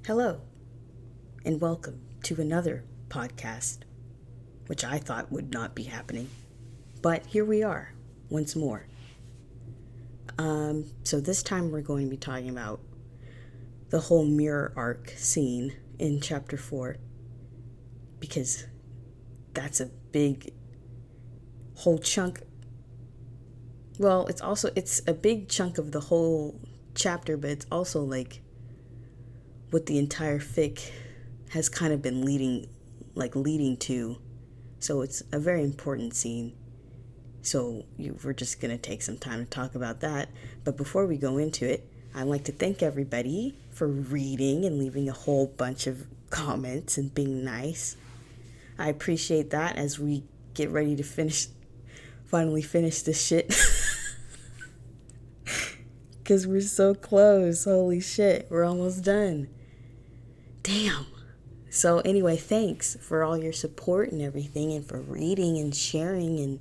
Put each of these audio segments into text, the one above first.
Hello, and welcome to another podcast, which I thought would not be happening. But here we are, once more. So this time we're going to be talking about the whole mirror arc scene in chapter 4, because that's a big whole chunk. Well, it's a big chunk of the whole chapter, but it's also like what the entire fic has kind of been leading to. So it's a very important scene. So we're just going to take some time to talk about that. But before we go into it, I'd like to thank everybody for reading and leaving a whole bunch of comments and being nice. I appreciate that as we get ready to finally finish this shit. Because we're so close. Holy shit, we're almost done. Damn. So anyway, thanks for all your support and everything, and for reading and sharing and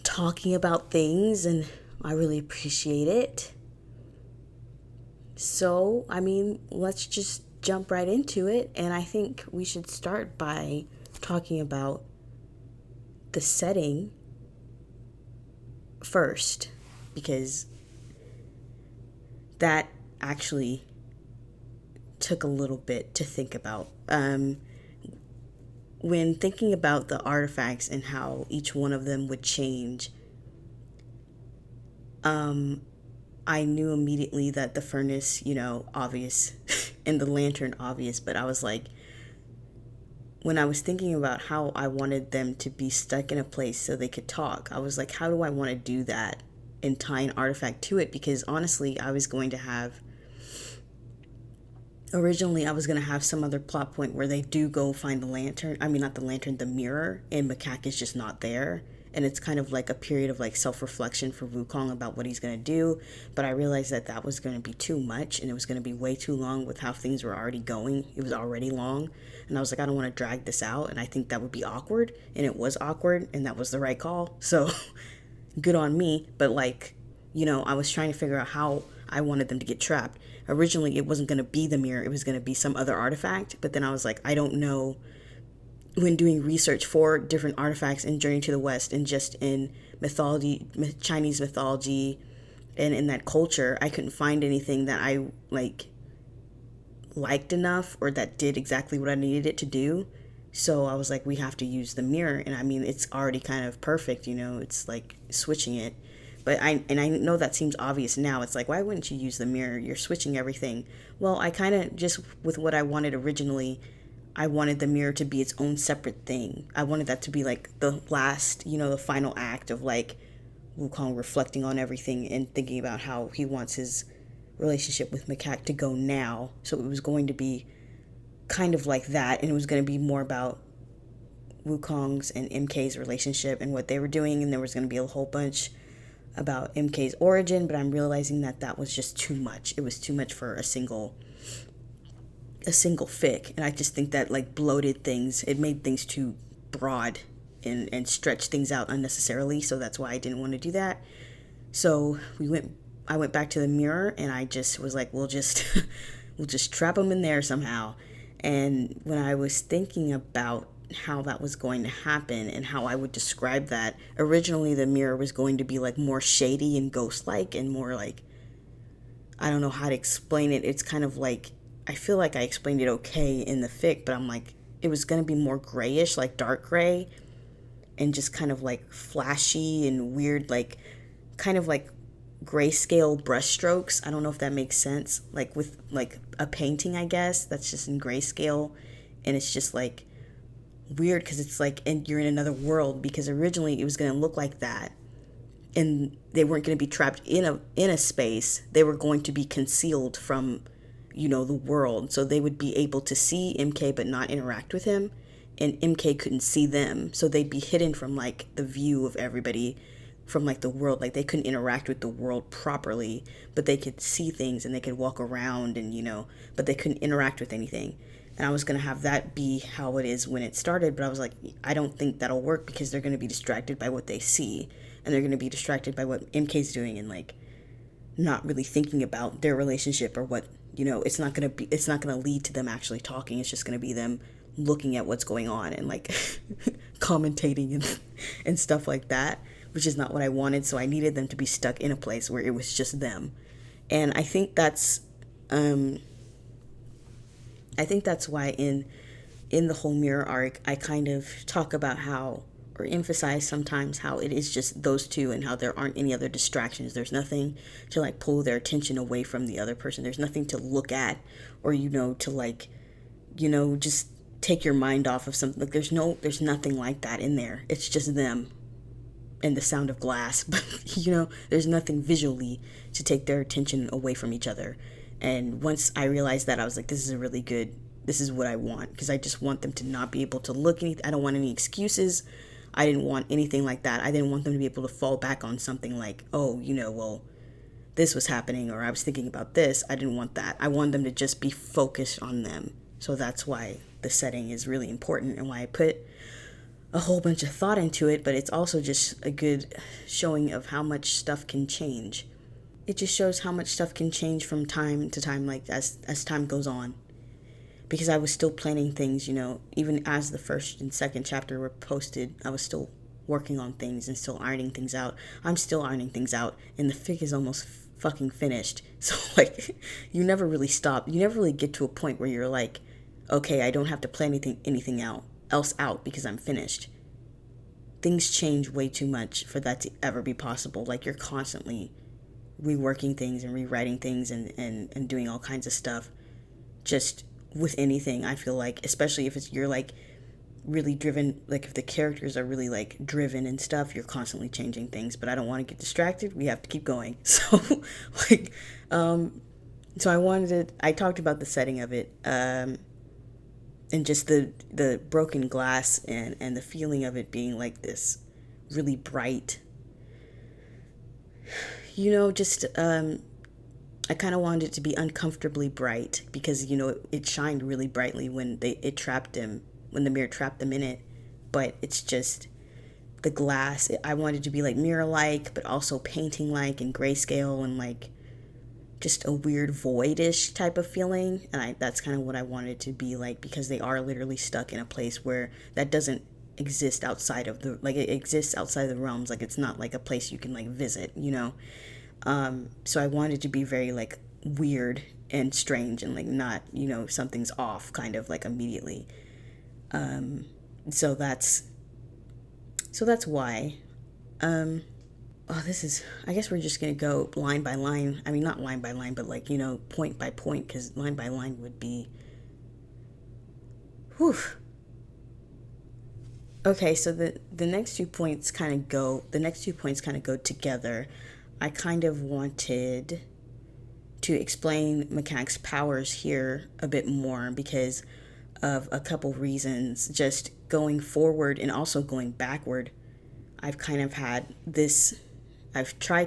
talking about things, and I really appreciate it. So, let's just jump right into it, and I think we should start by talking about the setting first, because that actually took a little bit to think about. When thinking about the artifacts and how each one of them would change, I knew immediately that the furnace, obvious, and the lantern, obvious, but I was like, when I was thinking about how I wanted them to be stuck in a place so they could talk, I was like, how do I want to do that and tie an artifact to it? Because honestly, originally I was going to have some other plot point where they do go find the lantern. Not the lantern, the mirror, and Macaque is just not there. And it's kind of like a period of like self-reflection for Wukong about what he's going to do. But I realized that was going to be too much, and it was going to be way too long with how things were already going. It was already long. And I was like, I don't want to drag this out. And I think that would be awkward. And it was awkward, and that was the right call. So good on me. But I was trying to figure out how I wanted them to get trapped. Originally, it wasn't going to be the mirror. It was going to be some other artifact. But then I was like, I don't know. When doing research for different artifacts in Journey to the West and just in mythology, Chinese mythology, and in that culture, I couldn't find anything that I liked enough or that did exactly what I needed it to do. So I was like, we have to use the mirror. And it's already kind of perfect, it's like switching it. But I know that seems obvious now. It's like, why wouldn't you use the mirror? You're switching everything. Well, I kind of just, with what I wanted originally, I wanted the mirror to be its own separate thing. I wanted that to be like the last, the final act of like Wukong reflecting on everything and thinking about how he wants his relationship with Macaque to go now. So it was going to be kind of like that, and it was going to be more about Wukong's and MK's relationship and what they were doing, and there was going to be a whole bunch about MK's origin, but I'm realizing that was just too much. It was too much for a single fic, and I just think that bloated things. It made things too broad and stretched things out unnecessarily, so that's why I didn't want to do that. So I went back to the mirror, and I just was like, we'll just trap them in there somehow. And when I was thinking about how that was going to happen and how I would describe that, originally the mirror was going to be more shady and ghost-like and more I don't know how to explain it. It's kind of I feel like I explained it okay in the fic, but I'm it was going to be more grayish, dark gray, and just kind of flashy and weird, kind of grayscale brushstrokes. I don't know if that makes sense. With a painting, I guess, that's just in grayscale, and it's just weird because it's and you're in another world, because originally it was going to look like that. And they weren't going to be trapped in a space. They were going to be concealed from the world, so they would be able to see MK but not interact with him, and MK couldn't see them, so they'd be hidden from the view of everybody from the world. They couldn't interact with the world properly, but they could see things and they could walk around and but they couldn't interact with anything. And I was going to have that be how it is when it started, but I was like, I don't think that'll work, because they're going to be distracted by what they see, and they're going to be distracted by what MK's doing, and not really thinking about their relationship or what it's not gonna lead to them actually talking. It's just gonna be them looking at what's going on and like commentating and stuff like that, which is not what I wanted. So I needed them to be stuck in a place where it was just them. And I think that's why in the whole mirror arc, I kind of talk about how, or emphasize sometimes how it is just those two and how there aren't any other distractions. There's nothing to like pull their attention away from the other person. There's nothing to look at or, to like, just take your mind off of something. Like there's nothing like that in there. It's just them and the sound of glass. But, there's nothing visually to take their attention away from each other. And once I realized that, I was like, this is what I want, because I just want them to not be able to look anything. I don't want any excuses. I didn't want anything like that. I didn't want them to be able to fall back on something like, oh, well, this was happening or I was thinking about this. I didn't want that. I wanted them to just be focused on them. So that's why the setting is really important and why I put a whole bunch of thought into it, but it's also just a good showing of how much stuff can change. It just shows how much stuff can change from time to time, like as time goes on. Because I was still planning things, even as the first and second chapter were posted, I was still working on things and still ironing things out. I'm still ironing things out, and the fic is almost fucking finished. So, like, you never really stop. You never really get to a point where you're like, okay, I don't have to plan anything else out because I'm finished. Things change way too much for that to ever be possible. Like, you're constantly reworking things and rewriting things and doing all kinds of stuff. Just with anything, I feel like, especially if you're like really driven, like if the characters are really like driven and stuff, you're constantly changing things. But I don't want to get distracted. We have to keep going. So like, so I talked about the setting of it, and just the broken glass and the feeling of it being like this really bright, I kind of wanted it to be uncomfortably bright because, it shined really brightly when when the mirror trapped them in it. But it's just the glass. I wanted it to be like mirror-like, but also painting-like and grayscale and like just a weird void-ish type of feeling. And that's kind of what I wanted it to be like, because they are literally stuck in a place where that doesn't exist outside of it exists outside the realms. Like, it's not like a place you can like visit, So I wanted to be very like weird and strange and like not, something's off kind of like immediately. So that's why. I guess we're just going to go line by line. I mean, not line by line, but like, point by point, because line by line would be, whew. Okay, so the next 2 points kind of go together. I kind of wanted to explain Macac's powers here a bit more because of a couple reasons. Just going forward and also going backward, I've tried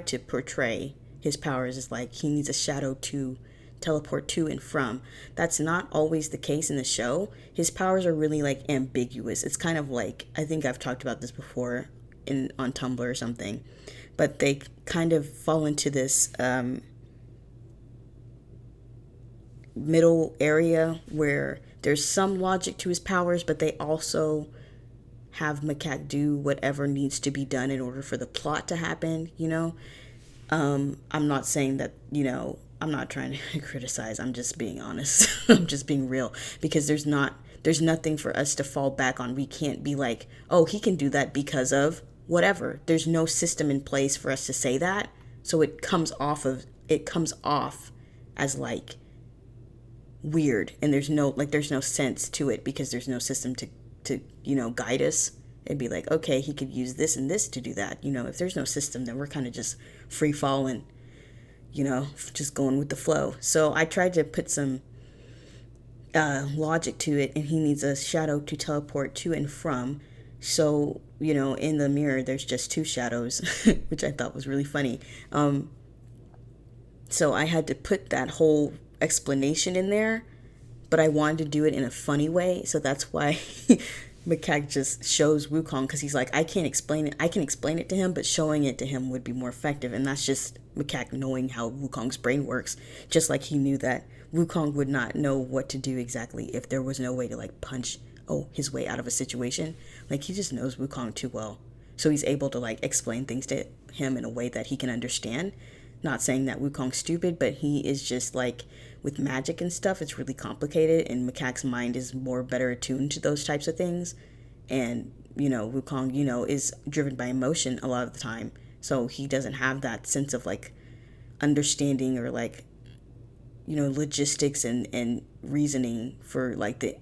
to portray his powers as like he needs a shadow to teleport to and from. That's not always the case in the show. His powers are really like ambiguous. It's kind of like, I think I've talked about this before on Tumblr or something, but they kind of fall into this middle area where there's some logic to his powers, but they also have Macaque do whatever needs to be done in order for the plot to happen, I'm not saying that, I'm not trying to criticize. I'm just being honest. I'm just being real, because there's nothing for us to fall back on. We can't be like, oh, he can do that because of whatever. There's no system in place for us to say that. So it comes off as like weird, and there's no sense to it because there's no system to guide us. It'd be like, okay, he could use this and this to do that. If there's no system, then we're kind of just free falling, just going with the flow. So I tried to put some logic to it, and he needs a shadow to teleport to and from. So, in the mirror, there's just 2 shadows, which I thought was really funny. So I had to put that whole explanation in there, but I wanted to do it in a funny way. So that's why Macaque just shows Wukong, because he's like, I can't explain it. I can explain it to him, but showing it to him would be more effective. And that's just Macaque knowing how Wukong's brain works. Just like he knew that Wukong would not know what to do exactly if there was no way to like punch his way out of a situation. Like he just knows Wukong too well. So he's able to like explain things to him in a way that he can understand. Not saying that Wukong's stupid, but he is just like with magic and stuff, it's really complicated, and Macaque's mind is more better attuned to those types of things. And, Wukong, is driven by emotion a lot of the time. So he doesn't have that sense of like understanding or like, logistics and reasoning for like the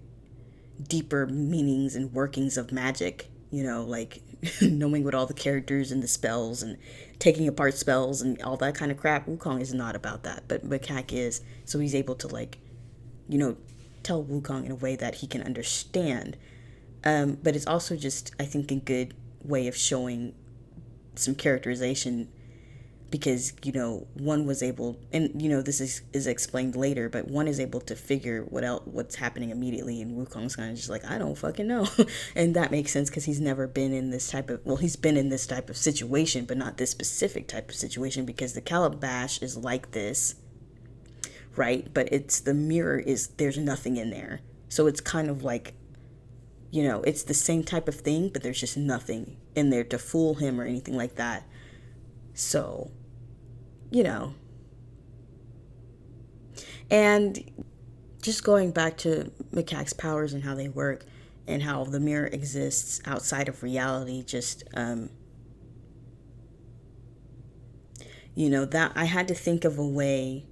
deeper meanings and workings of magic, like knowing what all the characters and the spells and taking apart spells and all that kind of crap. Wukong is not about that, but Macaque is. So he's able to like, tell Wukong in a way that he can understand. But it's also just, I think, a good way of showing some characterization because, one was able, and, this is explained later, but one is able to figure what's happening immediately, and Wukong's kind of just like, I don't fucking know. And that makes sense because he's never been in this type of, he's been in this type of situation, but not this specific type of situation because the calabash is like this, right? But the mirror there's nothing in there. So it's kind of like, it's the same type of thing, but there's just nothing in there to fool him or anything like that. So, and just going back to Macaque's powers and how they work and how the mirror exists outside of reality, just, that I had to think of a way.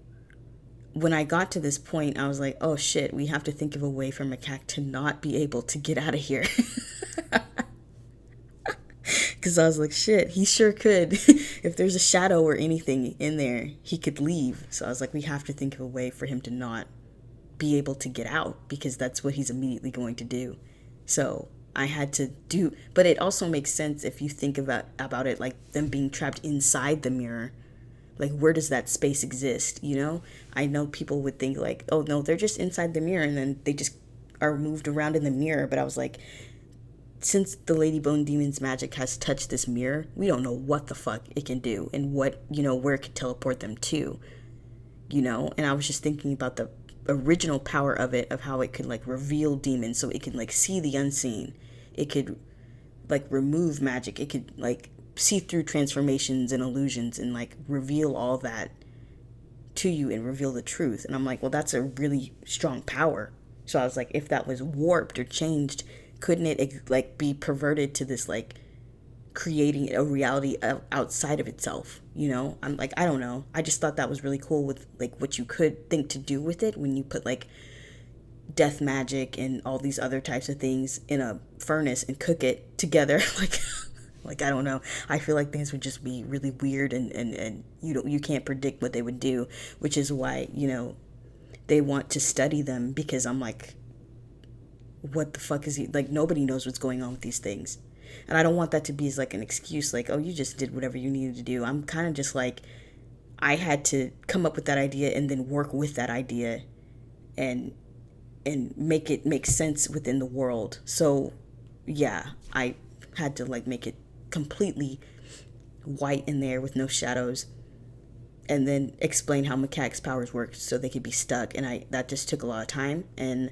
When I got to this point, I was like, oh shit, we have to think of a way for Macaque to not be able to get out of here. Because I was like, shit, he sure could. If there's a shadow or anything in there, he could leave. So I was like, we have to think of a way for him to not be able to get out because that's what he's immediately going to do. So I had to but it also makes sense if you think about it like them being trapped inside the mirror. Like, where does that space exist, I know people would think like, oh no, they're just inside the mirror and then they just are moved around in the mirror. But I was like, since the Lady Bone Demon's magic has touched this mirror, we don't know what the fuck it can do and what, where it could teleport them to, and I was just thinking about the original power of it, of how it could like reveal demons, so it could like see the unseen, it could like remove magic, it could like see through transformations and illusions and like reveal all that to you and reveal the truth. And I'm like, well, that's a really strong power. So I was like, if that was warped or changed, couldn't it like be perverted to this like creating a reality outside of itself? I'm like, I don't know, I just thought that was really cool with like what you could think to do with it when you put like death magic and all these other types of things in a furnace and cook it together. Like I don't know, I feel like things would just be really weird and you can't predict what they would do, which is why they want to study them, because I'm like, what the fuck is he like? Nobody knows what's going on with these things, and I don't want that to be as like an excuse, like, oh, you just did whatever you needed to do. I'm kind of just like, I had to come up with that idea and then work with that idea and make it make sense within the world. So yeah, I had to like make it completely white in there with no shadows, and then explain how Macaque's powers work so they could be stuck. And that just took a lot of time, and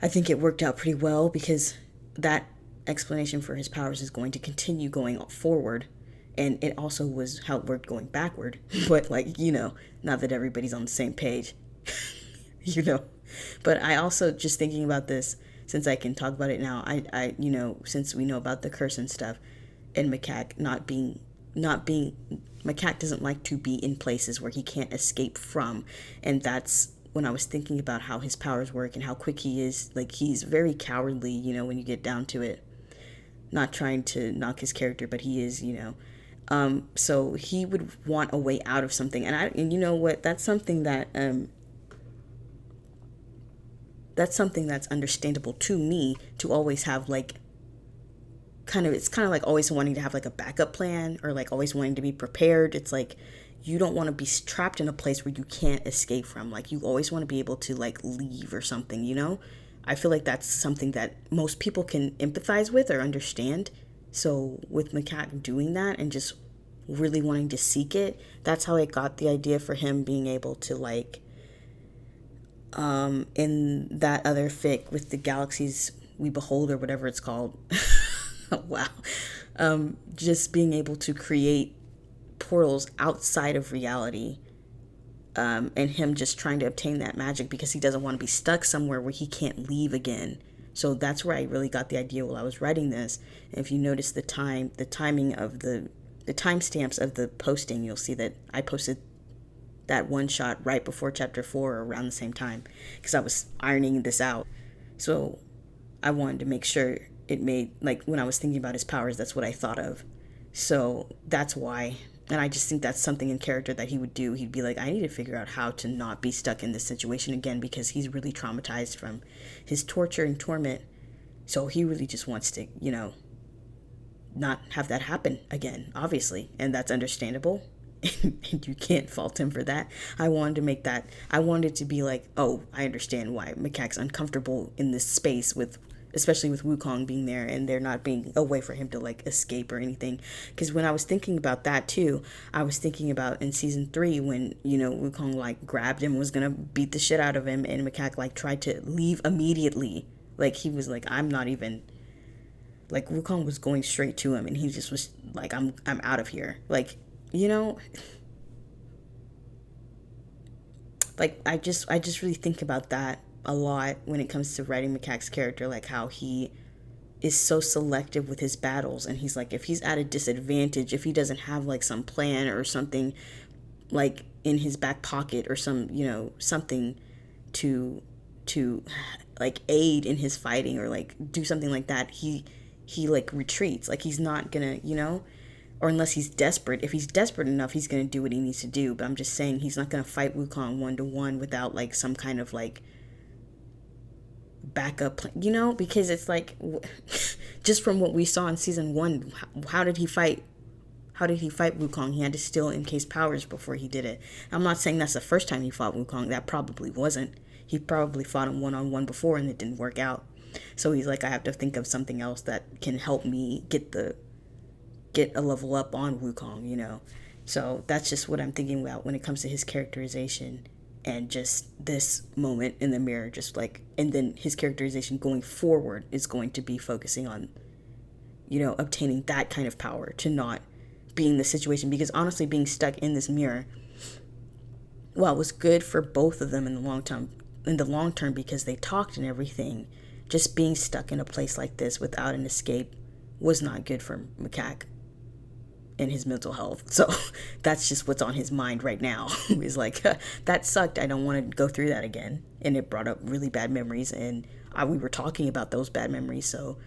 I think it worked out pretty well because that explanation for his powers is going to continue going forward. And it also was how it worked going backward. But like, not that everybody's on the same page, But I also, just thinking about this, since I can talk about it now, I since we know about the curse and stuff, and Macaque not being Macaque doesn't like to be in places where he can't escape from. And that's when I was thinking about how his powers work and how quick he is. Like, he's very cowardly, when you get down to it. Not trying to knock his character, but he is, so he would want a way out of something. And you know what? That's something that that's understandable to me, to always have like it's kind of like always wanting to have like a backup plan, or like always wanting to be prepared. It's like, you don't want to be trapped in a place where you can't escape from. Like, you always want to be able to like leave or something, I feel like that's something that most people can empathize with or understand. So with Macaque doing that and just really wanting to seek it, that's how I got the idea for him being able to like In that other fic with the galaxies we behold, or whatever it's called. Wow. Just being able to create portals outside of reality, and him just trying to obtain that magic because he doesn't want to be stuck somewhere where he can't leave again. So that's where I really got the idea while I was writing this. And if you notice the timing of the timestamps of the posting, you'll see that I posted that one shot right before chapter 4, or around the same time, because I was ironing this out. So I wanted to make sure it made, like, when I was thinking about his powers, that's what I thought of. So that's why. And I just think that's something in character that he would do. He'd be like, I need to figure out how to not be stuck in this situation again, because he's really traumatized from his torture and torment. So he really just wants to, not have that happen again, obviously. And that's understandable. And you can't fault him for that. I wanted to be like, oh, I understand why Macaque's uncomfortable in this space, with especially with Wukong being there and there not being a way for him to like escape or anything. Because when I was thinking about that too, I was thinking about in season 3 when, Wukong like grabbed him, was gonna beat the shit out of him, and Macaque like tried to leave immediately. Like he was like, I'm not even, like Wukong was going straight to him, and he just was like, I'm out of here. Like, like I just really think about that a lot when it comes to writing Macaque's character, like how he is so selective with his battles, and he's like, if he's at a disadvantage, if he doesn't have like some plan or something like in his back pocket, or something to like aid in his fighting, or like do something like that, he like retreats. Like he's not gonna, or unless he's desperate. If he's desperate enough, he's going to do what he needs to do. But I'm just saying, he's not going to fight Wukong 1-to-1 without like some kind of like backup plan, because it's like, just from what we saw in season 1, how did he fight Wukong? He had to steal MK's powers before he did it. I'm not saying that's the first time he fought Wukong. That probably wasn't. He probably fought him one-on-one before and it didn't work out. So he's like, I have to think of something else that can help me get a level up on Wukong, So that's just what I'm thinking about when it comes to his characterization, and just this moment in the mirror, just like, and then his characterization going forward is going to be focusing on, obtaining that kind of power to not be in the situation. Because honestly, being stuck in this mirror, well, it was good for both of them in the long term because they talked and everything. Just being stuck in a place like this without an escape was not good for Macaque and his mental health. So that's just what's on his mind right now. He's like, that sucked. I don't want to go through that again. And it brought up really bad memories, and we were talking about those bad memories. So,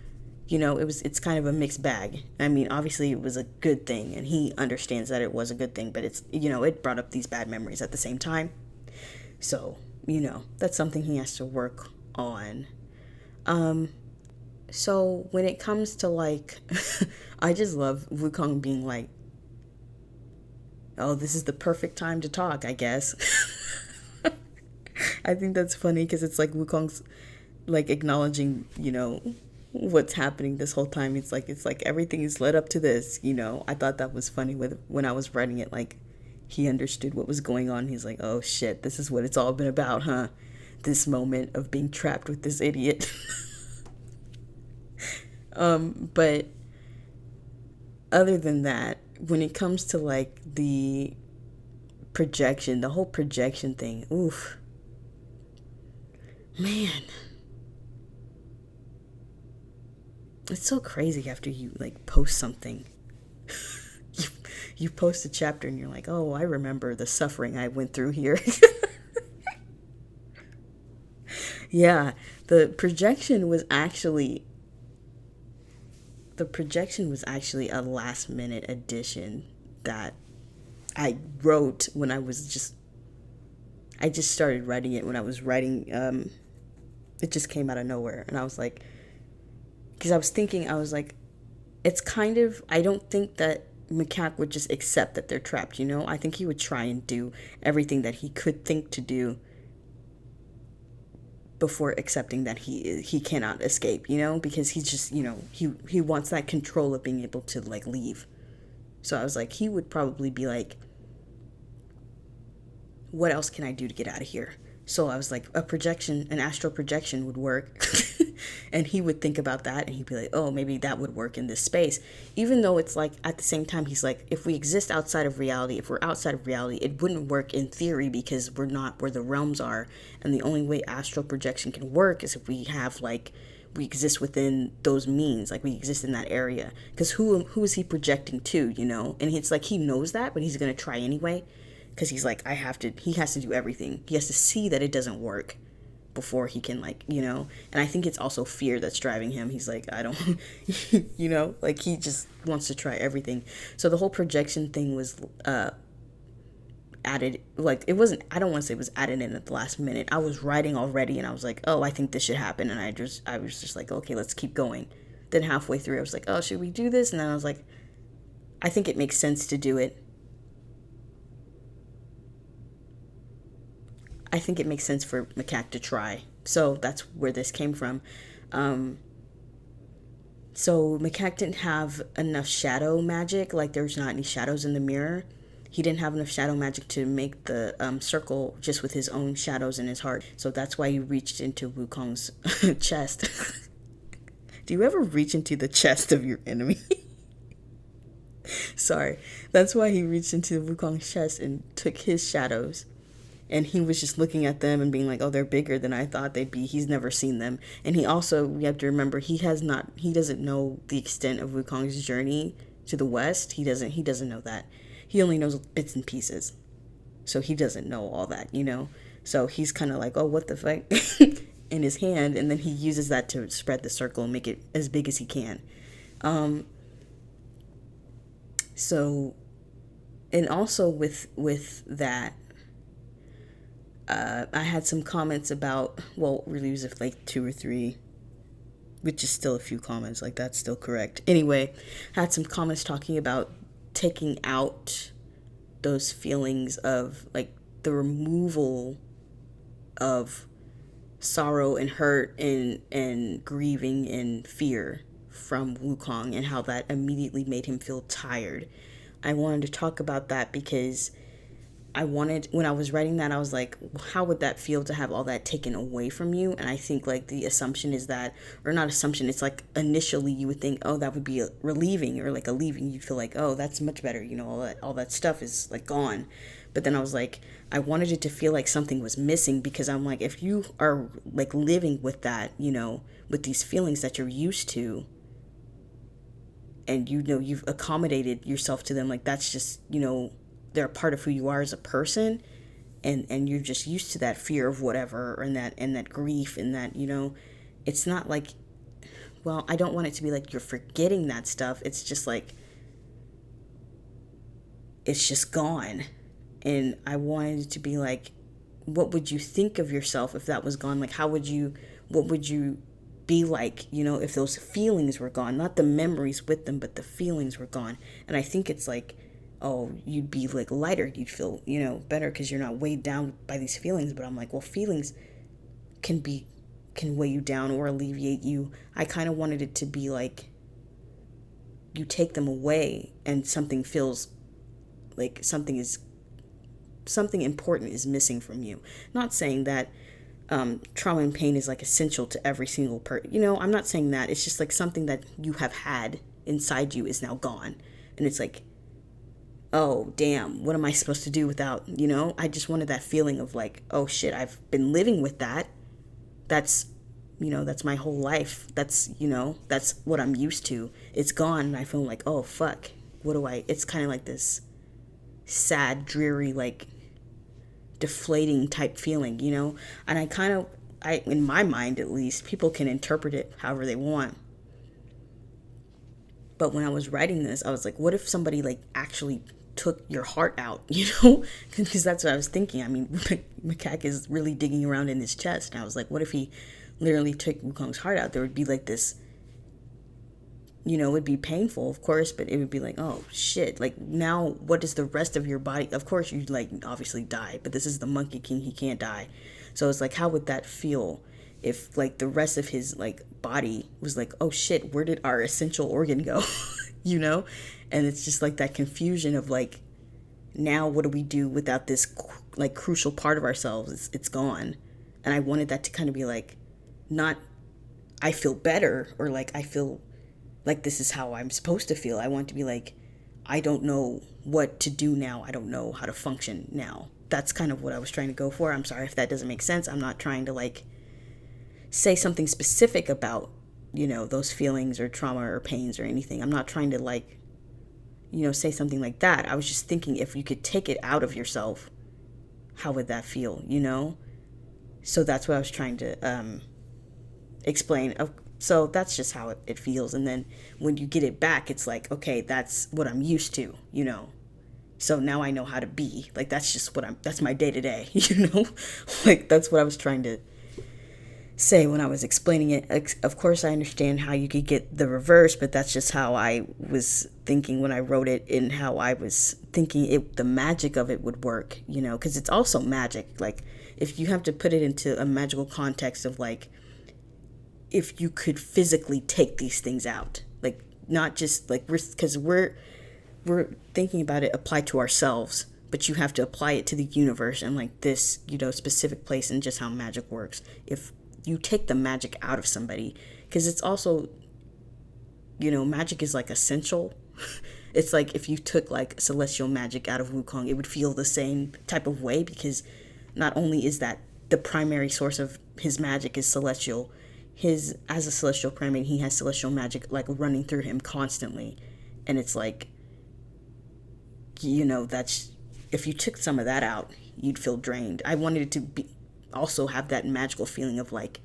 it's kind of a mixed bag. I mean, obviously it was a good thing, and he understands that it was a good thing, but it's, it brought up these bad memories at the same time. So, that's something he has to work on. So when it comes to like, I just love Wukong being like, oh, this is the perfect time to talk, I guess. I think that's funny because it's like Wukong's like acknowledging, what's happening this whole time. It's like everything is led up to this, I thought that was funny when I was writing it. Like, he understood what was going on. He's like, oh shit, this is what it's all been about, huh? This moment of being trapped with this idiot. But other than that, when it comes to like the whole projection thing, oof, man, it's so crazy after you like post something. you post a chapter and you're like, oh, I remember the suffering I went through here. Yeah, the projection was actually a last minute addition that I wrote when I just started writing it when I was writing, it just came out of nowhere. And I was like, because I was like, it's kind of, I don't think that Macaque would just accept that they're trapped, I think he would try and do everything that he could think to do before accepting that he cannot escape, because he's just, he wants that control of being able to like leave. So I was like, he would probably be like, what else can I do to get out of here? So I was like, an astral projection would work. And he would think about that and he'd be like, oh, maybe that would work in this space. Even though it's like, at the same time, he's like, if we exist outside of reality, if we're outside of reality, it wouldn't work in theory because we're not where the realms are. And the only way astral projection can work is if we have like, we exist within those means, like we exist in that area. Because who is he projecting to, you know? And it's like he knows that, but he's going to try anyway. Because he's like, he has to do everything. He has to see that it doesn't work before he can, like, you know. And I think it's also fear that's driving him. He's like, I don't, you know, like he just wants to try everything. So the whole projection thing was added, like, it wasn't, I don't want to say it was added in at the last minute. I was writing already and I was like, oh, I think this should happen. And I was just like, okay, let's keep going. Then halfway through I was like, oh, should we do this? And then I was like, I think it makes sense to do it. I think it makes sense for Macaque to try. So that's where this came from. So Macaque didn't have enough shadow magic. Like there's not any shadows in the mirror. He didn't have enough shadow magic to make the circle just with his own shadows in his heart. So that's why he reached into Wukong's chest. Do you ever reach into the chest of your enemy? Sorry. That's why he reached into Wukong's chest and took his shadows. And he was just looking at them and being like, oh, they're bigger than I thought they'd be. He's never seen them. And he also, we have to remember, he doesn't know the extent of Wukong's journey to the west. He doesn't know that. He only knows bits and pieces. So he doesn't know all that, you know? So he's kind of like, oh, what the fuck? In his hand. And then he uses that to spread the circle and make it as big as he can. So, and also with that, I had some comments about, well, really was like 2 or 3, which is still a few comments, like that's still correct. Anyway, had some comments talking about taking out those feelings of like the removal of sorrow and hurt and grieving and fear from Wukong and how that immediately made him feel tired. I wanted to talk about that because when I was writing that, I was like, how would that feel to have all that taken away from you? And I think like the assumption is that, or not assumption, it's like initially you would think, oh, that would be relieving or like a leaving. You'd feel like, oh, that's much better. You know, all that stuff is like gone. But then I was like, I wanted it to feel like something was missing because I'm like, if you are like living with that, you know, with these feelings that you're used to, and you know, you've accommodated yourself to them, like that's just, you know, they're a part of who you are as a person, and you're just used to that fear of whatever, and that grief, and that, you know, it's not like, well, I don't want it to be like you're forgetting that stuff. It's just like, it's just gone. And I wanted it to be like, what would you think of yourself if that was gone? Like, what would you be like, you know, if those feelings were gone? Not the memories with them, but the feelings were gone. And I think it's like, oh, you'd be like lighter, you'd feel, you know, better because you're not weighed down by these feelings. But I'm like, well, feelings can weigh you down or alleviate you. I kind of wanted it to be like you take them away and something feels like something important is missing from you. Not saying that trauma and pain is like essential to every single person. You know, I'm not saying that. It's just like something that you have had inside you is now gone. And it's like, oh, damn, what am I supposed to do without, you know? I just wanted that feeling of like, oh shit, I've been living with that. That's, you know, that's my whole life. That's, you know, that's what I'm used to. It's gone and I feel like, oh fuck, it's kind of like this sad, dreary, like deflating type feeling, you know? And in my mind at least, people can interpret it however they want. But when I was writing this, I was like, what if somebody like actually took your heart out, you know? Because that's what I was thinking. I mean, Macaque is really digging around in his chest. And I was like, what if he literally took Wukong's heart out? There would be like this, you know, it would be painful, of course, but it would be like, oh shit, like now what is the rest of your body? Of course you'd like obviously die, but this is the Monkey King, he can't die. So it's like, how would that feel if like the rest of his like body was like, oh shit, where did our essential organ go? You know? And it's just like that confusion of like, Now what do we do without this like crucial part of ourselves? It's gone. And I wanted that to kind of be like, not I feel better, or like I feel like this is how I'm supposed to feel. I want to be like, I don't know what to do now. I don't know how to function now. That's kind of what I was trying to go for. I'm sorry if that doesn't make sense. I'm not trying to like say something specific about, those feelings or trauma or pains or anything. I'm not trying to like, say something like that. I was just thinking, if you could take it out of yourself, how would that feel, So that's what I was trying to explain. So that's just how it feels. And then when you get it back, it's like, okay, that's what I'm used to, So now I know how to be. Like, that's just that's my day to day, Like, that's what I was trying to say when I was explaining it. Of course, I understand how you could get the reverse, but that's just how I was thinking when I wrote it, and how I was thinking the magic of it would work, because it's also magic. Like, if you have to put it into a magical context of like, if you could physically take these things out, like, not just like because we're thinking about it applied to ourselves, but you have to apply it to the universe and like this, specific place, and just how magic works. If you take the magic out of somebody, because it's also, magic is like essential. It's like if you took like celestial magic out of Wukong, it would feel the same type of way, because not only is that the primary source of his magic is celestial, as a celestial primate, he has celestial magic like running through him constantly. And it's like, that's, if you took some of that out, you'd feel drained. I wanted it to also have that magical feeling of like,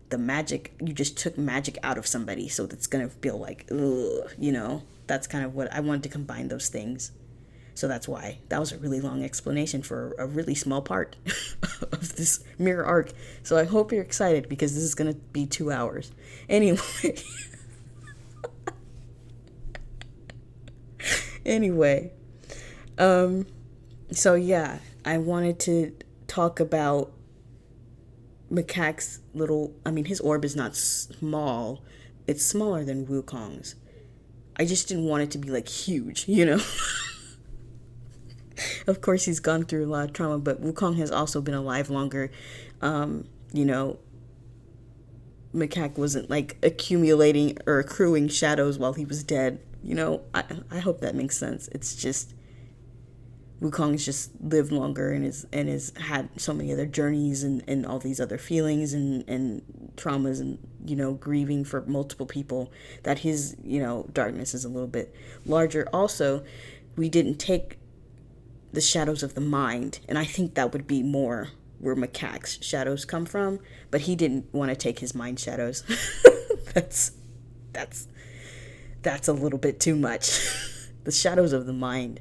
the magic, you just took magic out of somebody, so it's gonna feel like, ugh, that's kind of what I wanted to combine, those things. So that's why that was a really long explanation for a really small part of this mirror arc. So I hope you're excited, because this is gonna be 2 hours anyway. Anyway, so yeah, I wanted to talk about Macaque's his orb is not small. It's smaller than Wukong's. I just didn't want it to be like huge, Of course, he's gone through a lot of trauma, but Wukong has also been alive longer. Macaque wasn't like accumulating or accruing shadows while he was dead. I hope that makes sense. It's just Wukong's just lived longer and is had so many other journeys and all these other feelings and traumas and grieving for multiple people, that his darkness is a little bit larger. Also, we didn't take the shadows of the mind, and I think that would be more where Macaque's shadows come from, but he didn't want to take his mind shadows. that's a little bit too much. The shadows of the mind,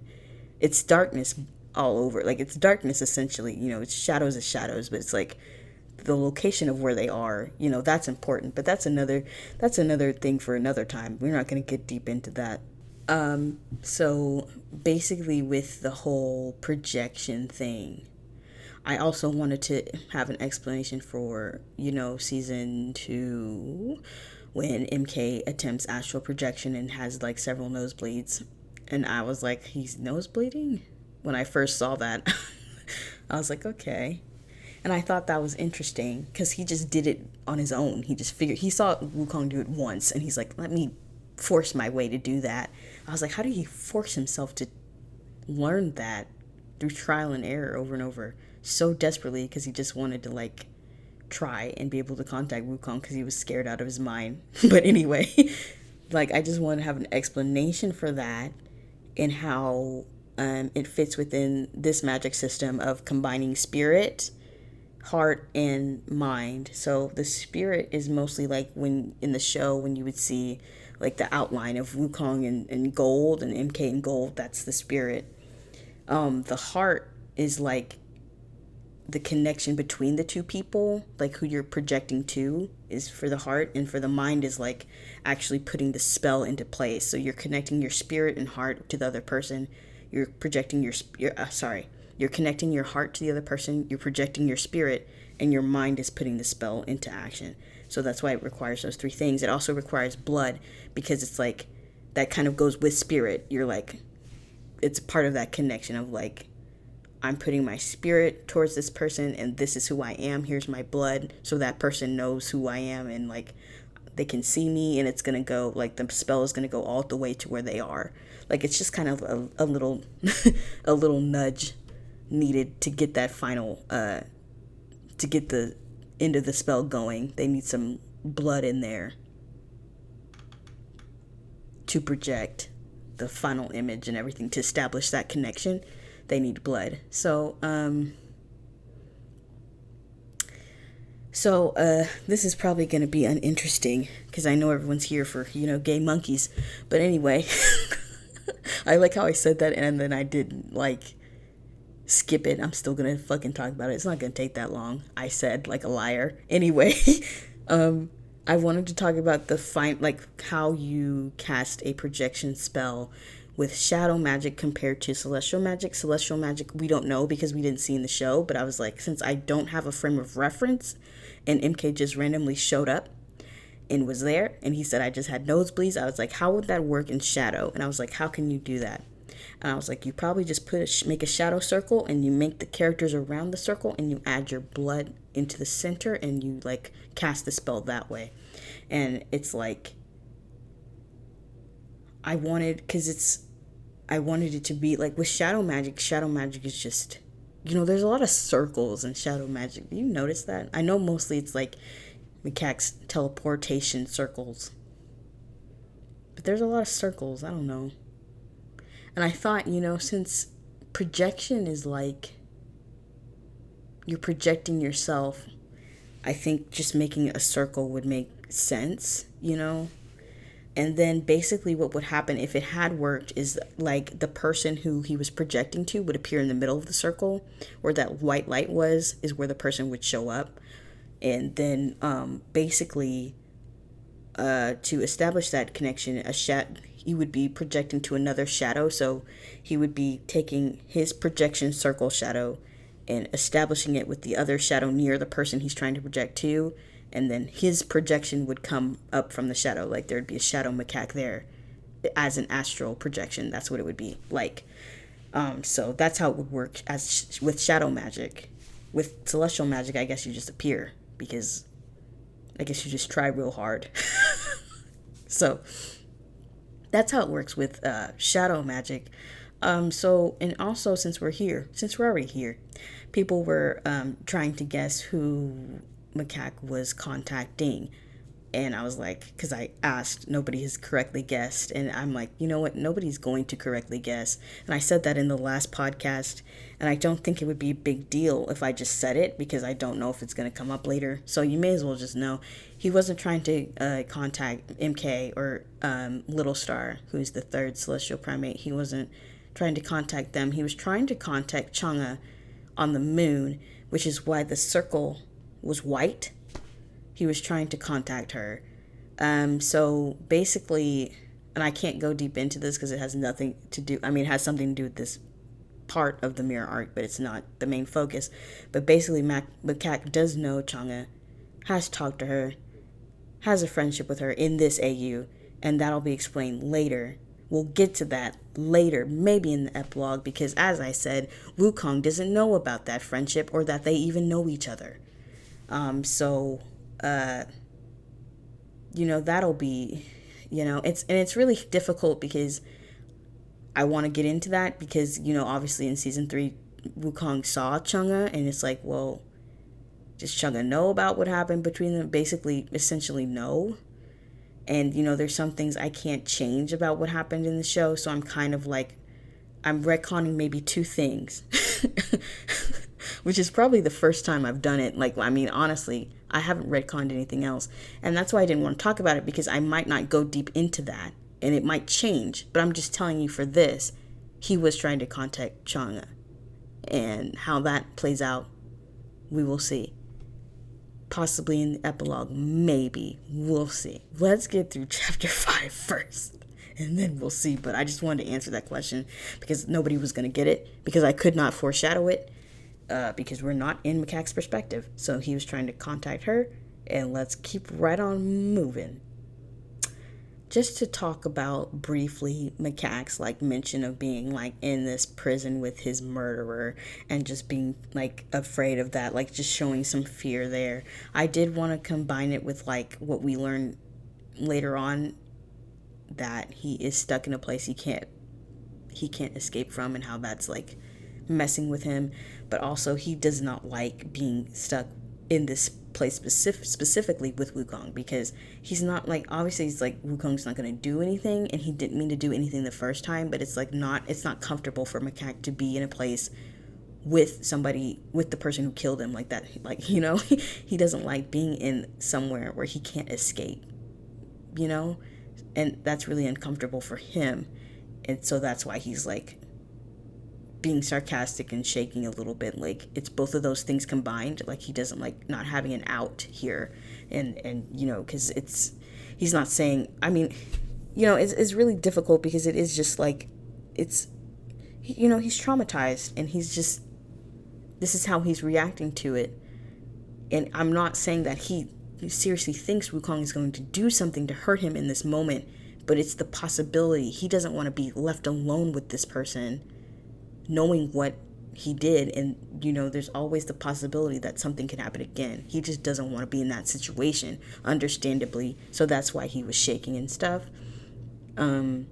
it's darkness all over. Like, it's darkness essentially, it's shadows of shadows, but it's like the location of where they are, that's important. But that's another thing for another time. We're not going to get deep into that. So basically, with the whole projection thing, I also wanted to have an explanation for, season 2, when MK attempts astral projection and has like several nosebleeds. And I was like, he's nosebleeding? When I first saw that, I was like, okay. And I thought that was interesting, because he just did it on his own. He just figured, he saw Wukong do it once, and he's like, let me force my way to do that. I was like, how did he force himself to learn that through trial and error over and over so desperately, because he just wanted to like try and be able to contact Wukong, because he was scared out of his mind. But anyway, like, I just wanted to have an explanation for that, and how it fits within this magic system of combining spirit, heart, and mind. So the spirit is mostly like when in the show, when you would see like the outline of Wukong in gold and MK in gold, that's the spirit. The heart is like the connection between the two people, like who you're projecting to is for the heart, and for the mind is like actually putting the spell into place. So you're connecting your spirit and heart to the other person. You're projecting you're connecting your heart to the other person, you're projecting your spirit, and your mind is putting the spell into action. So that's why it requires those 3 things. It also requires blood, because it's like that kind of goes with spirit. You're like it's part of that connection of like, I'm putting my spirit towards this person and this is who I am. Here's my blood. So that person knows who I am and like they can see me, and it's going to go like the spell is going to go all the way to where they are. Like it's just kind of a little a little nudge needed to get that final to get the end of the spell going. They need some blood in there to project the final image and everything, to establish that connection. They need blood. So this is probably going to be uninteresting because I know everyone's here for, gay monkeys. But anyway, I like how I said that and then I didn't like skip it. I'm still going to fucking talk about it. It's not going to take that long. I said like a liar. Anyway, I wanted to talk about how you cast a projection spell with shadow magic compared to celestial magic. Celestial magic, we don't know because we didn't see in the show, but I was like, since I don't have a frame of reference and MK just randomly showed up and was there and he said I just had nosebleeds, I was like, how would that work in shadow? And I was like, how can you do that? And I was like, you probably just make a shadow circle and you make the characters around the circle and you add your blood into the center and you like cast the spell that way. And it's like, I wanted it to be like with shadow magic is just, there's a lot of circles in shadow magic. Do you notice that? I know mostly it's like Macaque's teleportation circles, but there's a lot of circles. I don't know. And I thought, since projection is like you're projecting yourself, I think just making a circle would make sense, And then basically what would happen if it had worked is like the person who he was projecting to would appear in the middle of the circle, where that white light is where the person would show up. And then basically to establish that connection, he would be projecting to another shadow. So he would be taking his projection circle shadow and establishing it with the other shadow near the person he's trying to project to. And then his projection would come up from the shadow. Like there'd be a shadow macaque there as an astral projection. That's what it would be like. So that's how it would work with shadow magic. With celestial magic, I guess you just appear because I guess you just try real hard. So that's how it works with shadow magic. And also since we're already here, people were trying to guess who Macaque was contacting, and I was like, because I asked, nobody has correctly guessed, and I'm like, you know what, nobody's going to correctly guess. And I said that in the last podcast, and I don't think it would be a big deal if I just said it, because I don't know if it's going to come up later. So you may as well just know he wasn't trying to contact MK or Little Star, who's the third celestial primate. He wasn't trying to contact them. He was trying to contact Chang'e on the moon, which is why the circle was white. He was trying to contact her. So basically, and I can't go deep into this because it has nothing to do, it has something to do with this part of the mirror arc, but it's not the main focus. But basically, Macaque does know Chang'e, has talked to her, has a friendship with her in this AU, and that'll be explained later. We'll get to that later, maybe in the epilogue, because as I said, Wukong doesn't know about that friendship or that they even know each other. That'll be, it's really difficult because I want to get into that because, obviously in season 3, Wukong saw Chang'e and it's like, well, does Chang'e know about what happened between them? Basically, essentially no. And, there's some things I can't change about what happened in the show. So I'm kind of like, I'm retconning maybe 2 things. Which is probably the first time I've done it. Honestly, I haven't retconned anything else. And that's why I didn't want to talk about it, because I might not go deep into that. And it might change. But I'm just telling you for this, he was trying to contact Chang'e. And how that plays out, we will see. Possibly in the epilogue, maybe. We'll see. Let's get through chapter 5 first. And then we'll see. But I just wanted to answer that question because nobody was going to get it. Because I could not foreshadow it. Because we're not in Macaque's perspective. So he was trying to contact her. And let's keep right on moving. just to talk about briefly Macaque's like mention of being like in this prison with his murderer and just being like afraid of that, like just showing some fear there. I did want to combine it with like what we learned later on, that he is stuck in a place he can't escape from, and how that's like messing with him. But also he does not like being stuck in this place specifically with Wukong, because he's not like, obviously he's like, Wukong's not going to do anything, and he didn't mean to do anything the first time, but it's like it's not comfortable for Macaque to be in a place with somebody, with the person who killed him, like that, like, you know. He doesn't like being in somewhere where he can't escape, you know, and that's really uncomfortable for him. And so that's why he's like being sarcastic and shaking a little bit. Like, it's both of those things combined. Like, he doesn't like not having an out here, and you know, because he's not saying, I mean, you know, it's really difficult, because it is just like, it's, you know, he's traumatized, and he's just, this is how he's reacting to it. And I'm not saying that he seriously thinks Wukong is going to do something to hurt him in this moment, but it's the possibility. He doesn't want to be left alone with this person, knowing what he did, and you know, there's always the possibility that something can happen again. He just doesn't want to be in that situation, understandably. So that's why he was shaking and stuff. And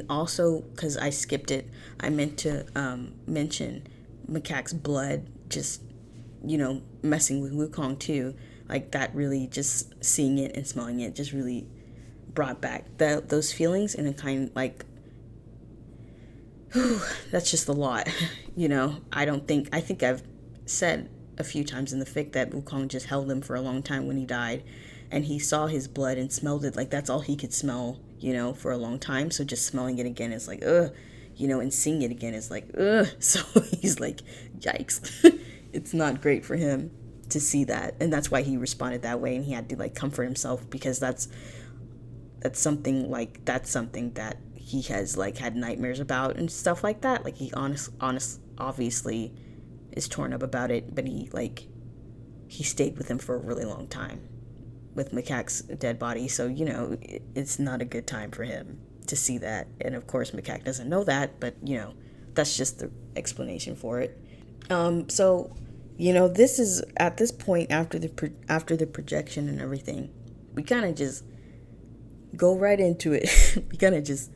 also, because I skipped it, I meant to mention Macaque's blood just, you know, messing with Wukong too. Like, that really, just seeing it and smelling it just really brought back those feelings in a kind, like, whew, that's just a lot, you know. I think I've said a few times in the fic that Wukong just held him for a long time when he died, and he saw his blood and smelled it. Like, that's all he could smell, you know, for a long time. So just smelling it again is like, ugh, you know, and seeing it again is like, ugh. So he's like, yikes. It's not great for him to see that, and that's why he responded that way, and he had to like comfort himself, because that's something that he has like had nightmares about and stuff like that. Like, he obviously is torn up about it, but he stayed with him for a really long time with Macaque's dead body. So, you know, it's not a good time for him to see that. And of course Macaque doesn't know that, but you know, that's just the explanation for it. So, you know, this is at this point, after the projection and everything, we kind of just go right into it. We kind of just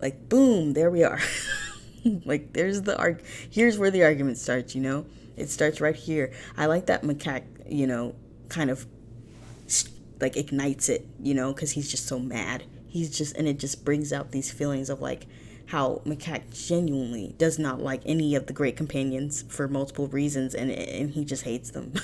like, boom, there we are. Like, here's where the argument starts, you know. It starts right here. I like that Macaque, you know, kind of like ignites it, you know, because he's just so mad. And it just brings out these feelings of like how Macaque genuinely does not like any of the great companions for multiple reasons, and he just hates them.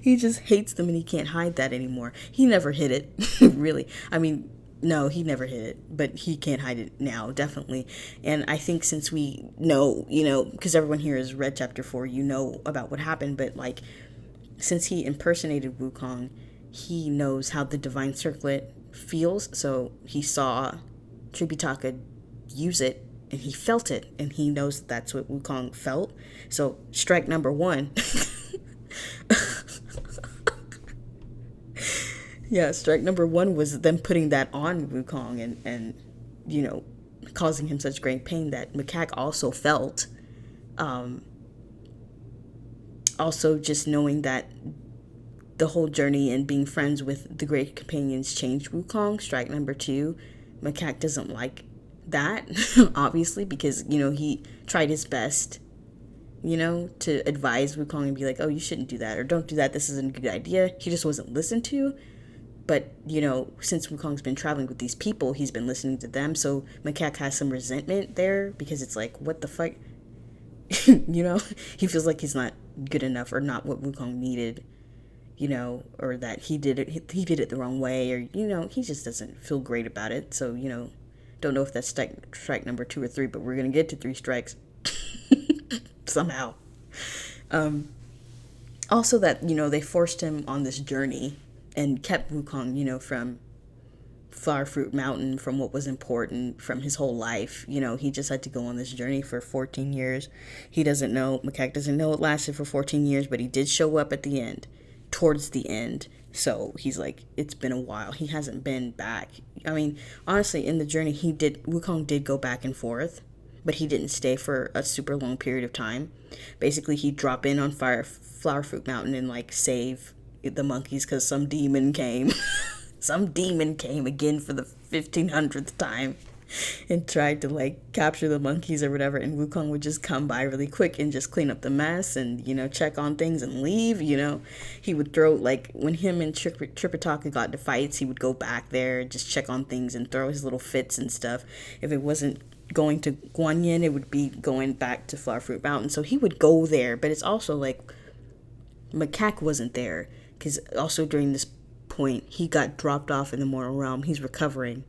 He just hates them, and he can't hide that anymore. He never hid it, really. I mean, no, he never hid it, but he can't hide it now, definitely. And I think since we know, you know, because everyone here has read chapter 4, you know about what happened, but like, since he impersonated Wukong, he knows how the divine circlet feels. So he saw Tributaka use it, and he felt it, and he knows that's what Wukong felt. So strike number 1. Yeah, strike number 1 was them putting that on Wukong, and you know, causing him such great pain that Macaque also felt. Also, just knowing that the whole journey and being friends with the great companions changed Wukong. Strike number 2, Macaque doesn't like that, obviously, because, you know, he tried his best, you know, to advise Wukong and be like, oh, you shouldn't do that, or don't do that, this isn't a good idea. He just wasn't listened to. But, you know, since Wukong's been traveling with these people, he's been listening to them. So Macaque has some resentment there, because it's like, what the fuck? You know, he feels like he's not good enough, or not what Wukong needed, you know, or that he did it the wrong way, or, you know, he just doesn't feel great about it. So, you know, don't know if that's strike number 2 or 3, but we're going to get to 3 strikes somehow. Also that, you know, they forced him on this journey and kept Wukong, you know, from Flowerfruit Mountain, from what was important, from his whole life. You know, he just had to go on this journey for 14 years. He doesn't know, Macaque doesn't know it lasted for 14 years, but he did show up at the end. towards the end. So he's like, it's been a while. He hasn't been back. I mean, honestly, in the journey, Wukong did go back and forth, but he didn't stay for a super long period of time. Basically, he'd drop in on Flower Fruit Mountain and like save the monkeys because some demon came. Some demon came again for the 1500th time and tried to like capture the monkeys or whatever, and Wukong would just come by really quick and just clean up the mess and, you know, check on things and leave. You know, he would throw, like, when him and Tripitaka got into fights, he would go back there, just check on things and throw his little fits and stuff. If it wasn't going to Guanyin, it would be going back to Flower Fruit Mountain. So he would go there, but it's also like Macaque wasn't there because also during this point he got dropped off in the mortal realm. He's recovering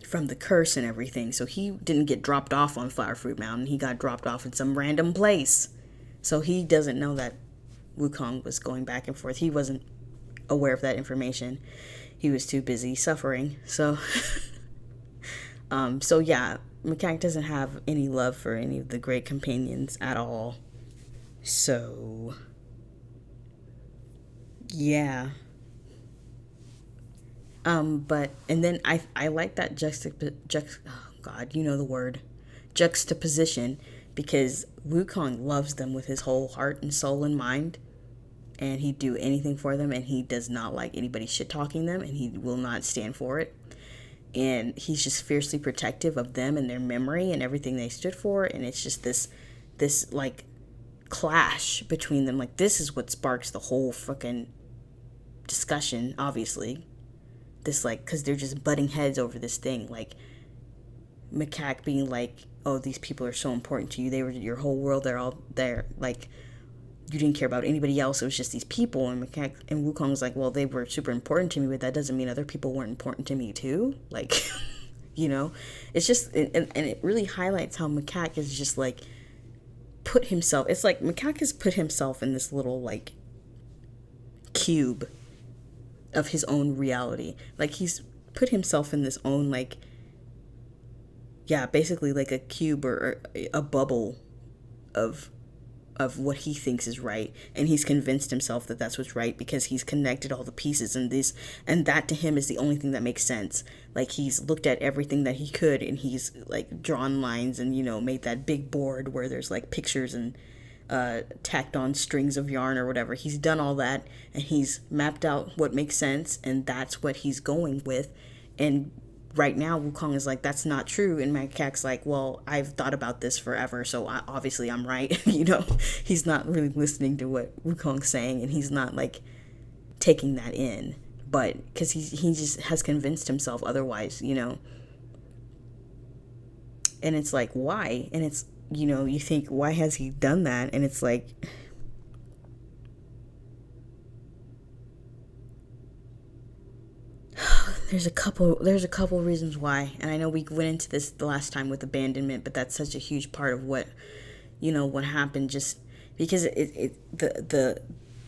from the curse and everything, so he didn't get dropped off on Flower Fruit Mountain. He got dropped off in some random place, so he doesn't know that Wukong was going back and forth. He wasn't aware of that information. He was too busy suffering. So so yeah, Macaque doesn't have any love for any of the great companions at all. So yeah. But, and then I like that oh God, you know the word, juxtaposition, because Wukong loves them with his whole heart and soul and mind, and he'd do anything for them, and he does not like anybody shit-talking them, and he will not stand for it, and he's just fiercely protective of them and their memory and everything they stood for, and it's just this like clash between them. Like, this is what sparks the whole fucking discussion, obviously. This, like, because they're just butting heads over this thing, like Macaque being like, oh, these people are so important to you, they were your whole world, they're all there, like, you didn't care about anybody else, it was just these people. And Macaque and Wukong was like, well, they were super important to me, but that doesn't mean other people weren't important to me too, like, you know. It's just, and it really highlights how Macaque is just like put himself, it's like Macaque has put himself in this little like cube of his own reality. Like, he's put himself in this own, like, yeah, basically like a cube or a bubble of what he thinks is right, and he's convinced himself that that's what's right because he's connected all the pieces, and that to him is the only thing that makes sense. Like, he's looked at everything that he could, and he's like drawn lines and, you know, made that big board where there's like pictures and tacked on strings of yarn or whatever. He's done all that, and he's mapped out what makes sense, and that's what he's going with. And right now Wukong is like, that's not true, and Macaque's like, well, I've thought about this forever, so obviously I'm right. You know, he's not really listening to what Wukong's saying, and he's not like taking that in, but because he just has convinced himself otherwise, you know. And it's like, why? And it's, you know, you think, why has he done that? And it's like, there's a couple reasons why. And I know we went into this the last time with abandonment, but that's such a huge part of what, you know, what happened, just because the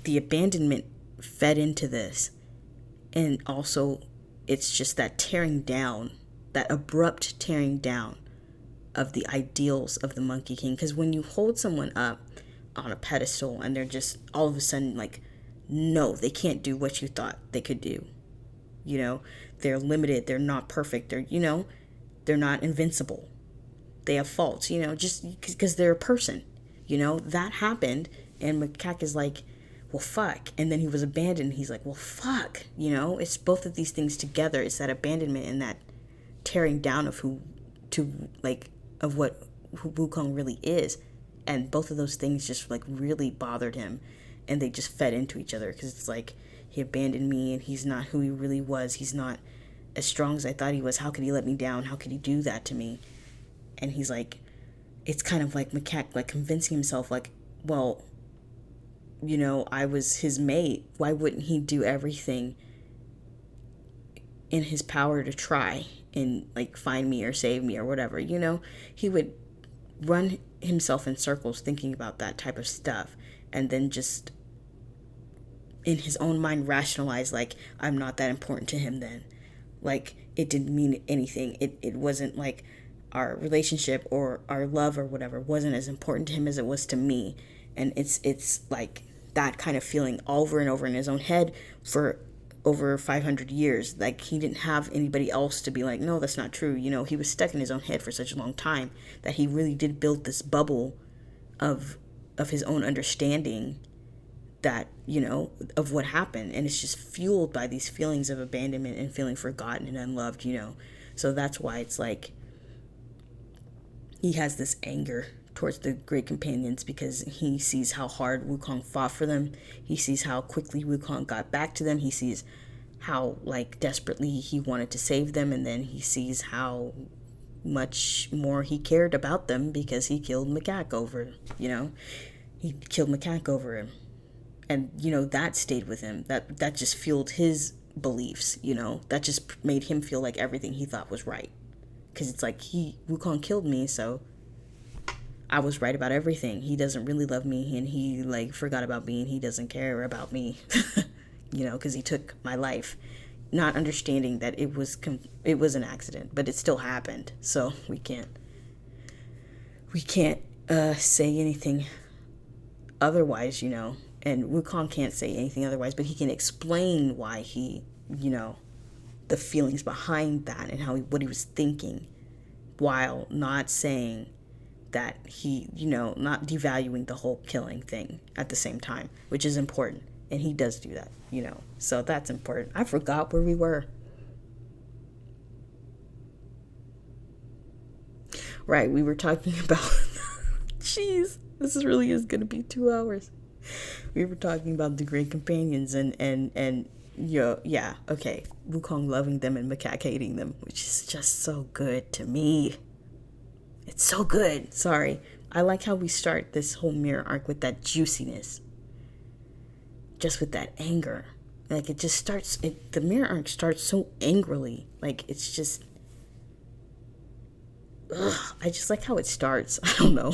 abandonment fed into this. And also it's just that tearing down, that abrupt tearing down of the ideals of the Monkey King. Because when you hold someone up on a pedestal and they're just all of a sudden like, no, they can't do what you thought they could do, you know, they're limited, they're not perfect, they're, you know, they're not invincible, they have faults, you know, just because they're a person, you know, that happened. And Macaque is like, well, fuck. And then he was abandoned. He's like, well, fuck, you know. It's both of these things together. It's that abandonment and that tearing down of what Wukong really is. And both of those things just like really bothered him, and they just fed into each other, because it's like, he abandoned me and he's not who he really was. He's not as strong as I thought he was. How could he let me down? How could he do that to me? And he's like, it's kind of like Macaque like convincing himself like, well, you know, I was his mate. Why wouldn't he do everything in his power to try and like find me or save me or whatever, you know? He would run himself in circles thinking about that type of stuff, and then just in his own mind rationalize like, I'm not that important to him then. Like, it didn't mean anything. It wasn't like our relationship or our love or whatever wasn't as important to him as it was to me. And it's like that kind of feeling over and over in his own head for over 500 years. Like, he didn't have anybody else to be like, no, that's not true. He was stuck in his own head for such a long time that he really did build this bubble of his own understanding that, of what happened. And it's just fueled by these feelings of abandonment and feeling forgotten and unloved. So that's why it's like he has this anger towards the great companions, because he sees how hard Wukong fought for them. He sees how quickly Wukong got back to them. He sees how desperately he wanted to save them, and then he sees how much more he cared about them because he killed Macaque over, he killed Macaque over him. And, that stayed with him. That just fueled his beliefs, that just made him feel like everything he thought was right. Because it's like, Wukong killed me, so I was right about everything. He doesn't really love me, and he forgot about me, and he doesn't care about me, because he took my life, not understanding that it was an accident, but it still happened. So we can't say anything otherwise, and Wukong can't say anything otherwise, but he can explain why he, the feelings behind that and what he was thinking, while not saying that he, not devaluing the whole killing thing at the same time, which is important. And he does do that, so that's important. I forgot where we were. Right, we were talking about, jeez, this really is going to be 2 hours. We were talking about the great companions and yeah, okay, Wukong loving them and Macaque hating them, which is just so good to me. It's so good. Sorry. I like how we start this whole mirror arc with that juiciness. Just with that anger. It just starts, the mirror arc starts so angrily. It's just, I just like how it starts. I don't know.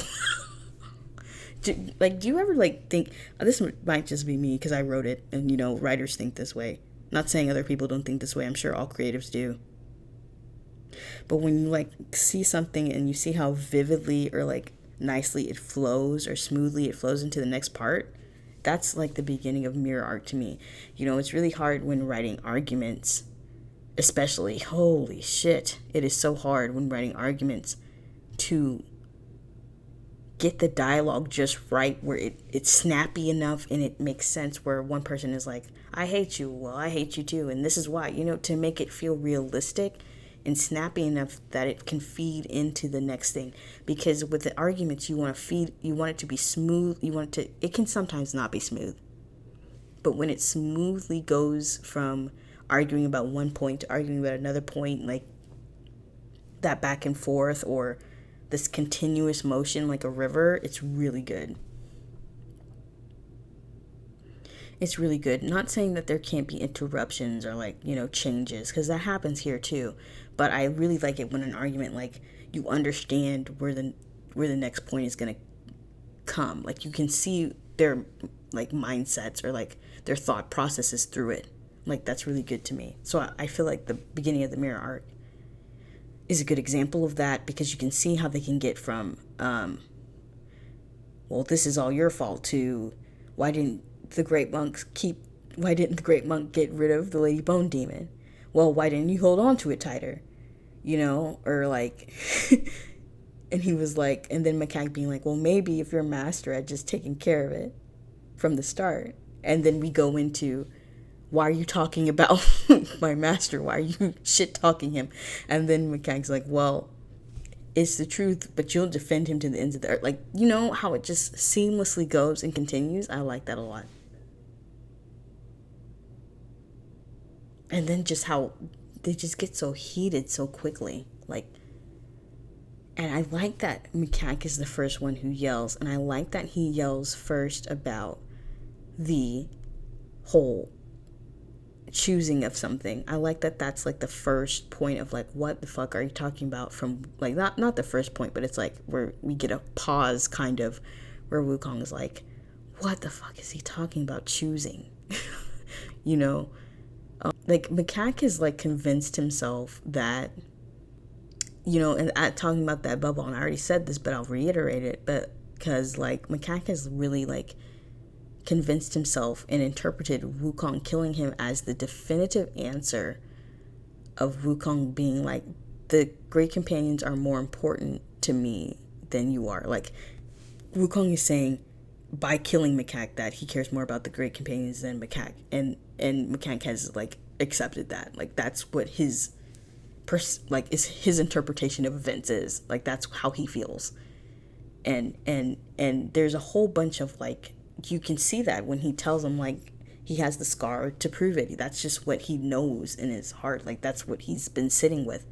Do you ever think, this might just be me because I wrote it, and writers think this way. Not saying other people don't think this way. I'm sure all creatives do. But when you see something and you see how vividly or nicely it flows, or smoothly it flows into the next part, that's the beginning of mirror arc to me. It's really hard when writing arguments, especially, holy shit, it is so hard when writing arguments to get the dialogue just right, where it's snappy enough and it makes sense, where one person is like, I hate you, well, I hate you too, and this is why, to make it feel realistic and snappy enough that it can feed into the next thing. Because with the arguments, you want it to be smooth, it can sometimes not be smooth. But when it smoothly goes from arguing about one point to arguing about another point, that back and forth, or this continuous motion like a river, it's really good. It's really good. Not saying that there can't be interruptions or changes, because that happens here too. But I really like it when an argument, you understand where the next point is gonna come. You can see their mindsets or their thought processes through it. That's really good to me. So I feel like the beginning of the mirror arc is a good example of that, because you can see how they can get from, well, this is all your fault, to why didn't the great monk get rid of the Lady Bone Demon? Well, why didn't you hold on to it tighter? Or and he was and then Macaque being well, maybe if your master had just taken care of it from the start. And then we go into, why are you talking about my master? Why are you shit talking him? And then Macaque's well, it's the truth, but you'll defend him to the ends of the earth. How it just seamlessly goes and continues. I like that a lot. And then just how they just get so heated so quickly. And I like that Macaque is the first one who yells. And I like that he yells first about the whole choosing of something. I like that that's the first point of what the fuck are you talking about, from not the first point, but it's where we get a pause kind of, where Wukong is what the fuck is he talking about choosing? Macaque has convinced himself that, and talking about that bubble, and I already said this, but I'll reiterate it, but because Macaque has really convinced himself and interpreted Wukong killing him as the definitive answer of Wukong being like, the Great Companions are more important to me than you are. Like, Wukong is saying by killing Macaque that he cares more about the Great Companions than Macaque, and Macaque has like accepted that. Like, that's what his is his interpretation of events is. Like, that's how he feels. And there's a whole bunch of like, you can see that when he tells him like he has the scar to prove it. That's just what he knows in his heart. Like, that's what he's been sitting with.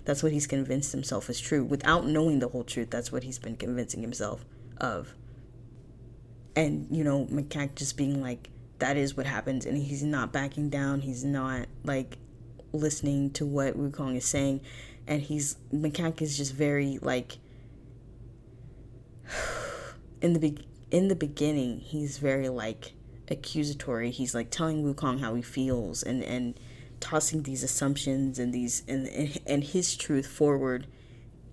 That's what he's convinced himself is true without knowing the whole truth. That's what he's been convincing himself of. And, you know, Macaque just being like, that is what happens. And he's not backing down. He's not like listening to what Wukong is saying. And Macaque is just very like, in the beginning, he's very like accusatory. He's like telling Wukong how he feels and tossing these assumptions and these and his truth forward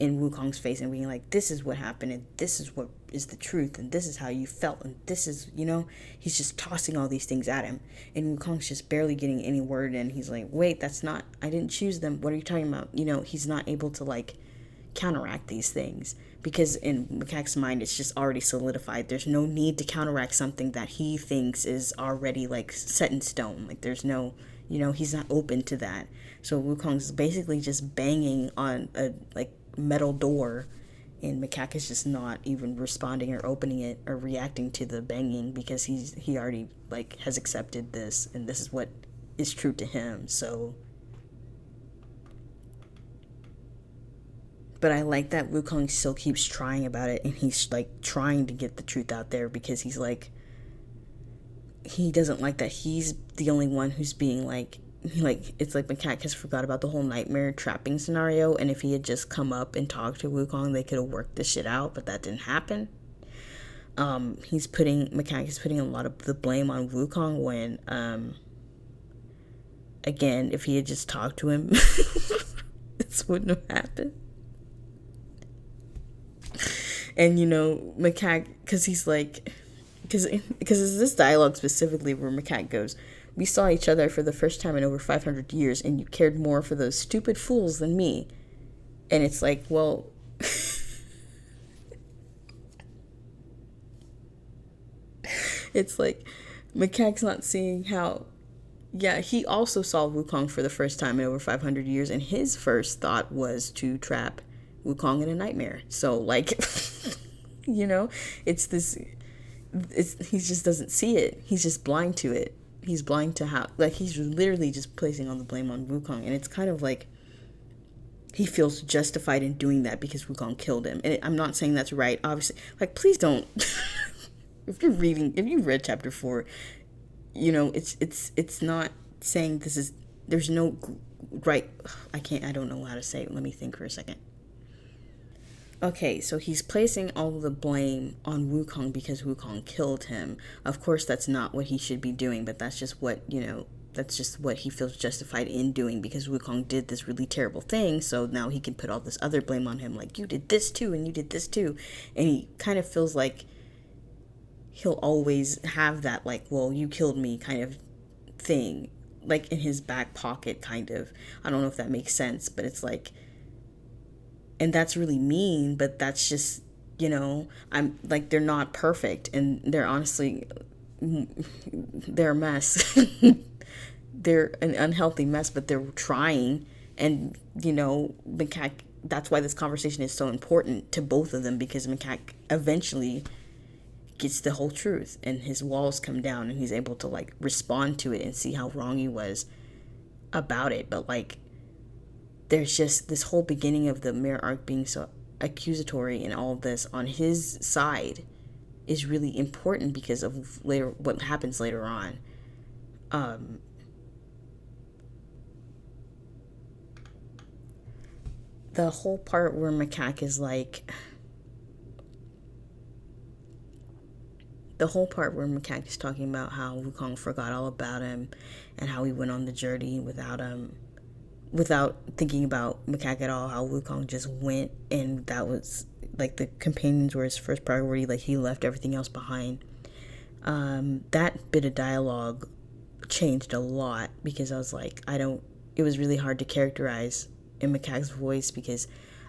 in Wukong's face and being like, this is what happened and this is what is the truth and this is how you felt and this is, you know, he's just tossing all these things at him and Wukong's just barely getting any word in. He's like, wait, I didn't choose them. What are you talking about? You know, he's not able to like counteract these things because in Macaque's mind it's just already solidified. There's no need to counteract something that he thinks is already like set in stone. Like, there's no, you know, he's not open to that. So Wukong's basically just banging on a like metal door and Macaque is just not even responding or opening it or reacting to the banging because he already like has accepted this and this is what is true to him. So, but I like that Wukong still keeps trying about it and he's like trying to get the truth out there because he's like, he doesn't like that he's the only one who's being like it's like Macaque has forgot about the whole nightmare trapping scenario, and if he had just come up and talked to Wukong, they could have worked this shit out, but that didn't happen. Macaque is putting a lot of the blame on Wukong when again, if he had just talked to him, this wouldn't have happened. And you know, Macaque, because he's like, because it's this dialogue specifically where Macaque goes, we saw each other for the first time in over 500 years and you cared more for those stupid fools than me. And it's like, well, it's like Macaque's not seeing how, yeah, he also saw Wukong for the first time in over 500 years and his first thought was to trap Wukong in a nightmare. So like, you know, he just doesn't see it. He's just blind to it. He's blind to how, like, he's literally just placing all the blame on Wukong. And it's kind of like he feels justified in doing that because Wukong killed him. And I'm not saying that's right, obviously. Like, please don't. If you read chapter 4, you know, it's not saying there's no right. I don't know how to say it. Let me think for a second. Okay, so he's placing all the blame on Wukong because Wukong killed him. Of course, that's not what he should be doing, but that's just what, you know, that's just what he feels justified in doing because Wukong did this really terrible thing, so now he can put all this other blame on him, like, you did this too, and you did this too. And he kind of feels like he'll always have that, like, well, you killed me kind of thing, like, in his back pocket, kind of. I don't know if that makes sense, but it's like, and that's really mean, but that's just, you know, I'm like, they're not perfect and they're honestly, they're a mess. They're an unhealthy mess, but they're trying. And, you know, Macaque, that's why this conversation is so important to both of them, because Macaque eventually gets the whole truth and his walls come down and he's able to like respond to it and see how wrong he was about it. But like, there's just this whole beginning of the mirror arc being so accusatory and all of this on his side is really important because of later what happens later on. The whole part where Macaque is like, talking about how Wukong forgot all about him and how he went on the journey without thinking about Macaque at all, how Wukong just went and that was like the companions were his first priority, like he left everything else behind. That bit of dialogue changed a lot because I was like, it was really hard to characterize in Macaque's voice because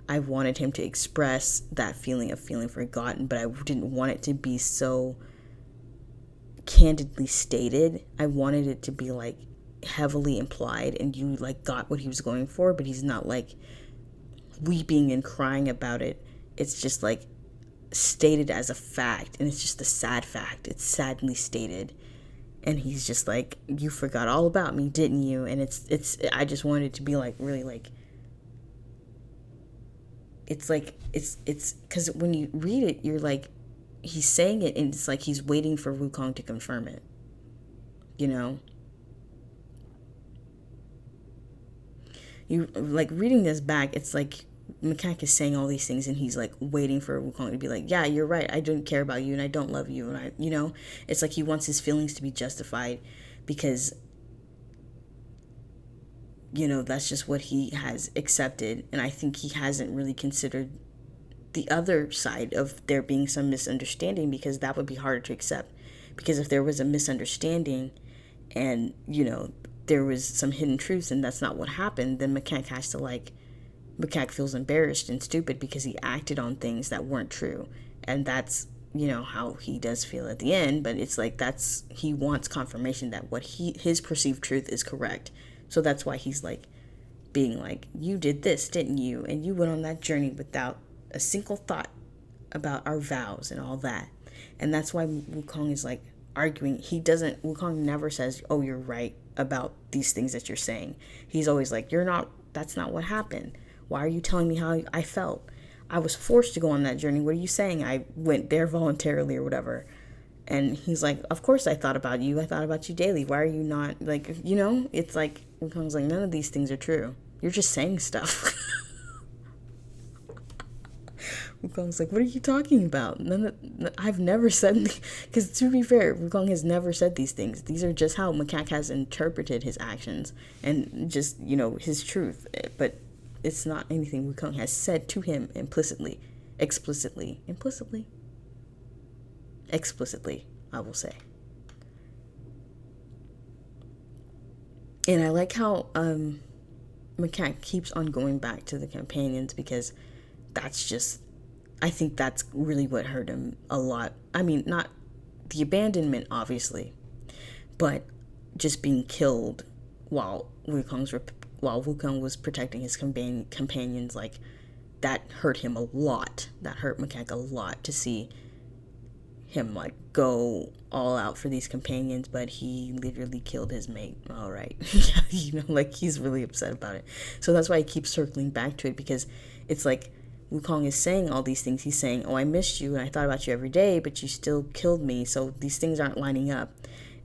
I wanted him to express that feeling of feeling forgotten, but I didn't want it to be so candidly stated. I wanted it to be like heavily implied and you like got what he was going for, but he's not like weeping and crying about it. It's just like stated as a fact, and it's just a sad fact. It's sadly stated. And he's just like, you forgot all about me, didn't you? And it's I just wanted it to be like really like it's because when you read it, you're like, he's saying it and it's like he's waiting for Wukong to confirm it, you know. You like reading this back, it's like Macaque is saying all these things and he's like waiting for Wukong to be like, yeah, you're right, I don't care about you and I don't love you, and you know, it's like he wants his feelings to be justified because, you know, that's just what he has accepted. And I think he hasn't really considered the other side of there being some misunderstanding, because that would be harder to accept. Because if there was a misunderstanding and, you know, there was some hidden truths and that's not what happened, then Macaque has to like, Macaque feels embarrassed and stupid because he acted on things that weren't true. And that's, you know, how he does feel at the end. But it's like, he wants confirmation that what his perceived truth is correct. So that's why he's like being like, you did this, didn't you? And you went on that journey without a single thought about our vows and all that. And that's why Wukong is like arguing. Wukong never says, oh, you're right about these things that you're saying. He's always like, that's not what happened. Why are you telling me how I felt? I was forced to go on that journey. What are you saying? I went there voluntarily or whatever. And he's like, of course I thought about you. I thought about you daily. Why are you not, like, you know? It's like, Wukong's like, none of these things are true. You're just saying stuff. Wukong's like, what are you talking about? I've never said, because to be fair, Wukong has never said these things. These are just how Macaque has interpreted his actions and just, you know, his truth. But it's not anything Wukong has said to him explicitly, I will say. And I like how Macaque keeps on going back to the companions, because I think that's really what hurt him a lot. I mean, not the abandonment, obviously, but just being killed while Wukong was protecting his companions, like, that hurt him a lot. That hurt Macaque a lot to see him, like, go all out for these companions, but he literally killed his mate. All right. You know, like, he's really upset about it. So that's why he keeps circling back to it, because it's like Wukong is saying all these things. He's saying, oh, I missed you and I thought about you every day, but you still killed me. So these things aren't lining up.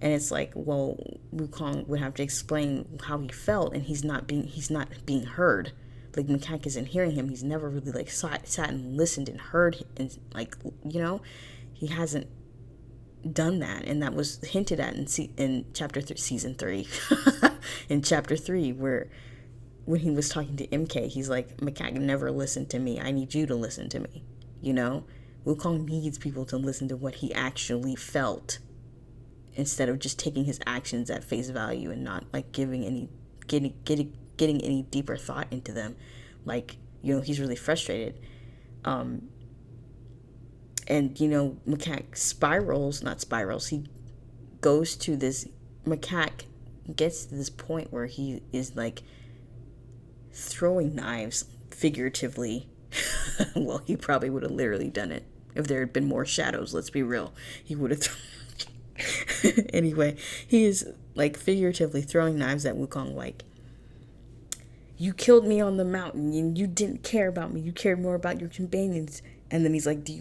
And it's like, well, Wukong would have to explain how he felt, and he's not being heard. Like, Macaque isn't hearing him. He's never really, like, sat and listened and heard, and, like, you know, he hasn't done that. And that was hinted at in season 3, in chapter 3, where when he was talking to MK, he's like, Macaque never listened to me. I need you to listen to me. You know, Wukong needs people to listen to what he actually felt, instead of just taking his actions at face value and not, like, getting any deeper thought into them. Like, you know, he's really frustrated. And, you know, Macaque he goes to this, Macaque gets to this point where he is, like, throwing knives, figuratively. Well, he probably would have literally done it if there had been more shadows, let's be real. He would have anyway, he is, like, figuratively throwing knives at Wukong, like, you killed me on the mountain and you didn't care about me. You cared more about your companions. And then he's like, do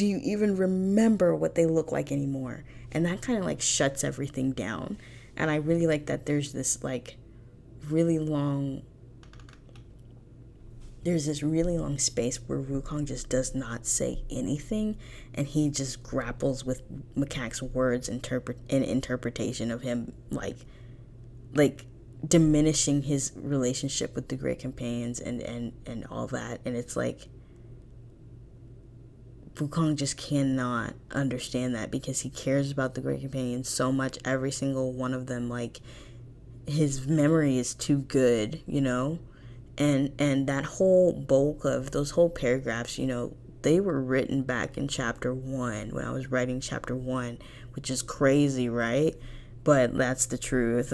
you even remember what they look like anymore? And that kind of, like, shuts everything down. And I really like that there's this, like, there's this really long space where Wukong just does not say anything, and he just grapples with Macaque's words and interpretation of him, like diminishing his relationship with the Great Companions and all that. And it's like, Wukong just cannot understand that because he cares about the Great Companions so much, every single one of them. Like, his memory is too good, you know? And that whole bulk of those whole paragraphs, you know, they were written back in chapter 1, when I was writing chapter 1, which is crazy, right? But that's the truth.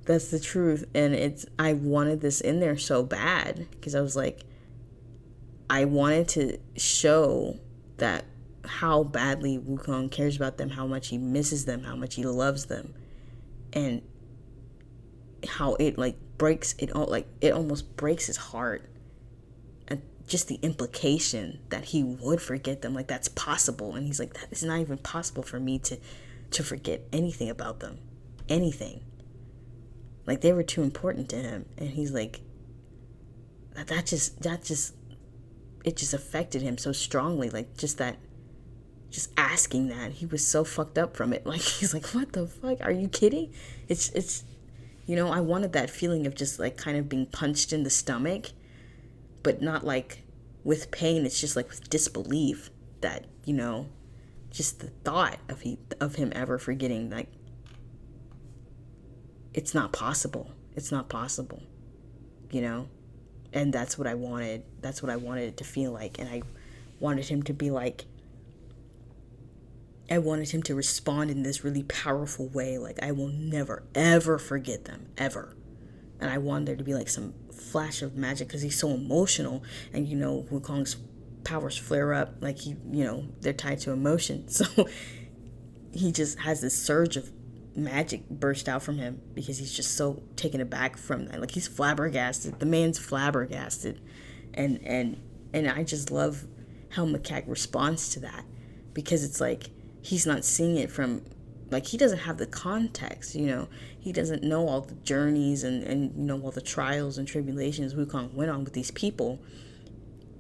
That's the truth. And I wanted this in there so bad because I was like, I wanted to show that how badly Wukong cares about them, how much he misses them, how much he loves them, and how it like breaks it all, like it almost breaks his heart. And just the implication that he would forget them, like that's possible. And he's like, that is not even possible for me to forget anything about them, anything. Like, they were too important to him. And he's like, that just it just affected him so strongly. Like, just asking that, he was so fucked up from it. Like, he's like, what the fuck, are you kidding? It's you know, I wanted that feeling of just like kind of being punched in the stomach, but not like with pain. It's just like with disbelief that, you know, just the thought of him ever forgetting, like, it's not possible. It's not possible, you know? And that's what I wanted. That's what I wanted it to feel like. And I wanted him to be like, I wanted him to respond in this really powerful way. Like, I will never, ever forget them, ever. And I wanted there to be like some flash of magic because he's so emotional. And, you know, Wukong's powers flare up. Like, he, you know, they're tied to emotion. So he just has this surge of magic burst out from him because he's just so taken aback from that. Like, he's flabbergasted. The man's flabbergasted. And I just love how Macaque responds to that, because it's like he's not seeing it from, like, he doesn't have the context, you know. He doesn't know all the journeys and you know, all the trials and tribulations Wukong went on with these people.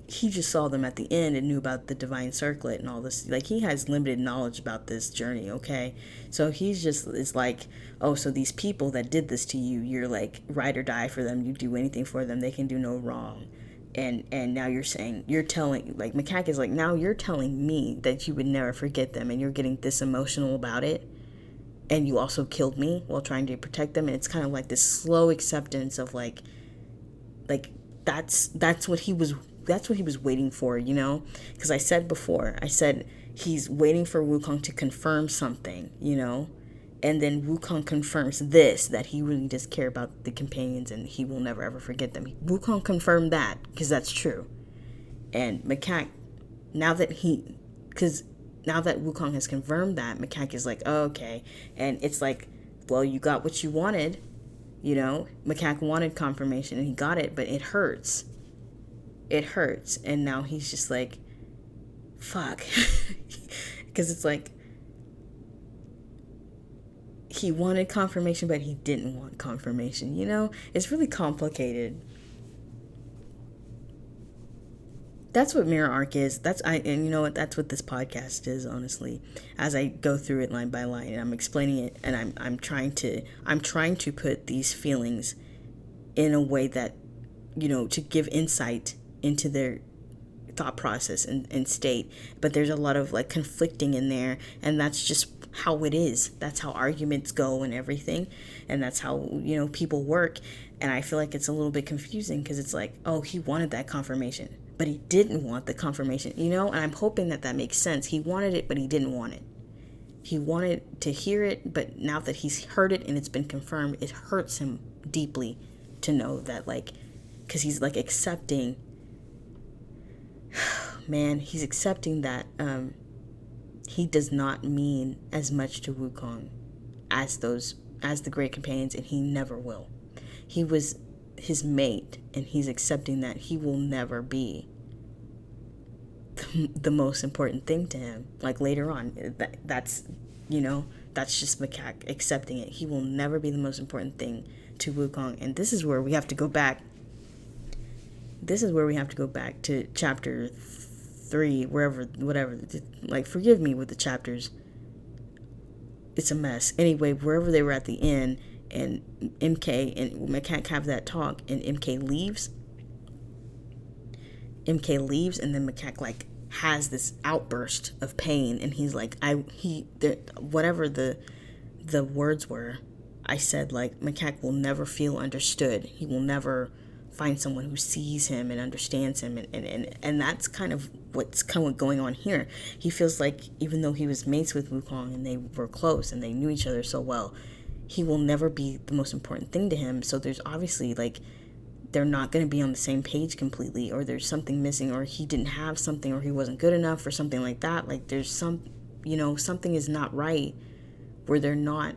He just saw them at the end and knew about the divine circlet and all this. Like, he has limited knowledge about this journey, okay? So he's just, it's like, oh, so these people that did this to you, you're like ride or die for them. You do anything for them. They can do no wrong. And now you're saying, you're telling, like, Macaque is like, now you're telling me that you would never forget them, and you're getting this emotional about it. And you also killed me while trying to protect them. And it's kind of like this slow acceptance of like that's what he was waiting for, you know? Because I said before, he's waiting for Wukong to confirm something, you know? And then Wukong confirms this, that he really does care about the companions and he will never ever forget them. Wukong confirmed that, because that's true. And Macaque, now that Wukong has confirmed that, Macaque is like, oh, okay. And it's like, well, you got what you wanted, you know? Macaque wanted confirmation and he got it, but it hurts. It hurts. And now he's just like, fuck. Because it's like, he wanted confirmation, but he didn't want confirmation, you know? It's really complicated. That's what Mirror Arc is. And you know what? That's what this podcast is, honestly. As I go through it line by line, and I'm explaining it, and I'm trying to put these feelings in a way that, you know, to give insight into their thought process and state. But there's a lot of like conflicting in there, and that's just how it is. That's how arguments go and everything, and that's how, you know, people work. And I feel like it's a little bit confusing because it's like, oh, he wanted that confirmation, but he didn't want the confirmation, you know? And I'm hoping that makes sense. He wanted it, but he didn't want it. He wanted to hear it, but now that he's heard it and it's been confirmed, it hurts him deeply to know that, like, because he's like accepting, man, he's accepting that he does not mean as much to Wukong as the Great Companions, and he never will. He was his mate, and he's accepting that he will never be the most important thing to him. Like, later on, that's, you know, that's just Macaque accepting it. He will never be the most important thing to Wukong. And this is where we have to go back. This is where we have to go back to chapter 3, whatever. Like, forgive me with the chapters. It's a mess. Anyway, wherever they were at the end, and MK and Macaque have that talk, and MK leaves, MK leaves, and then Macaque like has this outburst of pain, and he's like, whatever the words were, I said like, Macaque will never feel understood. He will never find someone who sees him and understands him, and that's kind of what's kind of going on here. He feels like even though he was mates with Wukong and they were close and they knew each other so well, he will never be the most important thing to him. So there's obviously like, they're not going to be on the same page completely, or there's something missing, or he didn't have something, or he wasn't good enough, or something like that. Like there's something is not right where they're not,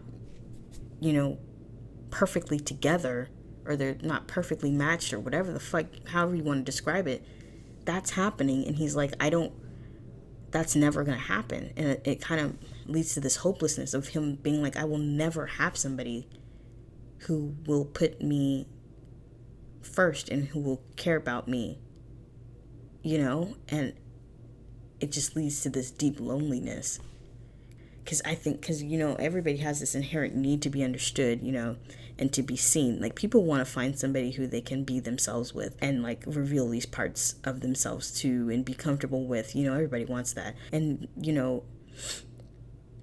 perfectly together, or they're not perfectly matched, or whatever the fuck, however you want to describe it. That's happening, and he's like, that's never going to happen. And it kind of leads to this hopelessness of him being like, I will never have somebody who will put me first and who will care about me, and it just leads to this deep loneliness. Because everybody has this inherent need to be understood, and to be seen. Like, people want to find somebody who they can be themselves with and like reveal these parts of themselves to and be comfortable with. Everybody wants that. And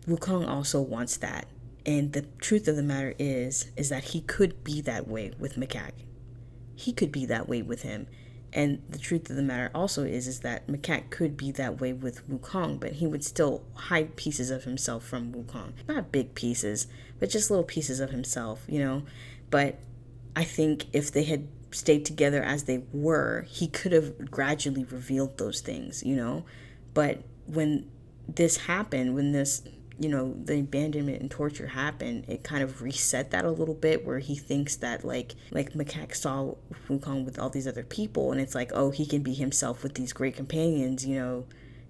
Wukong also wants that. And the truth of the matter is that he could be that way with Macaque. He could be that way with him. And the truth of the matter also is that Macaque could be that way with Wukong, but he would still hide pieces of himself from Wukong. Not big pieces, but just little pieces of himself, But I think if they had stayed together as they were, he could have gradually revealed those things, But when this happened, when this, the abandonment and torture happened, it kind of reset that a little bit, where he thinks that like Macaque saw Wukong with all these other people, and it's like, oh, he can be himself with these great companions,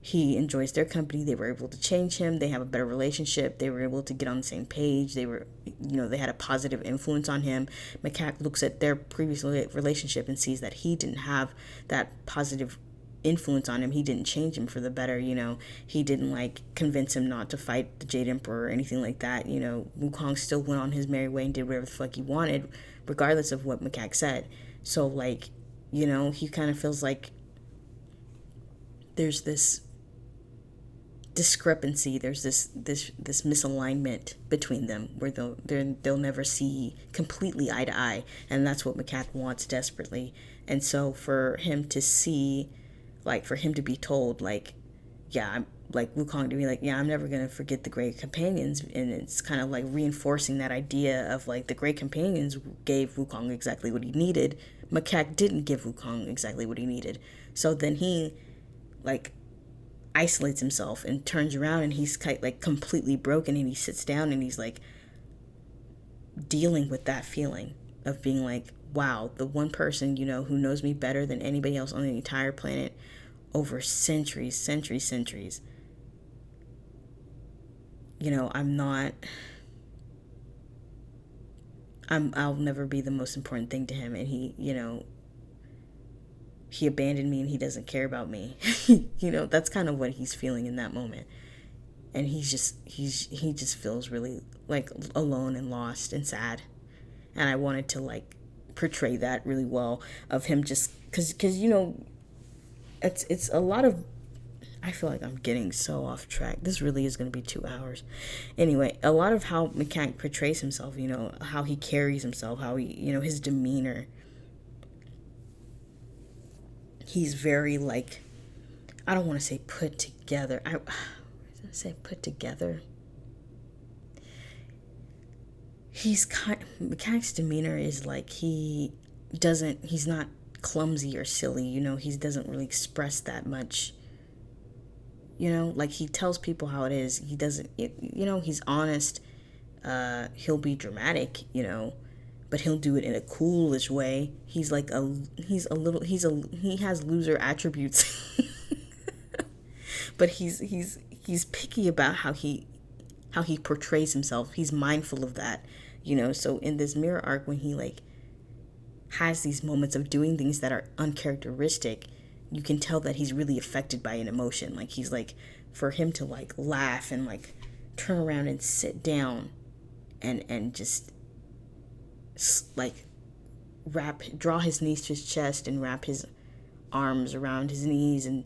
he enjoys their company, they were able to change him, they have a better relationship, they were able to get on the same page, they were, they had a positive influence on him. Macaque looks at their previous relationship and sees that he didn't have that positive influence on him. He didn't change him for the better, he didn't like convince him not to fight the Jade Emperor or anything like that. Wukong still went on his merry way and did whatever the fuck he wanted, regardless of what Macaque said. So like, he kind of feels like there's this discrepancy, there's this misalignment between them, where they'll never see completely eye to eye, and that's what Macaque wants desperately. And so for him to see, like, for him to be told, like, yeah, I'm like, Wukong to be like, yeah, I'm never gonna forget the Great Companions, and it's kind of like reinforcing that idea of like, the Great Companions gave Wukong exactly what he needed. Macaque didn't give Wukong exactly what he needed. So then he like isolates himself and turns around, and he's like completely broken, and he sits down and he's like dealing with that feeling of being like, wow, the one person, who knows me better than anybody else on the entire planet over centuries, I'll never be the most important thing to him, and he abandoned me and he doesn't care about me. That's kind of what he's feeling in that moment. And he just feels really like alone and lost and sad. And I wanted to like portray that really well, of him, just because it's a lot of, I feel like I'm getting so off track. This really is going to be 2 hours. Anyway, a lot of how Macaque portrays himself, how he carries himself, how he, his demeanor. He's very like, I don't want to say put together. I say put together. Macaque's demeanor is like, he's not clumsy or silly, he doesn't really express that much. Like, he tells people how it is. He doesn't, he's honest. He'll be dramatic, but he'll do it in a coolish way. He's like he has loser attributes. But he's picky about how he portrays himself. He's mindful of that, so in this mirror arc, when he like has these moments of doing things that are uncharacteristic, you can tell that he's really affected by an emotion. Like, he's like, for him to like laugh and like turn around and sit down and just like draw his knees to his chest and wrap his arms around his knees and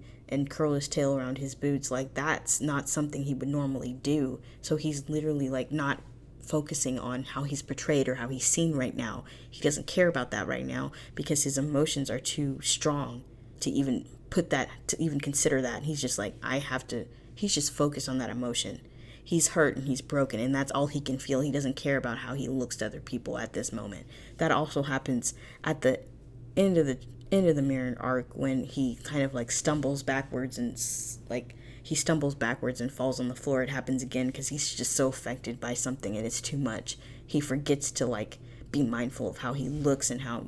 curl his tail around his boots. Like, that's not something he would normally do. So he's literally like not focusing on how he's portrayed or how he's seen right now. He doesn't care about that right now because his emotions are too strong to even consider that. He's just like, he's just focused on that emotion. He's hurt and he's broken, and that's all he can feel. He doesn't care about how he looks to other people at this moment. That also happens at the end of the mirror arc, when he kind of like stumbles backwards and falls on the floor. It happens again because he's just so affected by something and it's too much. He forgets to like be mindful of how he looks and how,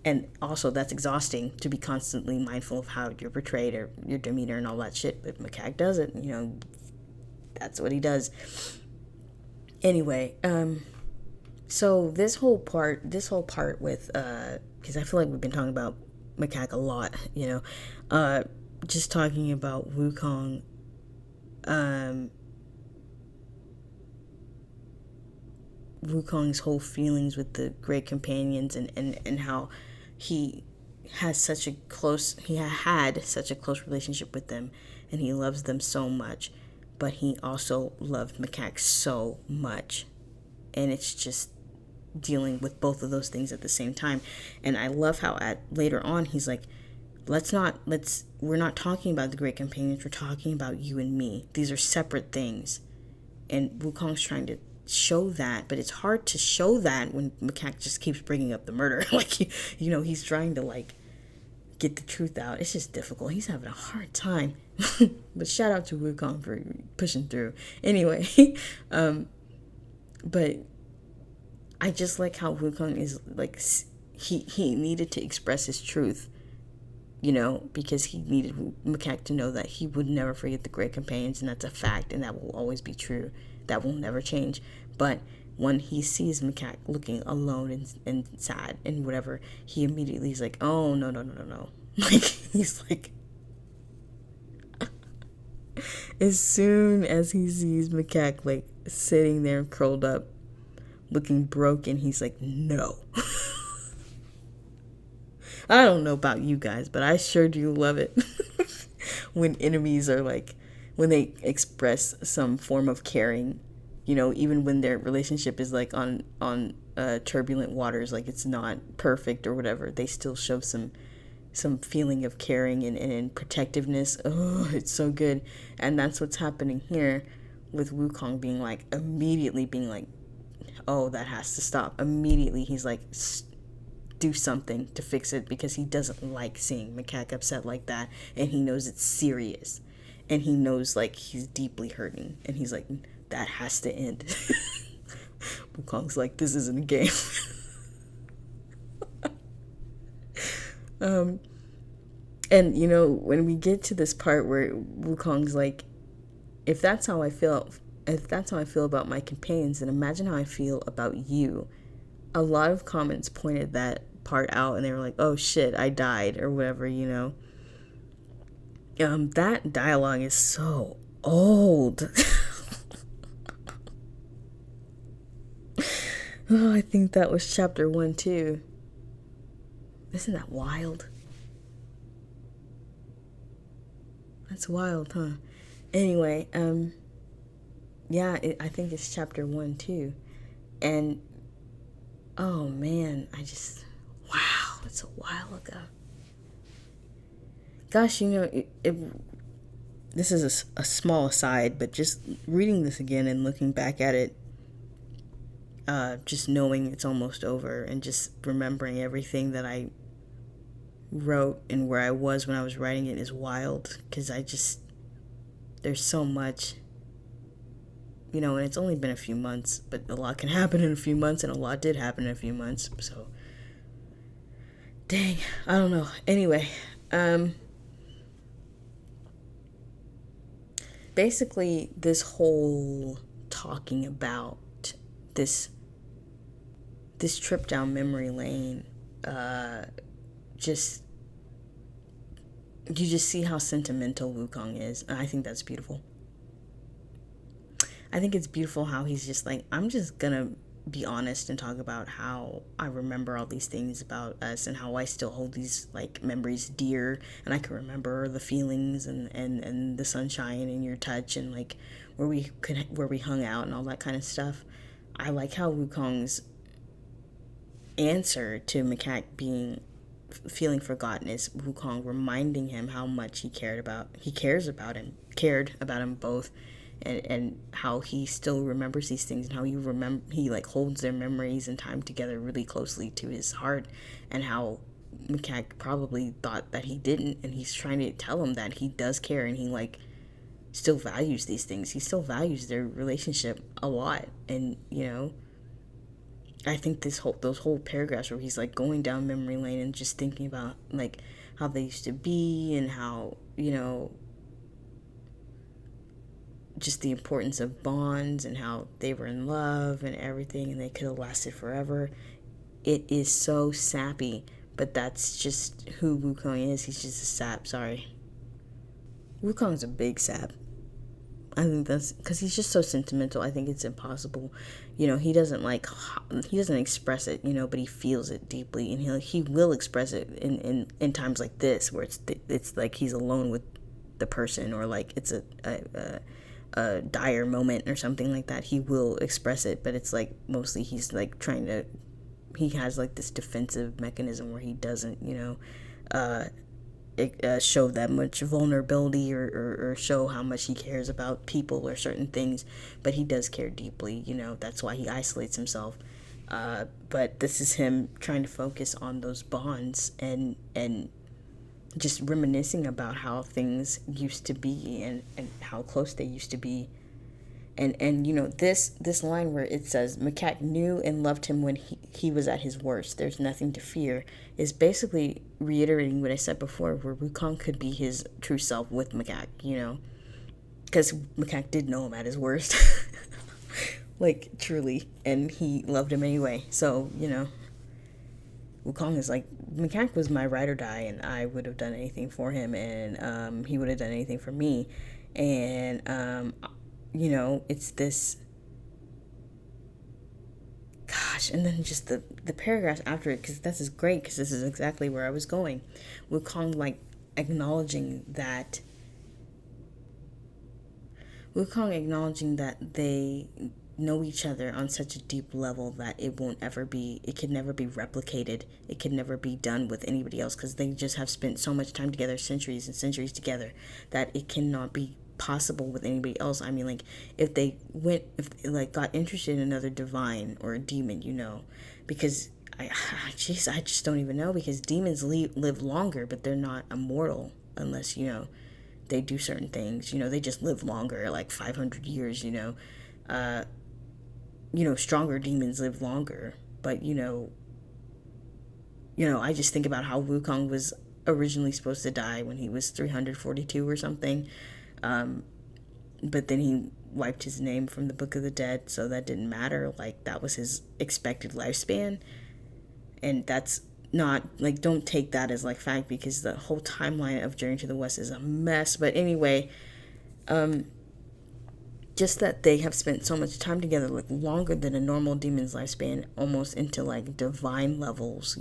and also that's exhausting to be constantly mindful of how you're portrayed or your demeanor and all that shit. But Macaque does it, that's what he does. Anyway, so this whole part with, because I feel like we've been talking about Macaque a lot, just talking about Wukong, Wukong's whole feelings with the Great Companions and how he had such a close relationship with them, and he loves them so much, but he also loved Macaque so much, and it's just dealing with both of those things at the same time. And I love how later on he's like, we're not talking about the Great Companions, we're talking about you and me. These are separate things. And Wukong's trying to show that, but it's hard to show that when Macaque just keeps bringing up the murder. Like, he's trying to like get the truth out. It's just difficult. He's having a hard time. But shout out to Wukong for pushing through. Anyway, but I just like how Wukong is like, he needed to express his truth, because he needed Macaque to know that he would never forget the Great Companions, and that's a fact, and that will always be true. That will never change. But when he sees Macaque looking alone and sad and whatever, he immediately is like, oh, no. Like, he's like, as soon as he sees Macaque like sitting there curled up, looking broken, he's like, no. I don't know about you guys, but I sure do love it when enemies are like, when they express some form of caring, even when their relationship is like on turbulent waters, like it's not perfect or whatever, they still show some feeling of caring and protectiveness. Oh, it's so good. And that's what's happening here with Wukong immediately being like, oh, that has to stop. Immediately he's like, do something to fix it, because he doesn't like seeing Macaque upset like that, and he knows it's serious, and he knows like he's deeply hurting, and he's like, that has to end. Wukong's like, this isn't a game. And when we get to this part where Wukong's like, if that's how I feel about my companions, then imagine how I feel about you. A lot of comments pointed that part out, and they were like, oh shit, I died, or whatever, that dialogue is so old. Oh, I think that was chapter 1 too. Isn't that wild? That's wild, huh? Anyway, yeah, I think it's chapter 1 too. And oh man, wow, it's a while ago. Gosh, this is a small aside, but just reading this again and looking back at it, just knowing it's almost over, and just remembering everything that I wrote and where I was when I was writing it is wild, because there's so much, and it's only been a few months, but a lot can happen in a few months, and a lot did happen in a few months, so dang, I don't know. Anyway, basically this whole talking about this trip down memory lane, you just see how sentimental Wukong is, and I think that's beautiful. I think it's beautiful how he's just like, I'm just gonna be honest and talk about how I remember all these things about us and how I still hold these like memories dear, and I can remember the feelings and the sunshine and your touch and like where we hung out and all that kind of stuff. I like how Wukong's answer to Macaque being feeling forgotten is Wukong reminding him how much he cared about him both, and how he still remembers these things, and how he like holds their memories and time together really closely to his heart, and how Macaque probably thought that he didn't, and he's trying to tell him that he does care, and he like still values these things. He still values their relationship a lot, and I think those whole paragraphs where he's like going down memory lane and just thinking about like how they used to be, and how just the importance of bonds, and how they were in love and everything, and they could have lasted forever. It is so sappy, but that's just who Wukong is. He's just a sap. Sorry, Wukong's a big sap. I think that's because he's just so sentimental. I think it's impossible. He doesn't express it, but he feels it deeply, and he will express it in times like this, where it's like he's alone with the person, or like it's a dire moment or something like that. He will express it, but it's like mostly he's like he has like this defensive mechanism where he doesn't, show that much vulnerability, or show how much he cares about people or certain things, but he does care deeply. That's why he isolates himself. But this is him trying to focus on those bonds, and just reminiscing about how things used to be, and how close they used to be. And this line where it says Macaque knew and loved him when he was at his worst, there's nothing to fear, is basically reiterating what I said before, where Wukong could be his true self with Macaque, because Macaque did know him at his worst. Like, truly, and he loved him anyway. So Wukong is like, Macaque was my ride or die, and I would have done anything for him, and he would have done anything for me. And it's this, gosh, and then just the paragraphs after it, because this is great, because this is exactly where I was going. Wukong like acknowledging that they know each other on such a deep level that it could never be replicated. It could never be done with anybody else, because they just have spent so much time together, centuries and centuries together, that it cannot be possible with anybody else. I mean, like, if they got interested in another divine or a demon, because I just don't even know, because demons live longer, but they're not immortal unless, they do certain things, they just live longer, like 500 years, stronger demons live longer, but, I just think about how Wukong was originally supposed to die when he was 342 or something, but then he wiped his name from the Book of the Dead, so that didn't matter. Like, that was his expected lifespan, and that's not, like, don't take that as, like, fact, because the whole timeline of Journey to the West is a mess. But anyway, just that they have spent so much time together, like, longer than a normal demon's lifespan, almost into, like, divine levels,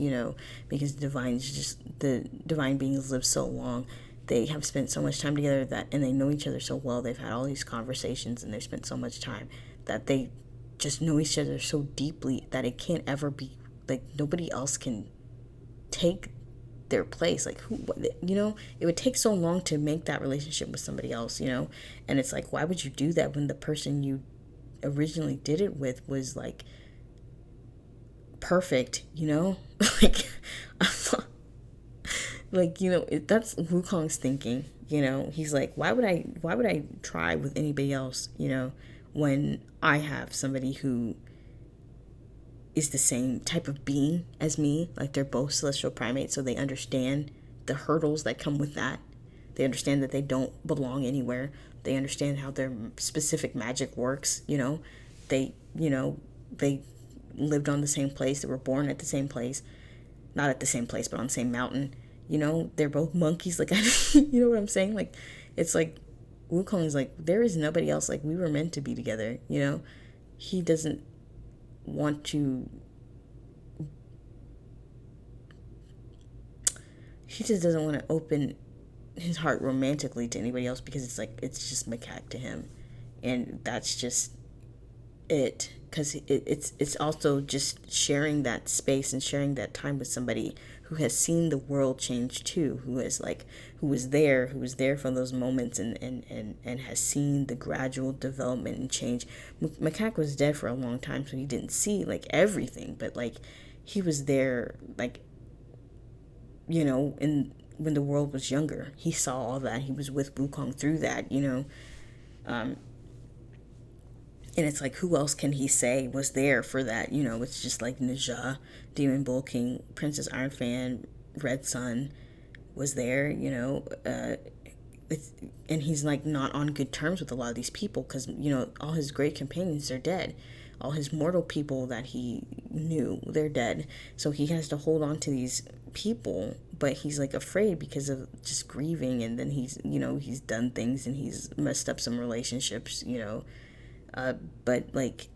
because the divine beings live so long. They have spent so much time together, and they know each other so well. They've had all these conversations, and they've spent so much time that they just know each other so deeply that it can't ever be, like, nobody else can take their place. Like, it would take so long to make that relationship with somebody else, and it's like, why would you do that when the person you originally did it with was, like, perfect, like, that's Wukong's thinking, he's like, why would I try with anybody else, when I have somebody who is the same type of being as me. Like, they're both celestial primates, so they understand the hurdles that come with that. They understand that they don't belong anywhere. They understand how their specific magic works, They lived on the same place. They were born at the same place. Not at the same place, but on the same mountain. They're both monkeys. Like, you know what I'm saying? Like, it's like, Wukong is like, there is nobody else. Like, we were meant to be together, He doesn't want to, he just doesn't want to open his heart romantically to anybody else because it's like, it's just macaque to him. And that's just it, because it's also just sharing that space and sharing that time with somebody who has seen the world change too, who was there for those moments, and has seen the gradual development and change. Macaque was dead for a long time, so he didn't see like everything, but like he was there, like, in when the world was younger. He saw all that. He was with Wukong through that, and it's like, who else can he say was there for that? It's just like Naja, Demon Bull King, Princess Iron Fan, Red Sun was there, and he's like not on good terms with a lot of these people because, all his great companions are dead. All his mortal people that he knew, they're dead. So he has to hold on to these people, but he's like afraid because of just grieving. And then he's done things and he's messed up some relationships, but like,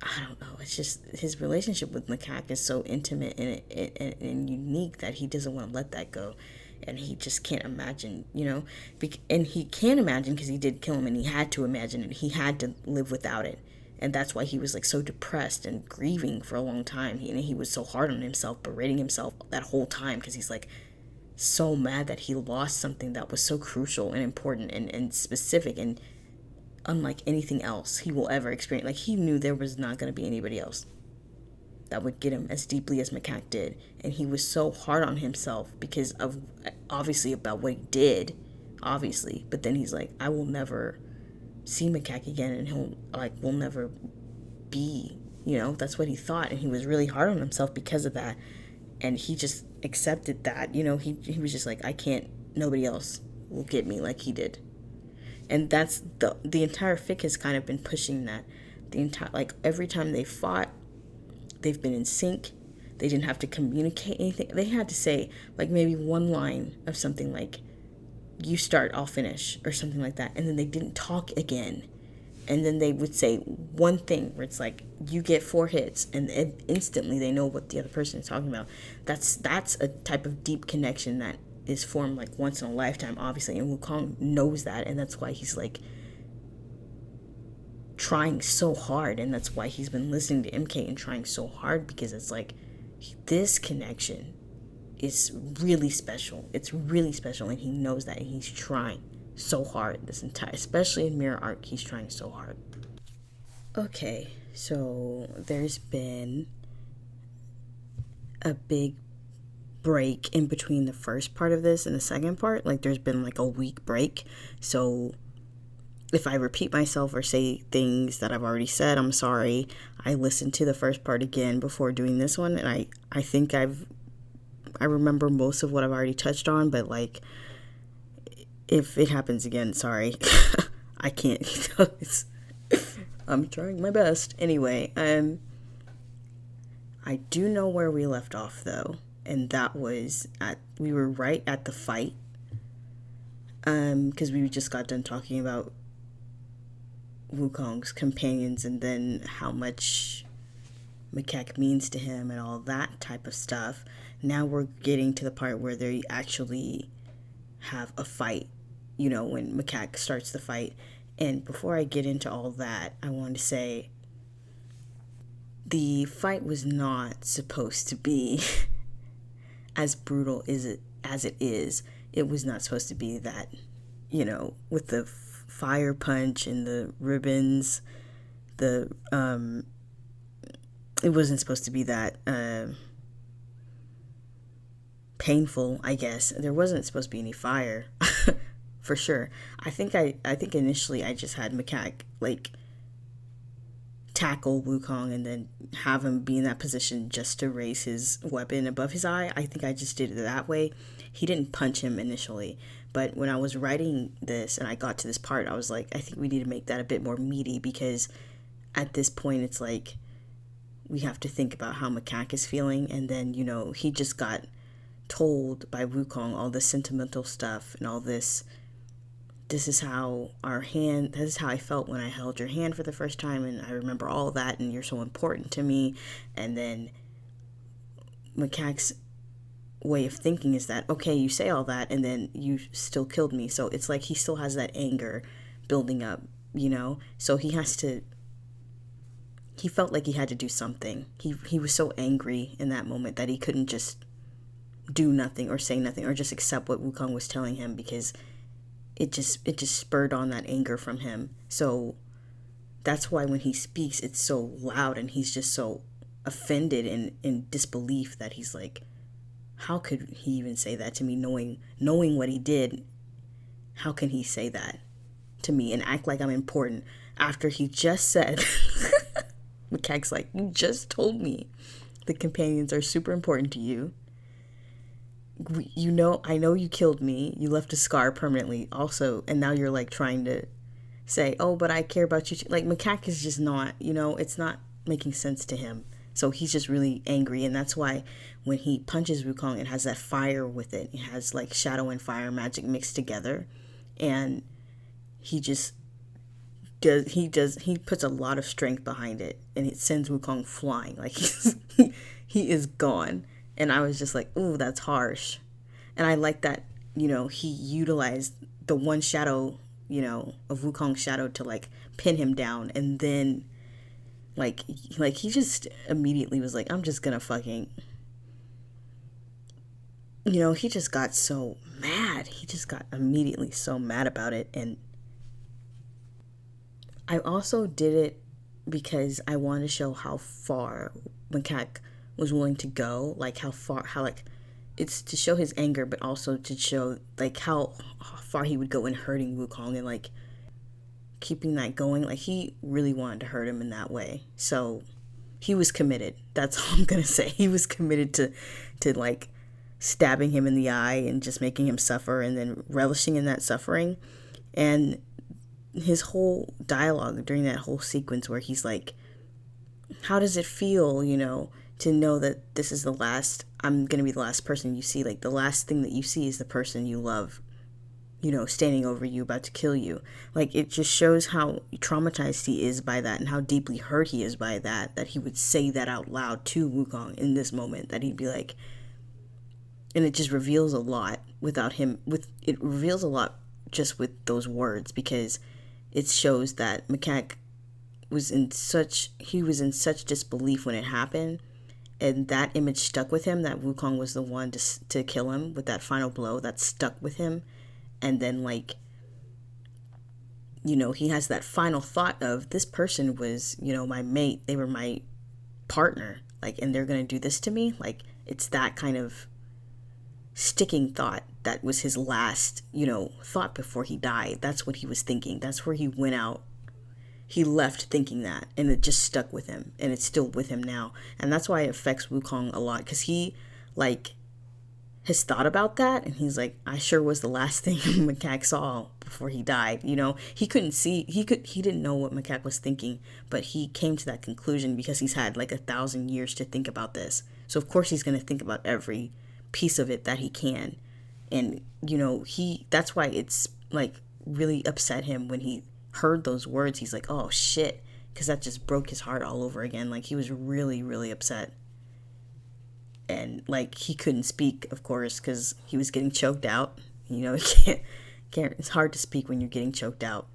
I don't know. It's just his relationship with Macaque is so intimate and unique that he doesn't want to let that go. And he just can't imagine, and he can't imagine because he did kill him and he had to imagine it. He had to live without it. And that's why he was like so depressed and grieving for a long time. He was so hard on himself, berating himself that whole time because he's like so mad that he lost something that was so crucial and important and specific and unlike anything else he will ever experience. Like, he knew there was not going to be anybody else that would get him as deeply as Macaque did. And he was so hard on himself because of, obviously, about what he did, obviously. But then he's like, I will never see Macaque again, and we'll never be, that's what he thought. And he was really hard on himself because of that. And he just accepted that, he was just like, I can't, nobody else will get me like he did. And that's the entire fic has kind of been pushing that. The entire, like, every time they fought, they've been in sync. They didn't have to communicate anything. They had to say, like, maybe one line of something like, you start, I'll finish, or something like that. And then they didn't talk again. And then they would say one thing where it's like, you get 4 hits, and instantly they know what the other person is talking about. That's a type of deep connection that is formed like once in a lifetime, obviously. And Wukong knows that, and that's why he's like trying so hard, and that's why he's been listening to MK and trying so hard, because it's like, this connection is really special. It's really special, and he knows that, and he's trying so hard this entire, especially in Mirror Arc, he's trying so hard. Okay, so there's been a big break in between the first part of this and the second part. Like, there's been like a week break, so if I repeat myself or say things that I've already said, I'm sorry. I listened to the first part again before doing this one, and I think I remember most of what I've already touched on, but like, if it happens again, sorry. I can't. I'm trying my best. Anyway, I do know where we left off though, and that was we were right at the fight, because we just got done talking about Wukong's companions and then how much Macaque means to him and all that type of stuff. Now we're getting to the part where they actually have a fight, when Macaque starts the fight. And before I get into all that, I want to say the fight was not supposed to be as brutal as it is. It was not supposed to be that, with the fire punch and the ribbons, it wasn't supposed to be that painful, I guess. There wasn't supposed to be any fire. For sure. I think initially I just had Macaque like tackle Wukong and then have him be in that position just to raise his weapon above his eye. I think I just did it that way. He didn't punch him initially, but when I was writing this and I got to this part, I was like, I think we need to make that a bit more meaty, because at this point it's like we have to think about how Macaque is feeling. And then, he just got told by Wukong all this sentimental stuff and all this this is how I felt when I held your hand for the first time, and I remember all that, and you're so important to me. And then Macaque's way of thinking is that, okay, you say all that, and then you still killed me. So it's like he still has that anger building up, So he felt like he had to do something. He was so angry in that moment that he couldn't just do nothing or say nothing or just accept what Wukong was telling him, because it just spurred on that anger from him. So that's why when he speaks, it's so loud, and he's just so offended and in disbelief that he's like, how could he even say that to me, knowing what he did? How can he say that to me and act like I'm important after he just said, Macaque's like, you just told me the companions are super important to you. I know you killed me. You left a scar permanently also. And now you're like trying to say, oh, but I care about you too. Like, Macaque is just not, it's not making sense to him. So he's just really angry. And that's why when he punches Wukong, it has that fire with it. It has like shadow and fire magic mixed together. And he just he puts a lot of strength behind it. And it sends Wukong flying. Like he is gone. And I was just like, ooh, that's harsh. And I like that, he utilized the one shadow, of Wukong's shadow to like pin him down. And then like he just immediately was like, I'm just gonna fucking, he just got so mad. He just got immediately so mad about it. And I also did it because I wanted to show how far Macaque was willing to go, like how it's to show his anger, but also to show like how far he would go in hurting Wukong and like keeping that going. Like, he really wanted to hurt him in that way. So he was committed. That's all I'm gonna say. He was committed to like stabbing him in the eye and just making him suffer, and then relishing in that suffering. And his whole dialogue during that whole sequence where he's like, how does it feel, to know that this is I'm gonna be the last person you see. Like, the last thing that you see is the person you love, standing over you, about to kill you. Like, it just shows how traumatized he is by that, and how deeply hurt he is by that he would say that out loud to Wukong in this moment, that he'd be like, and it just reveals a lot it reveals a lot just with those words, because it shows that Macaque was in such disbelief when it happened, and that image stuck with him, that Wukong was the one to kill him with that final blow. That stuck with him. And then, like, he has that final thought of, this person was, my mate. They were my partner. Like, and they're going to do this to me. Like, it's that kind of sticking thought that was his last, thought before he died. That's what he was thinking. That's where he went out. He left thinking that, and it just stuck with him, and it's still with him now. And that's why it affects Wukong a lot, because he, like, has thought about that, and he's like, I sure was the last thing Macaque saw before he died. He couldn't see, he didn't know what Macaque was thinking, but he came to that conclusion because he's had like 1,000 years to think about this. So of course he's going to think about every piece of it that he can. And, that's why it's like really upset him when he heard those words. He's like, oh shit, because that just broke his heart all over again. Like, he was really, really upset. And like, he couldn't speak, of course, because he was getting choked out. Can't. It's hard to speak when you're getting choked out.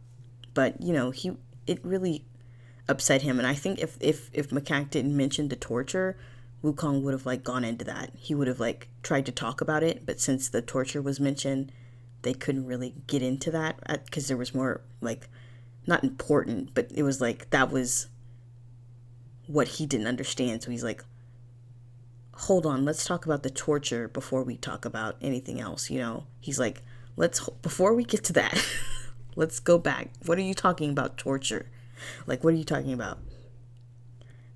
But it really upset him. And I think if Macaque didn't mention the torture, Wukong would have like gone into that. He would have like tried to talk about it. But since the torture was mentioned, they couldn't really get into that, because there was more like, not important, but it was like, that was what he didn't understand. So he's like, hold on, let's talk about the torture before we talk about anything else. He's like, before we get to that, let's go back. What are you talking about, torture? Like, what are you talking about?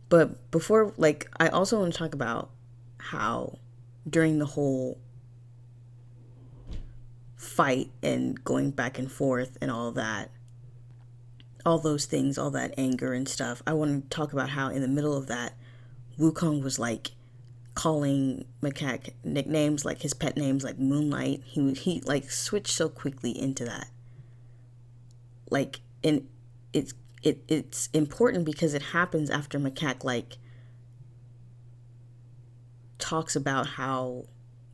But before, like, I also want to talk about how during the whole fight and going back and forth and all that, all those things, all that anger and stuff, I want to talk about how in the middle of that, Wukong was like calling Macaque nicknames, like his pet names, like Moonlight. He like switched so quickly into that. like, and it's important because it happens after Macaque, like, talks about how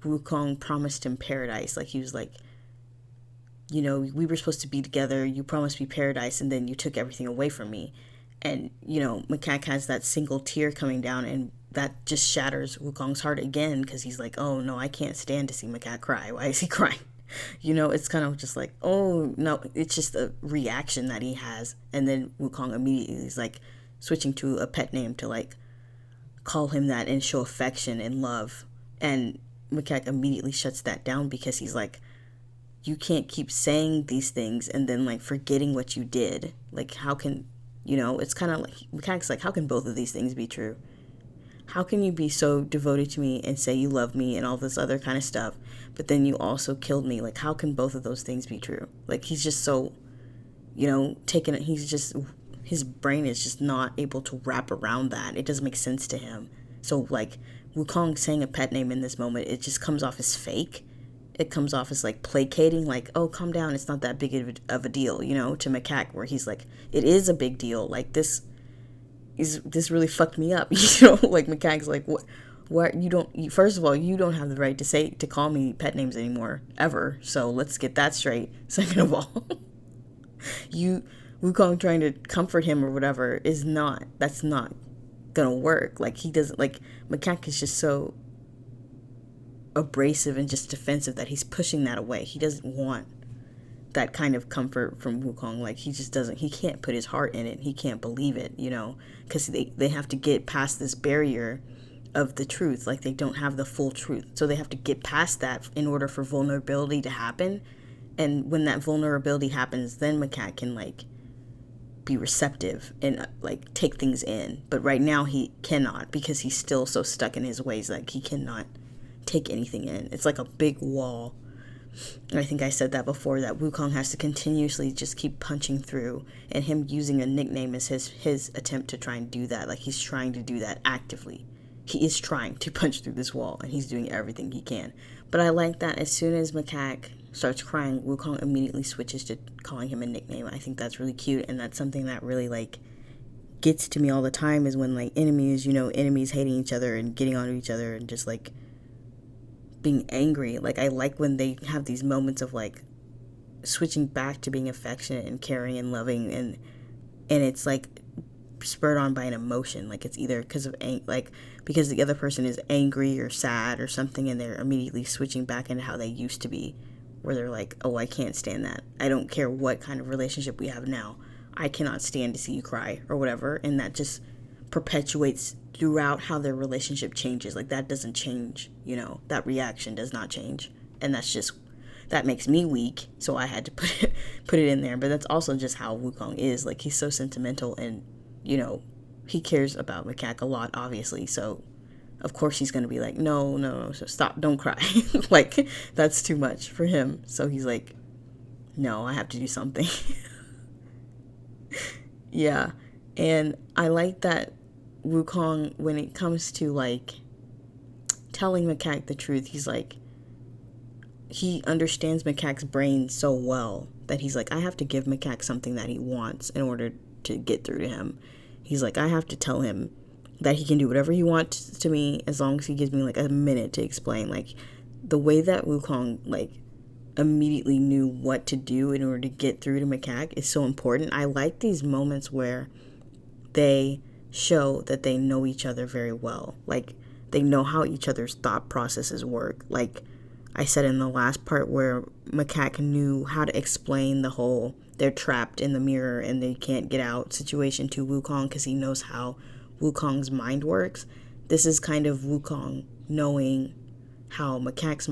Wukong promised him paradise. Like, he was like, you know, we were supposed to be together, you promised me paradise, and then you took everything away from me. And, you know, Macaque has that single tear coming down, and that just shatters Wukong's heart again, because he's like, oh no, I can't stand to see Macaque cry. Why is he crying? You know, it's kind of just like, oh no, it's just a reaction that he has. And then Wukong immediately is like switching to a pet name to like call him that and show affection and love. And Macaque immediately shuts that down because he's like, you can't keep saying these things and then like forgetting what you did. Like, how can, you know, it's kind of like, Macaque's like, how can both of these things be true? How can you be so devoted to me and say you love me and all this other kind of stuff, but then you also killed me? Like, how can both of those things be true? Like, he's just so, you know, his brain is just not able to wrap around that. It doesn't make sense to him. So, like, Wukong saying a pet name in this moment, it just comes off as fake. It comes off as, like, placating, like, oh, calm down, it's not that big of a deal, you know, to Macaque, where he's like, it is a big deal. Like, this really fucked me up, you know? Like, Macaque's like, what, first of all, you don't have the right to call me pet names anymore, ever, so let's get that straight. Second of all, Wukong trying to comfort him or whatever that's not gonna work. Like, he doesn't, like, Macaque is just so abrasive and just defensive that he's pushing that away. He doesn't want that kind of comfort from Wukong. Like, he can't put his heart in it. He can't believe it, you know, because they have to get past this barrier of the truth. Like, they don't have the full truth. So they have to get past that in order for vulnerability to happen. And when that vulnerability happens, then Macaque can, like, be receptive and, like, take things in. But right now he cannot, because he's still so stuck in his ways. Like, he cannot take anything in. It's like a big wall. And I think I said that before, that Wukong has to continuously just keep punching through, and him using a nickname is his attempt to try and do that. Like, he's trying to do that actively. He is trying to punch through this wall, and he's doing everything he can. But I like that as soon as Macaque starts crying, Wukong immediately switches to calling him a nickname. I think that's really cute, and that's something that really, like, gets to me all the time, is when, like, enemies hating each other and getting onto each other and just, like, being angry. Like, I like when they have these moments of, like, switching back to being affectionate and caring and loving, and it's, like, spurred on by an emotion. Like, it's either because the other person is angry or sad or something, and they're immediately switching back into how they used to be, where they're like, oh, I can't stand that. I don't care what kind of relationship we have now. I cannot stand to see you cry or whatever. And that just perpetuates throughout how their relationship changes. Like, that doesn't change, you know, that reaction does not change. And that makes me weak, so I had to put it in there. But that's also just how Wukong is. Like, he's so sentimental, and, you know, he cares about Macaque a lot, obviously, so of course he's gonna be like, no, so stop, don't cry. Like, that's too much for him. So he's like, no, I have to do something. Yeah. And I like that Wukong, when it comes to, like, telling Macaque the truth, he's like, he understands Macaque's brain so well that he's like, I have to give Macaque something that he wants in order to get through to him. He's like, I have to tell him that he can do whatever he wants to me as long as he gives me, like, a minute to explain. Like, the way that Wukong, like, immediately knew what to do in order to get through to Macaque is so important. I like these moments where they show that they know each other very well. Like, they know how each other's thought processes work. Like I said in the last part, where Macaque knew how to explain the whole they're trapped in the mirror and they can't get out situation to Wukong, because he knows how Wukong's mind works. This is kind of Wukong knowing how Macaque's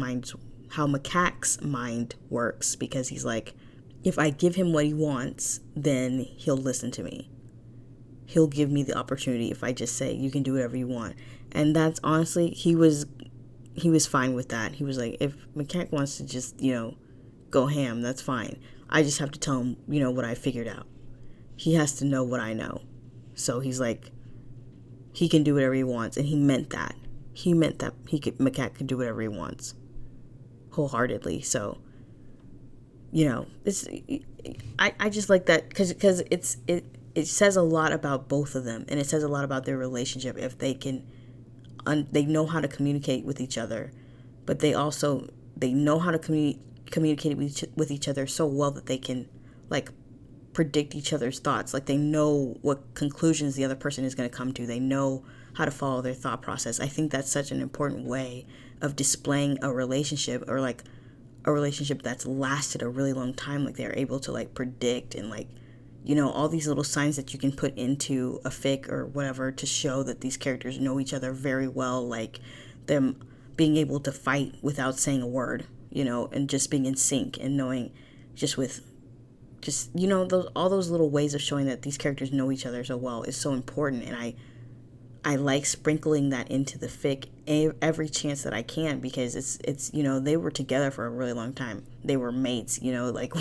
mind works, because he's like, if I give him what he wants, then he'll listen to me. He'll give me the opportunity if I just say, you can do whatever you want. And that's honestly, he was fine with that. He was like, if Macaque wants to just, you know, go ham, that's fine. I just have to tell him, you know, what I figured out. He has to know what I know. So he's like, he can do whatever he wants. And he meant that. Macaque could do whatever he wants. Wholeheartedly. So it's I just like that because it says a lot about both of them, and it says a lot about their relationship if they can they know how to communicate with each other, but they know how to communicate with each other so well that they can like predict each other's thoughts. Like they know what conclusions the other person is going to come to. They know how to follow their thought process. I think that's such an important way of displaying a relationship, or like a relationship that's lasted a really long time. Like they're able to like predict and like, all these little signs that you can put into a fic or whatever to show that these characters know each other very well, like them being able to fight without saying a word, and just being in sync and knowing those all those little ways of showing that these characters know each other so well is so important. And I like sprinkling that into the fic every chance that I can, because it's they were together for a really long time. They were mates, like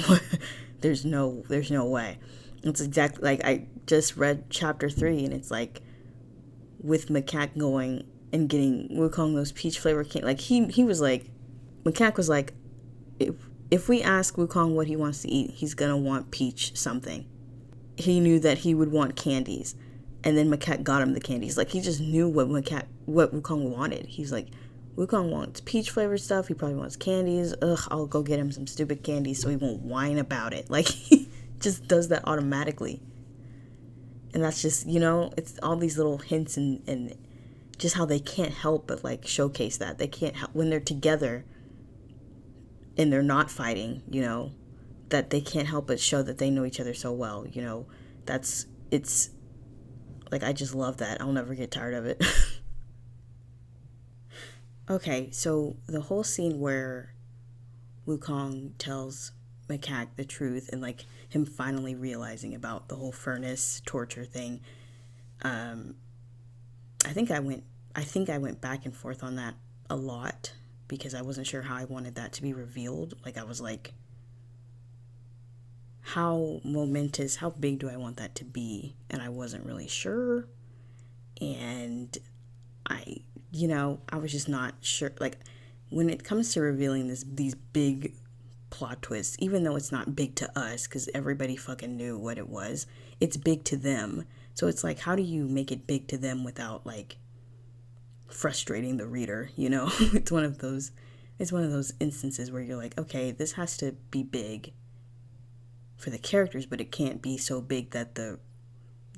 there's no way. It's exactly like I just read chapter 3, and it's like with Macaque going and getting Wukong those peach flavor candy. Like he was like, Macaque was like, if we ask Wukong what he wants to eat, he's gonna want peach something. He knew that he would want candies, and then Macaque got him the candies. Like he just knew what Wukong wanted. He's like, Wukong wants peach flavored stuff. He probably wants candies. I'll go get him some stupid candies so he won't whine about it. Like he just does that automatically. And that's just, it's all these little hints and just how they can't help but like showcase that. They can't help when they're together and they're not fighting, that they can't help but show that they know each other so well. It's like, I just love that. I'll never get tired of it. Okay, so the whole scene where Wukong tells Macaque the truth, and like him finally realizing about the whole furnace torture thing, I think I went back and forth on that a lot, because I wasn't sure how I wanted that to be revealed. Like I was like, how momentous, how big do I want that to be? And I wasn't really sure. And I was just not sure. Like when it comes to revealing these big plot twists, even though it's not big to us because everybody fucking knew what it was, it's big to them. So it's like, how do you make it big to them without like frustrating the reader? It's one of those instances where you're like, okay, this has to be big for the characters, but it can't be so big that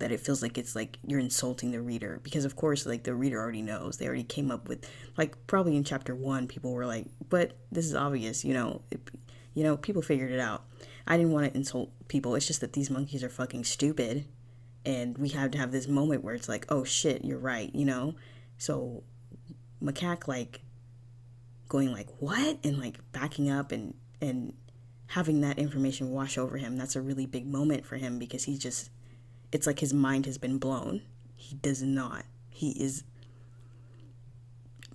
it feels like it's like you're insulting the reader, because of course like the reader already knows. They already came up with, like, probably in chapter 1 people were like, but this is obvious, people figured it out. I didn't want to insult people. It's just that these monkeys are fucking stupid, and we have to have this moment where it's like, oh shit, you're right, So Macaque like going like, what? And like backing up and having that information wash over him, that's a really big moment for him, because it's like his mind has been blown. He does not. He is...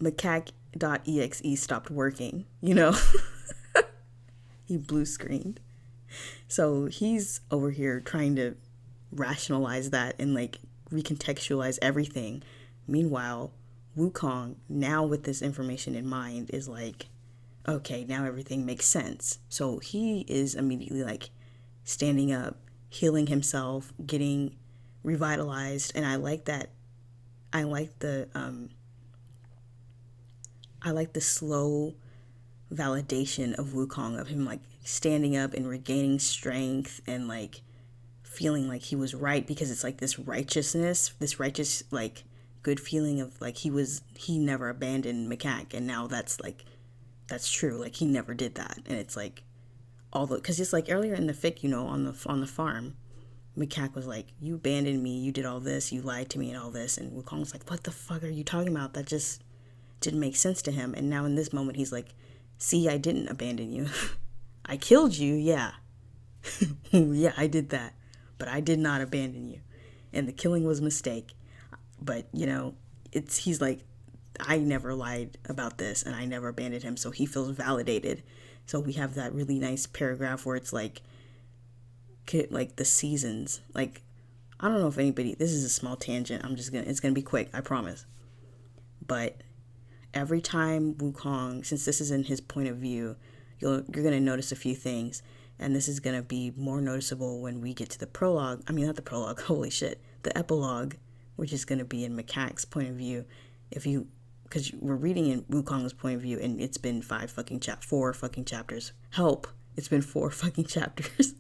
Macaque.exe stopped working, He blue screened. So he's over here trying to rationalize that and like recontextualize everything. Meanwhile, Wukong, now with this information in mind, is like, okay, now everything makes sense. So he is immediately like standing up, healing himself, getting revitalized. And I like that. I like the slow validation of Wukong, of him like standing up and regaining strength and like feeling like he was right, because it's like this righteous like good feeling of like he never abandoned Macaque, and now that's true. Like he never did that. And it's like, because it's like earlier in the fic, on the farm, Macaque was like, you abandoned me, you did all this, you lied to me and all this, and Wukong's like, what the fuck are you talking about? That just didn't make sense to him. And now in this moment he's like, see, I didn't abandon you. I killed you, yeah. Yeah, I did that, but I did not abandon you, and the killing was a mistake. But he's like, I never lied about this, and I never abandoned him, so he feels validated. So we have that really nice paragraph where it's like the seasons. Like, I don't know if anybody, this is a small tangent, it's gonna be quick, I promise. But every time Wukong, since this is in his point of view, you're gonna notice a few things. And this is going to be more noticeable when we get to the prologue. I mean, not the prologue, holy shit. The epilogue, which is going to be in Macac's point of view. Because we're reading in Wukong's point of view, and it's been 4 fucking chapters. Help! It's been 4 fucking chapters.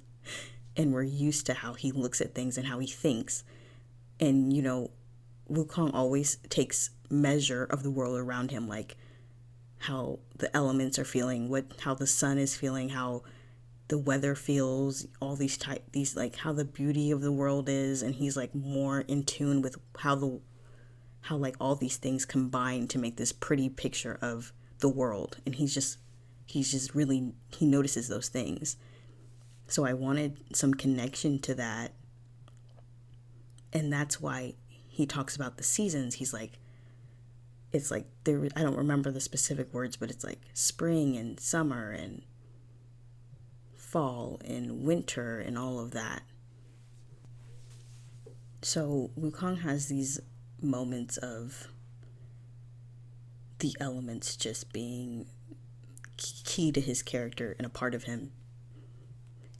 And we're used to how he looks at things and how he thinks. And, you know, Wukong always takes measure of the world around him, like how the elements are feeling, how the sun is feeling, how the weather feels, all these like how the beauty of the world is, and he's like more in tune with how like all these things combine to make this pretty picture of the world. And he's just really, he notices those things. So I wanted some connection to that. And that's why he talks about the seasons. He's like, it's like I don't remember the specific words, but it's like spring and summer and fall and winter and all of that. So Wukong has these moments of the elements just being key to his character and a part of him.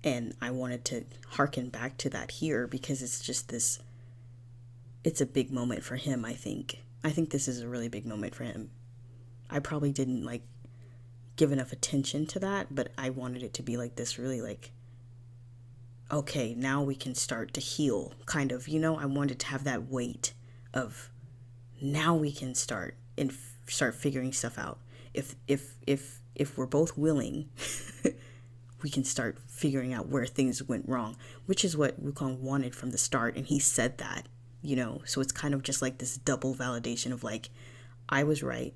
And I wanted to harken back to that here because it's just it's a big moment for him, I think. I think this is a really big moment for him. I probably didn't like give enough attention to that, but I wanted it to be like this really like, okay, now we can start to heal, kind of, you know. I wanted to have that weight of now we can start figuring stuff out. If we're both willing, we can start figuring out where things went wrong, which is what Wukong wanted from the start, and he said that, you know. So it's kind of just like this double validation of like, I was right,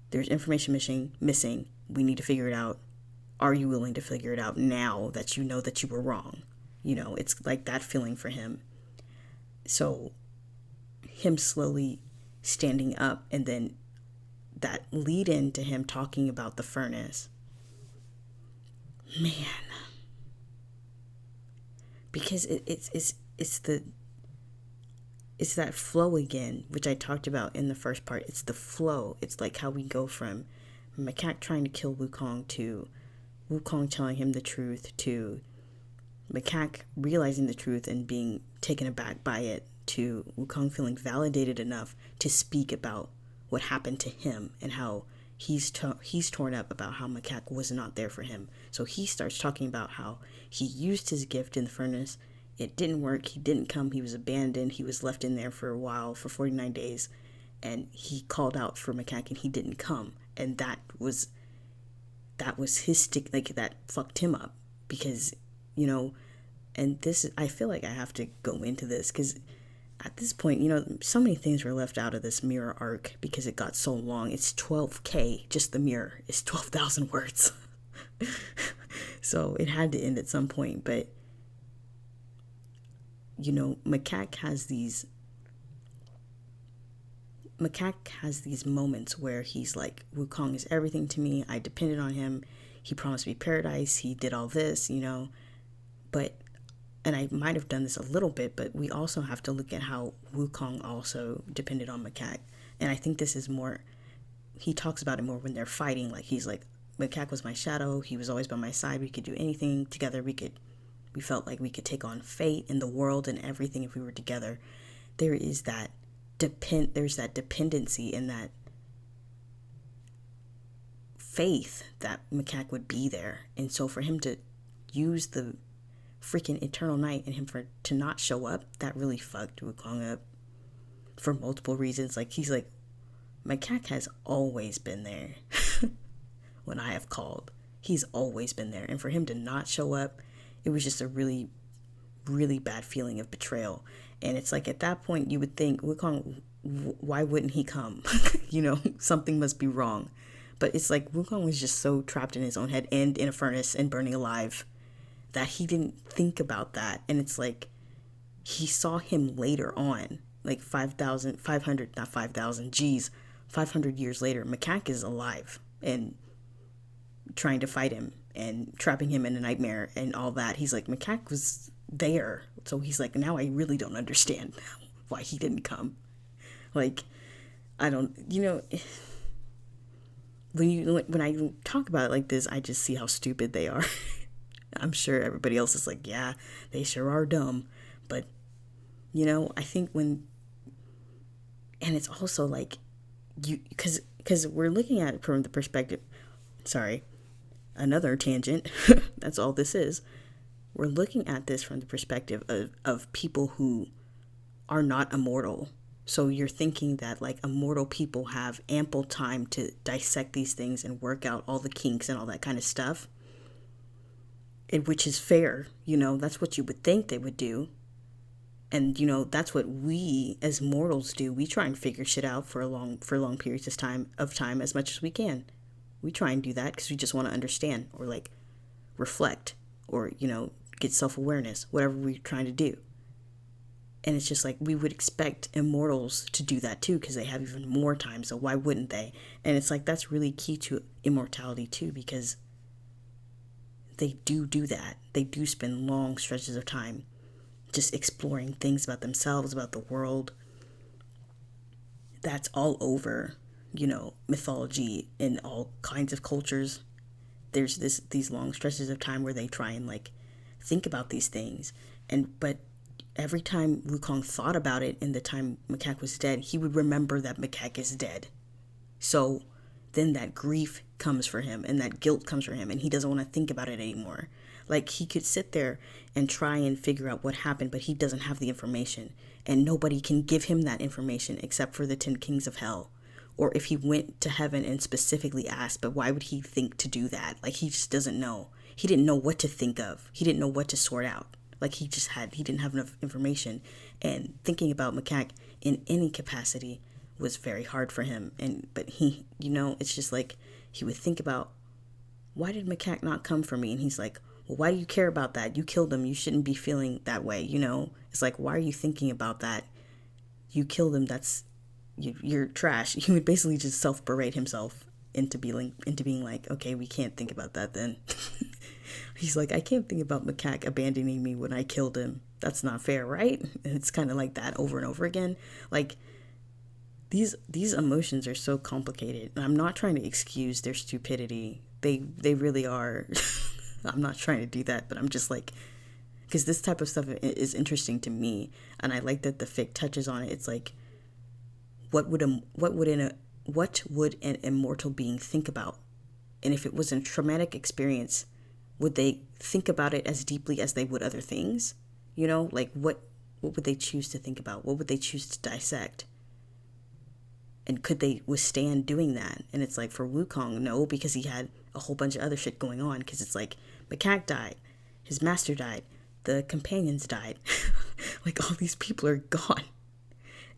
there's information missing, we need to figure it out. Are you willing to figure it out now that you know that you were wrong? You know, it's like that feeling for him. So him slowly standing up, and then that lead into him talking about the furnace. Man, because it's that flow again, which I talked about in the first part. It's the flow. It's like how we go from Macaque trying to kill Wukong to Wukong telling him the truth to Macaque realizing the truth and being taken aback by it to Wukong feeling validated enough to speak about what happened to him and how he's torn up about how Macaque was not there for him. So he starts talking about how he used his gift in the furnace. It didn't work. He didn't come. He was abandoned. He was left in there for a while, for 49 days. And he called out for Macaque and he didn't come. And that was his stick, like that fucked him up because, you know, and this, I feel like I have to go into this because at this point, you know, so many things were left out of this mirror arc because it got so long. It's 12K, just the mirror is 12,000 words. So it had to end at some point. But, you know, Macaque has these moments where he's like, Wukong is everything to me. I depended on him. He promised me paradise. He did all this, you know. But, and I might have done this a little bit, but we also have to look at how Wukong also depended on Macaque. And I think this is more, he talks about it more when they're fighting. Like, he's like, Macaque was my shadow. He was always by my side. We could do anything together. We felt like we could take on fate and the world and everything if we were together. There's that dependency and that faith that Macaque would be there. And so for him to use the freaking eternal night and him to not show up, that really fucked Wukong up for multiple reasons. Like, he's like, Macaque has always been there when I have called. He's always been there. And for him to not show up, it was just a really, really bad feeling of betrayal. And it's like, at that point, you would think, Wukong, why wouldn't he come? You know, something must be wrong. But it's like, Wukong was just so trapped in his own head and in a furnace and burning alive that he didn't think about that. And it's like, he saw him later on, like 500 years later, Macaque is alive and trying to fight him and trapping him in a nightmare and all that. He's like, Macaque was there. So he's like, now I really don't understand why he didn't come. Like, I don't, you know, when I talk about it like this, I just see how stupid they are. I'm sure everybody else is like, yeah, they sure are dumb. But, I think and it's also like, because we're looking at it from the perspective, sorry, another tangent, that's all this is. We're looking at this from the perspective of people who are not immortal. So you're thinking that like immortal people have ample time to dissect these things and work out all the kinks and all that kind of stuff. And which is fair, that's what you would think they would do. And that's what we as mortals do. We try and figure shit out for long periods of time as much as we can. We try and do that because we just want to understand or like reflect or get self-awareness, whatever we're trying to do. And it's just like we would expect immortals to do that too because they have even more time, so why wouldn't they? And it's like that's really key to immortality too, because they do that. They do spend long stretches of time just exploring things about themselves, about the world. That's all over, mythology in all kinds of cultures. There's these long stretches of time where they try and like think about these things. But every time Wukong thought about it in the time Macaque was dead, he would remember that Macaque is dead. So then that grief comes for him and that guilt comes for him and he doesn't want to think about it anymore. Like he could sit there and try and figure out what happened, but he doesn't have the information and nobody can give him that information except for the 10 kings of hell. Or if he went to heaven and specifically asked, but why would he think to do that? Like he just doesn't know. He didn't know what to think of. He didn't know what to sort out. Like he didn't have enough information. And thinking about Macaque in any capacity was very hard for him. But he, it's just like he would think about, why did Macaque not come for me? And he's like, well, why do you care about that? You killed him. You shouldn't be feeling that way. It's like, why are you thinking about that? You killed him. You're trash. He would basically just self-berate himself into being like, okay, we can't think about that then. He's like, I can't think about Macaque abandoning me when I killed him. That's not fair, right? And it's kind of like that over and over again. Like, these emotions are so complicated. And I'm not trying to excuse their stupidity. They really are. I'm not trying to do that, but I'm just like, because this type of stuff is interesting to me. And I like that the fic touches on it. It's like, what would an immortal being think about? And if it was a traumatic experience, would they think about it as deeply as they would other things? Like what would they choose to think about? What would they choose to dissect? And could they withstand doing that? And it's like for Wukong, no, because he had a whole bunch of other shit going on. Because it's like Macaque died, his master died, the companions died. Like all these people are gone.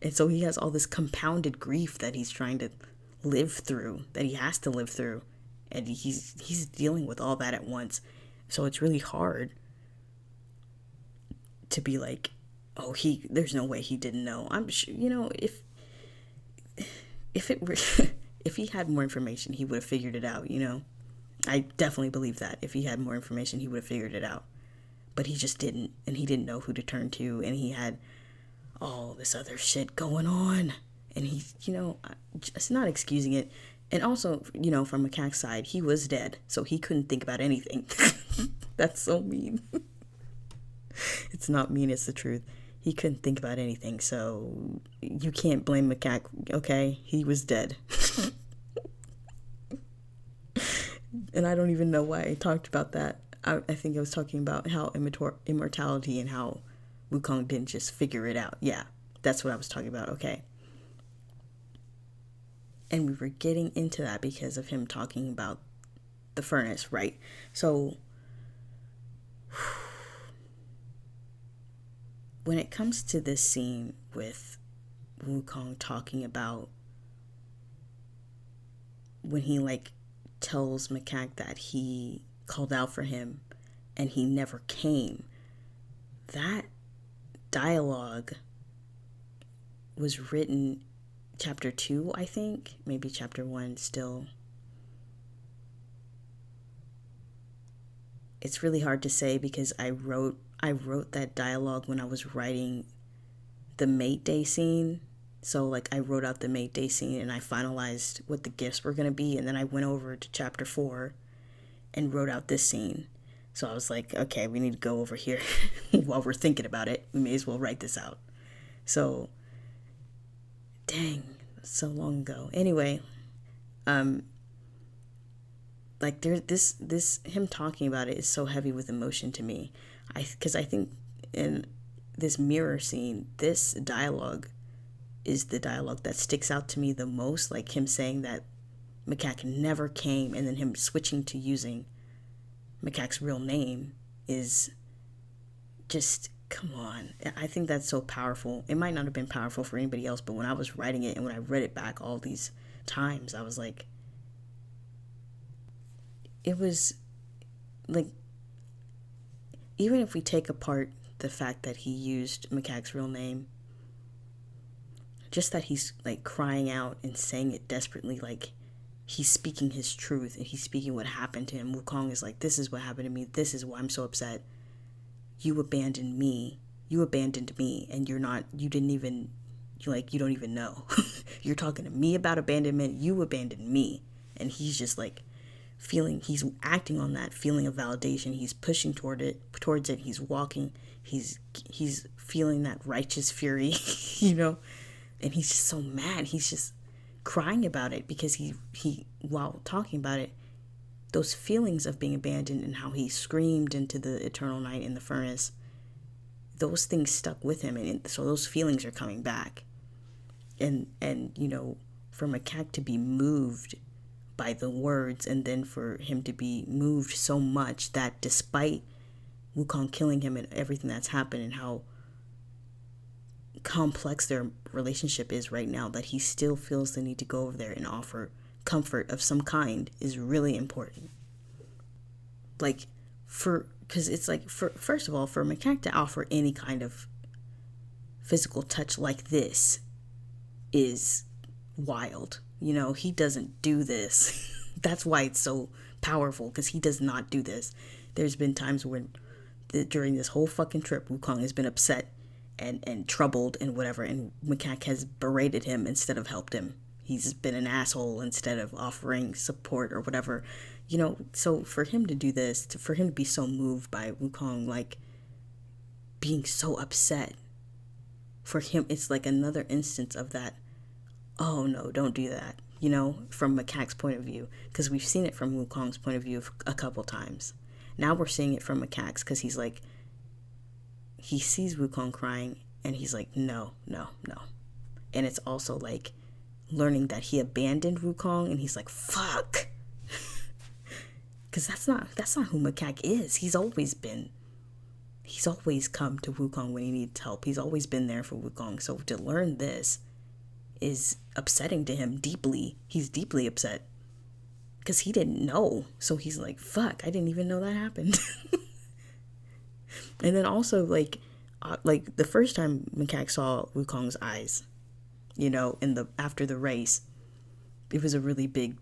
And so he has all this compounded grief that he's trying to live through, that he has to live through. And he's dealing with all that at once. So it's really hard to be like, oh, there's no way he didn't know. I'm sure, if it were, if he had more information, he would have figured it out, I definitely believe that. If he had more information, he would have figured it out. But he just didn't. And he didn't know who to turn to. And he had all this other shit going on. And he's, it's not excusing it. And also, from Macaque's side, he was dead. So he couldn't think about anything. That's so mean. It's not mean, it's the truth. He couldn't think about anything. So you can't blame Macaque, okay? He was dead. And I don't even know why I talked about that. I think I was talking about how immortality and how Wukong didn't just figure it out. Yeah, that's what I was talking about. Okay. And we were getting into that because of him talking about the furnace, right? So when it comes to this scene with Wukong talking about when he tells Macaque that he called out for him and he never came, that dialogue was written chapter 2, I think, maybe chapter 1 still. It's really hard to say because I wrote that dialogue when I was writing the mate day scene. So I wrote out the mate day scene and I finalized what the gifts were going to be, and then I went over to chapter 4 and wrote out this scene. So I was like, okay, we need to go over here while we're thinking about it. We may as well write this out. So, dang, so long ago. Anyway, like this him talking about it is so heavy with emotion to me. Because I think in this mirror scene, this dialogue is the dialogue that sticks out to me the most. Like him saying that Macaque never came, and then him switching to using Macaque's real name is just, come on. I think that's so powerful. It might not have been powerful for anybody else, but when I was writing it and when I read it back all these times, I was like, it was like, even if we take apart the fact that he used Macaque's real name, just that he's like crying out and saying it desperately, like he's speaking his truth and he's speaking what happened to him. Wukong is like, this is what happened to me. This is why I'm so upset. You abandoned me. And you don't even know. You're talking to me about abandonment. You abandoned me. And he's just like he's acting on that feeling of validation. He's pushing towards it. He's walking. He's feeling that righteous fury, and he's just so mad. He's just crying about it because he while talking about it, those feelings of being abandoned and how he screamed into the eternal night in the furnace, those things stuck with him, and so those feelings are coming back. And for Macaque to be moved by the words, and then for him to be moved so much that despite Wukong killing him and everything that's happened and how complex their relationship is right now, that he still feels the need to go over there and offer comfort of some kind is really important. Like, because it's like, first of all, for Macaque to offer any kind of physical touch like this is wild. He doesn't do this. That's why it's so powerful, because he does not do this. There's been times when during this whole fucking trip, Wukong has been upset and troubled and whatever, and Macaque has berated him instead of helped him. He's been an asshole instead of offering support or whatever, so for him to do this, for him to be so moved by Wukong, like being so upset, for him it's like another instance of that, oh no, don't do that, from Macaque's point of view, because we've seen it from Wukong's point of view a couple times. Now we're seeing it from Macaque's, because he's like, he sees Wukong crying and he's like, no. And it's also like learning that he abandoned Wukong, and he's like, fuck. Because that's not who Macaque is. He's always come to Wukong when he needs help. He's always been there for Wukong. So to learn this is upsetting to him deeply. He's deeply upset because he didn't know. So he's like, fuck, I didn't even know that happened. And then also, like the first time Macaque saw Wukong's eyes, after the race, it was a really big,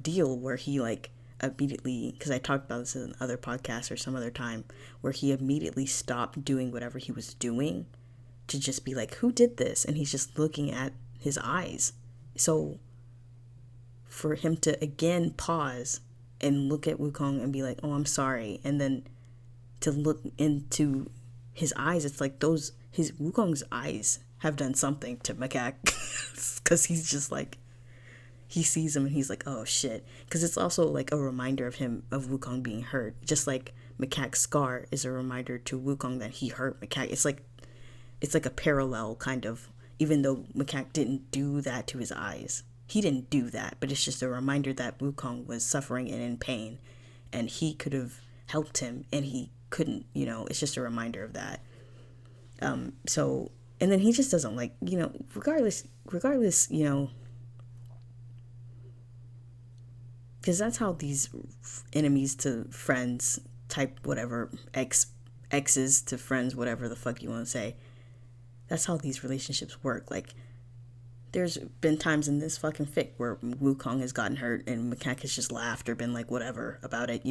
deal where he like immediately, because I talked about this in other podcasts or some other time, where he immediately stopped doing whatever he was doing to just be like, who did this? And he's just looking at his eyes. So for him to again pause and look at Wukong and be like, oh, I'm sorry, and then to look into his eyes, it's like Wukong's eyes have done something to Macaque, because he's just like, he sees him and he's like, oh shit. Because it's also like a reminder of Wukong being hurt, just like Macaque's scar is a reminder to Wukong that he hurt Macaque. It's like a parallel kind of, even though Macaque didn't do that to his eyes, he didn't do that, but it's just a reminder that Wukong was suffering and in pain, and he could have helped him and he couldn't. It's just a reminder of that. So, and then he just doesn't like, regardless, because that's how these enemies to friends type, whatever, exes to friends, whatever the fuck you want to say, that's how these relationships work. Like, there's been times in this fucking fic where Wukong has gotten hurt and Macaque has just laughed or been like whatever about it,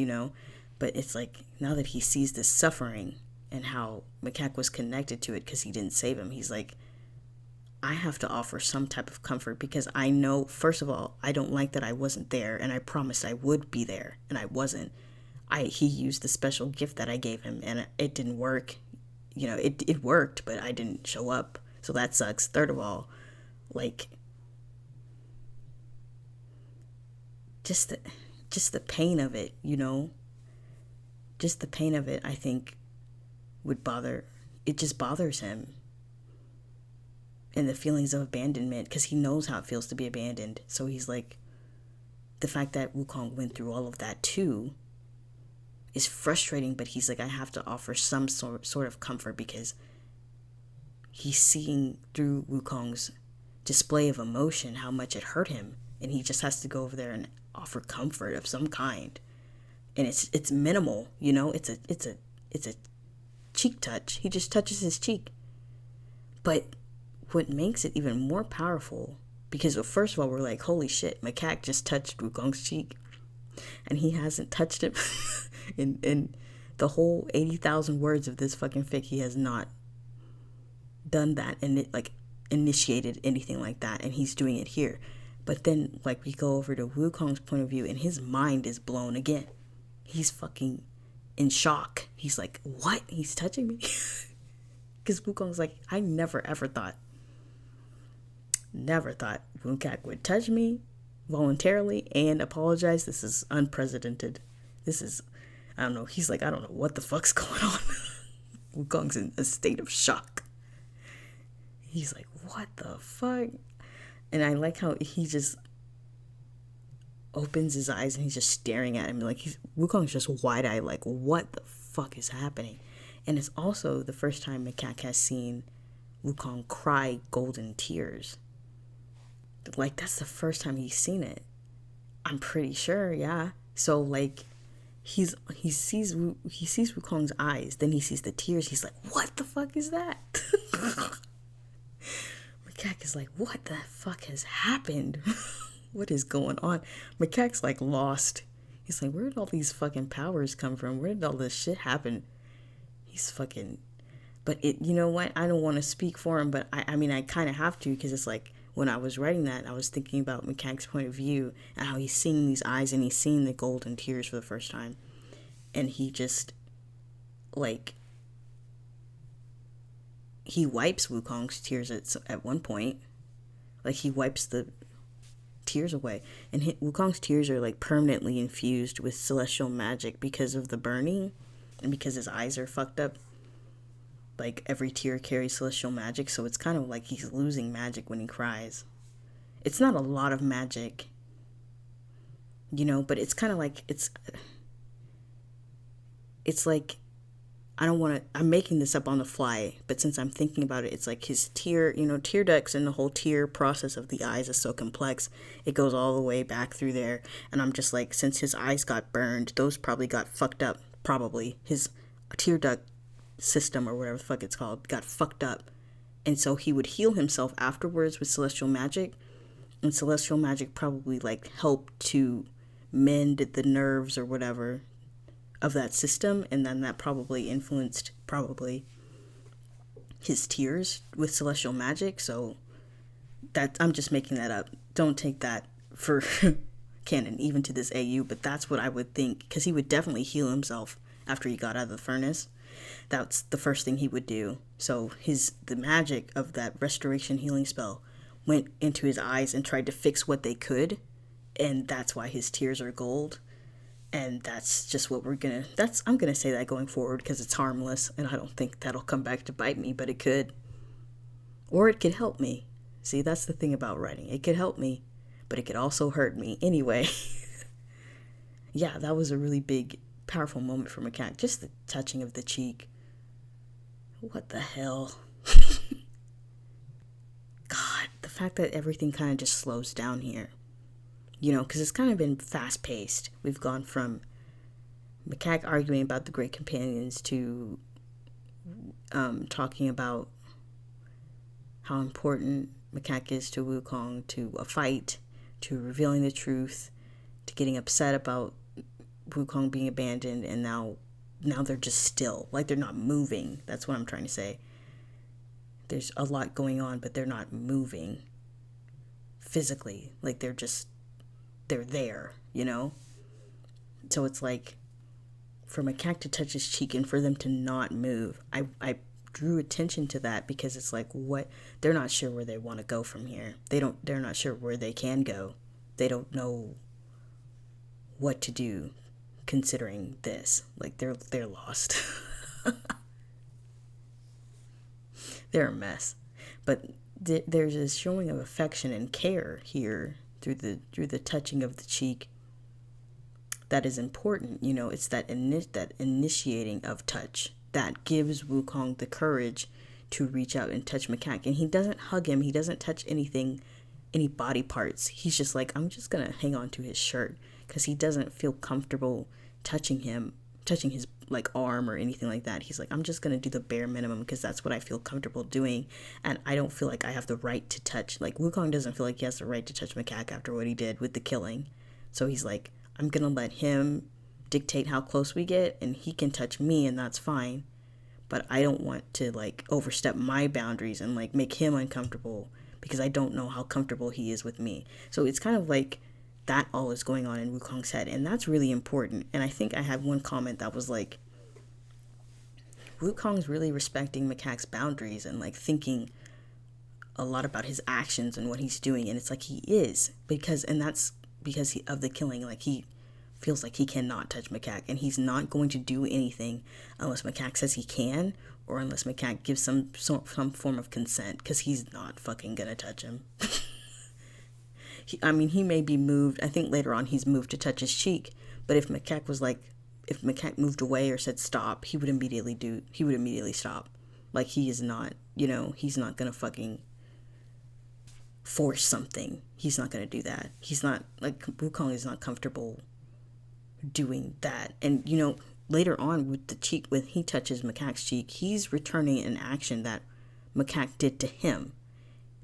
but it's like, now that he sees this suffering and how Macaque was connected to it because he didn't save him, he's like, I have to offer some type of comfort, because I know, first of all, I don't like that I wasn't there, and I promised I would be there and I wasn't. he used the special gift that I gave him, and it didn't work. It worked, but I didn't show up, so that sucks. Third of all, like, just the pain of it, just the pain of it, I think it just bothers him. And the feelings of abandonment, because he knows how it feels to be abandoned. So he's like, the fact that Wukong went through all of that too is frustrating, but he's like, I have to offer some sort of comfort, because he's seeing through Wukong's display of emotion how much it hurt him, and he just has to go over there and offer comfort of some kind. And it's minimal, it's a cheek touch. He just touches his cheek. But what makes it even more powerful, because first of all, we're like, holy shit, Macaque just touched Wukong's cheek, and he hasn't touched him in the whole 80,000 words of this fucking fic. He has not done that and initiated anything like that, and he's doing it here. But then we go over to Wukong's point of view, and his mind is blown again. He's fucking in shock. He's like, what? He's touching me? Because Wukong's like, I never ever thought Macaque would touch me voluntarily and apologize. This is unprecedented. This is, I don't know. He's like, I don't know what the fuck's going on. Wukong's in a state of shock. He's like, what the fuck? And I like how he just opens his eyes and he's just staring at him. Wukong's just wide-eyed, like, what the fuck is happening? And it's also the first time Macaque has seen Wukong cry golden tears. That's the first time he's seen it. I'm pretty sure, yeah. So, he sees Wukong's eyes, then he sees the tears. He's like, what the fuck is that? Macaque is like, what the fuck has happened? What is going on? Macaque's lost. He's like, where did all these fucking powers come from? Where did all this shit happen? He's fucking... But you know what? I don't want to speak for him, but I mean, I kind of have to, because it's when I was writing that, I was thinking about Macaque's point of view and how he's seeing these eyes and he's seeing the golden tears for the first time. And he just, he wipes Wukong's tears at one point. He wipes the tears away. And Wukong's tears are, permanently infused with celestial magic because of the burning and because his eyes are fucked up. Every tear carries celestial magic, so it's kind of like he's losing magic when he cries. It's not a lot of magic, but it's kind of it's I don't want to, I'm making this up on the fly, but since I'm thinking about it, it's his tear ducts, and the whole tear process of the eyes is so complex. It goes all the way back through there, and I'm just since his eyes got burned, those probably got fucked up, his tear duct system or whatever the fuck it's called got fucked up, and so he would heal himself afterwards with celestial magic, and celestial magic probably helped to mend the nerves or whatever of that system, and then that probably influenced his tears with celestial magic. So that, I'm just making that up, don't take that for canon even to this AU, but that's what I would think, because he would definitely heal himself after he got out of the furnace. That's the first thing he would do. So the magic of that restoration healing spell went into his eyes and tried to fix what they could, and that's why his tears are gold. And that's just what I'm gonna say that going forward, because it's harmless, and I don't think that'll come back to bite me, but it could. Or it could help me. See, that's the thing about writing. It could help me, but it could also hurt me. Anyway, yeah, that was a really big, powerful moment for Macaque. Just the touching of the cheek. What the hell? God, the fact that everything kind of just slows down here. Because it's kind of been fast-paced. We've gone from Macaque arguing about the Great Companions to talking about how important Macaque is to Wukong, to a fight, to revealing the truth, to getting upset about Wukong being abandoned, and now they're just still. They're not moving. That's what I'm trying to say. There's a lot going on, but they're not moving physically. They're there, So it's for Macaque to touch his cheek and for them to not move. I drew attention to that because it's like, what, they're not sure where they want to go from here. They're not sure where they can go. They don't know what to do considering this. Like, they're lost. They're a mess. But there's a showing of affection and care here through the touching of the cheek that is important. You know, it's that initiating of touch that gives Wukong the courage to reach out and touch Macaque. And he doesn't hug him. He doesn't touch anything, any body parts. He's just like, I'm just going to hang on to his shirt because he doesn't feel comfortable touching his like arm or anything like that. He's like, I'm just going to do the bare minimum because that's what I feel comfortable doing. And I don't feel like I have the right to touch. Like, Wukong doesn't feel like he has the right to touch Macaque after what he did with the killing. So he's like, I'm going to let him dictate how close we get, and he can touch me, and that's fine. But I don't want to like overstep my boundaries and like make him uncomfortable because I don't know how comfortable he is with me. So it's kind of like that all is going on in Wukong's head, and that's really important. And I think I had one comment that was like, Wukong's really respecting Macaque's boundaries and like thinking a lot about his actions and what he's doing, and it's like he is, that's because of the killing. Like, he feels like he cannot touch Macaque, and he's not going to do anything unless Macaque says he can, or unless Macaque gives some form of consent, because he's not fucking gonna touch him. He may be moved. I think later on he's moved to touch his cheek, but if Macaque moved away or said stop, he would immediately stop. Like, he is not, he's not gonna fucking force something. He's not gonna do that. He's not, like, Wukong is not comfortable doing that. And later on with the cheek, when he touches Macaque's cheek, he's returning an action that Macaque did to him.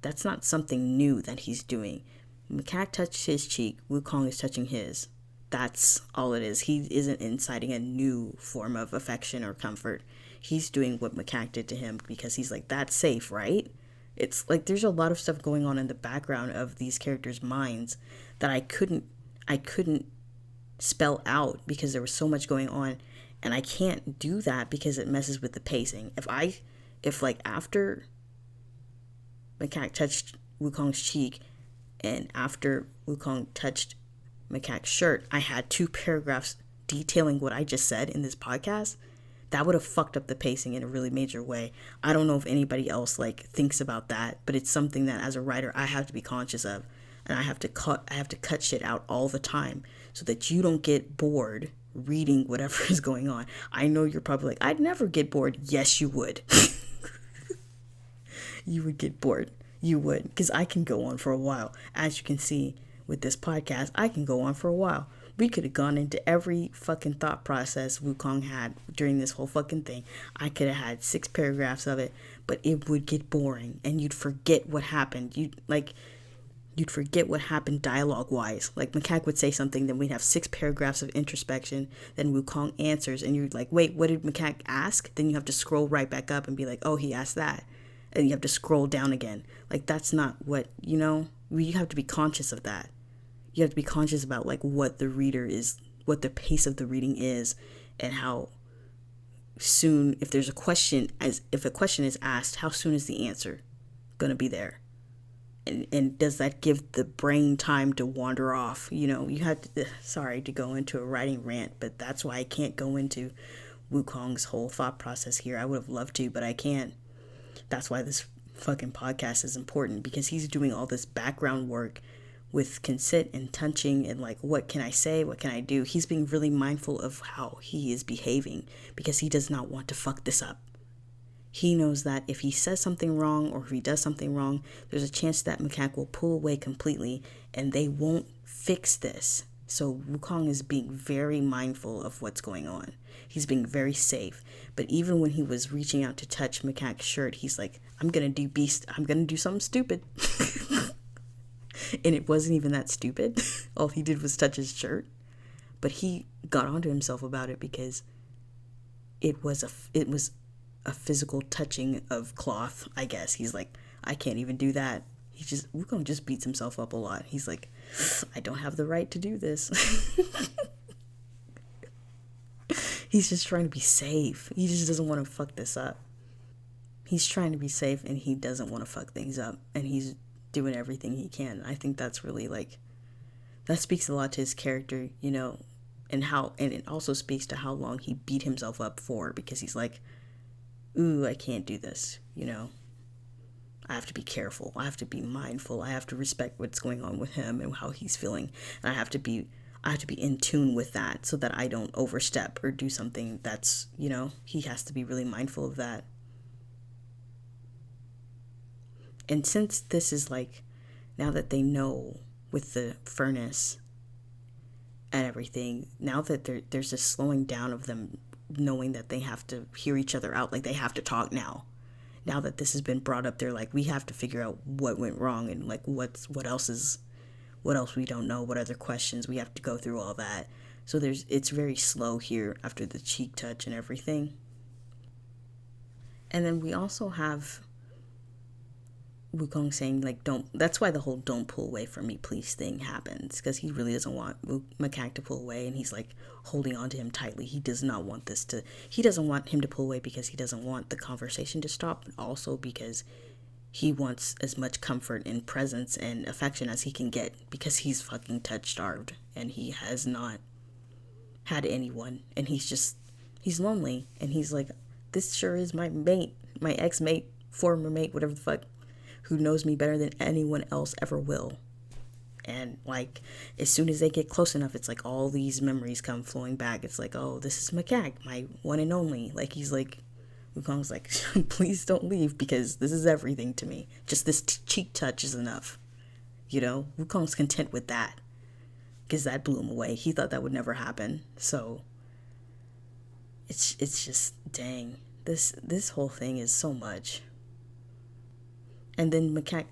That's not something new that he's doing. Macaque touched his cheek, Wukong is touching his. That's all it is. He isn't inciting a new form of affection or comfort. He's doing what Macaque did to him because he's like, that's safe, right? It's like there's a lot of stuff going on in the background of these characters' minds that I couldn't spell out because there was so much going on, and I can't do that because it messes with the pacing. If like after Macaque touched Wukong's cheek and after Wukong touched Macaque's shirt, I had 2 paragraphs detailing what I just said in this podcast, that would have fucked up the pacing in a really major way. I don't know if anybody else like thinks about that, but it's something that as a writer I have to be conscious of, and I have to cut shit out all the time so that you don't get bored reading whatever is going on. I know you're probably like, I'd never get bored. Yes, you would. You would get bored. You would, because I can go on for a while. As you can see with this podcast, I can go on for a while. We could have gone into every fucking thought process Wukong had during this whole fucking thing. I could have had 6 paragraphs of it, but it would get boring and you'd forget what happened. You'd forget what happened dialogue-wise. Like, Macaque would say something, then we'd have 6 paragraphs of introspection, then Wukong answers, and you're like, wait, what did Macaque ask? Then you have to scroll right back up and be like, oh, he asked that. And you have to scroll down again. Like, that's not what, you have to be conscious of that. You have to be conscious about, like, what the reader is, what the pace of the reading is, and how soon, if a question is asked, how soon is the answer going to be there? And does that give the brain time to wander off? You had to, sorry to go into a writing rant, but that's why I can't go into Wukong's whole thought process here. I would have loved to, but I can't. That's why this fucking podcast is important, because he's doing all this background work with consent and touching and like, what can I say? What can I do? He's being really mindful of how he is behaving because he does not want to fuck this up. He knows that if he says something wrong or if he does something wrong, there's a chance that Macaque will pull away completely and they won't fix this. So Wukong is being very mindful of what's going on. He's being very safe. But even when he was reaching out to touch Macaque's shirt, he's like, I'm going to do something stupid. And it wasn't even that stupid. All he did was touch his shirt. But he got onto himself about it because it was a physical touching of cloth, I guess. He's like, I can't even do that. Wukong just beats himself up a lot. He's like, I don't have the right to do this. He's just trying to be safe. He just doesn't want to fuck this up. He's trying to be safe and he doesn't want to fuck things up. And he's doing everything he can. I think that's really like, that speaks a lot to his character, you know, and it also speaks to how long he beat himself up for, because he's like, ooh, I can't do this, you know. I have to be careful. I have to be mindful. I have to respect what's going on with him and how he's feeling. And I have to be in tune with that so that I don't overstep or do something that's, you know, he has to be really mindful of that. And since this is like, now that they know with the furnace and everything, now that there's a slowing down of them knowing that they have to hear each other out, like they have to talk now. Now that this has been brought up, they're like, we have to figure out what went wrong and like what else we don't know, what other questions, we have to go through all that. So it's very slow here after the cheek touch and everything. And then we also have Wukong saying like, that's why the whole don't pull away from me please thing happens, because he really doesn't want Macaque to pull away, and he's like holding on to him tightly. He doesn't want him to pull away because he doesn't want the conversation to stop, but also because he wants as much comfort and presence and affection as he can get, because he's fucking touch starved and he has not had anyone, and he's lonely, and he's like, this sure is my mate, my ex-mate, former mate, whatever the fuck, who knows me better than anyone else ever will. And like, as soon as they get close enough, it's like all these memories come flowing back. It's like, oh, this is Macaque, my one and only. Like, he's like, Wukong's like, please don't leave, because this is everything to me. Just this cheek touch is enough. You know, Wukong's content with that, because that blew him away. He thought that would never happen. So it's just, dang, this whole thing is so much. And then Macaque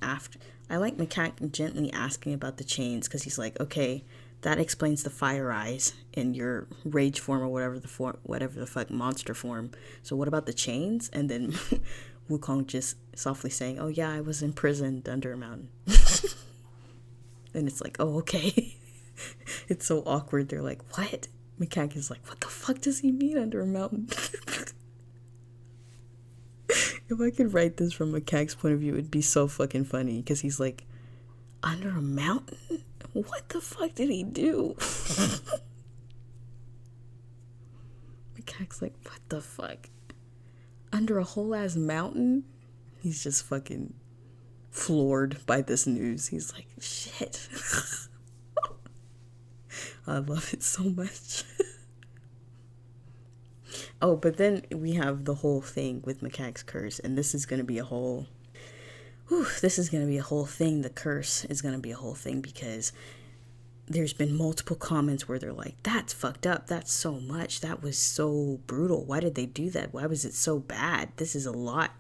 I like Macaque gently asking about the chains, because he's like, okay, that explains the fire eyes in your rage form or whatever the fuck monster form. So what about the chains? And then Wukong just softly saying, oh yeah, I was imprisoned under a mountain. And it's like, oh, okay. It's so awkward. They're like, what? Macaque is like, what the fuck does he mean under a mountain? If I could write this from Macaque's point of view, it'd be so fucking funny, because he's like, under a mountain? What the fuck did he do? Macaque's like, what the fuck? Under a whole ass mountain? He's just fucking floored by this news. He's like, shit. I love it so much. Oh, but then we have the whole thing with Macaque's curse, and this is going to be a whole... this is going to be a whole thing. The curse is going to be a whole thing, because there's been multiple comments where they're like, that's fucked up, that's so much, that was so brutal, why did they do that, why was it so bad? This is a lot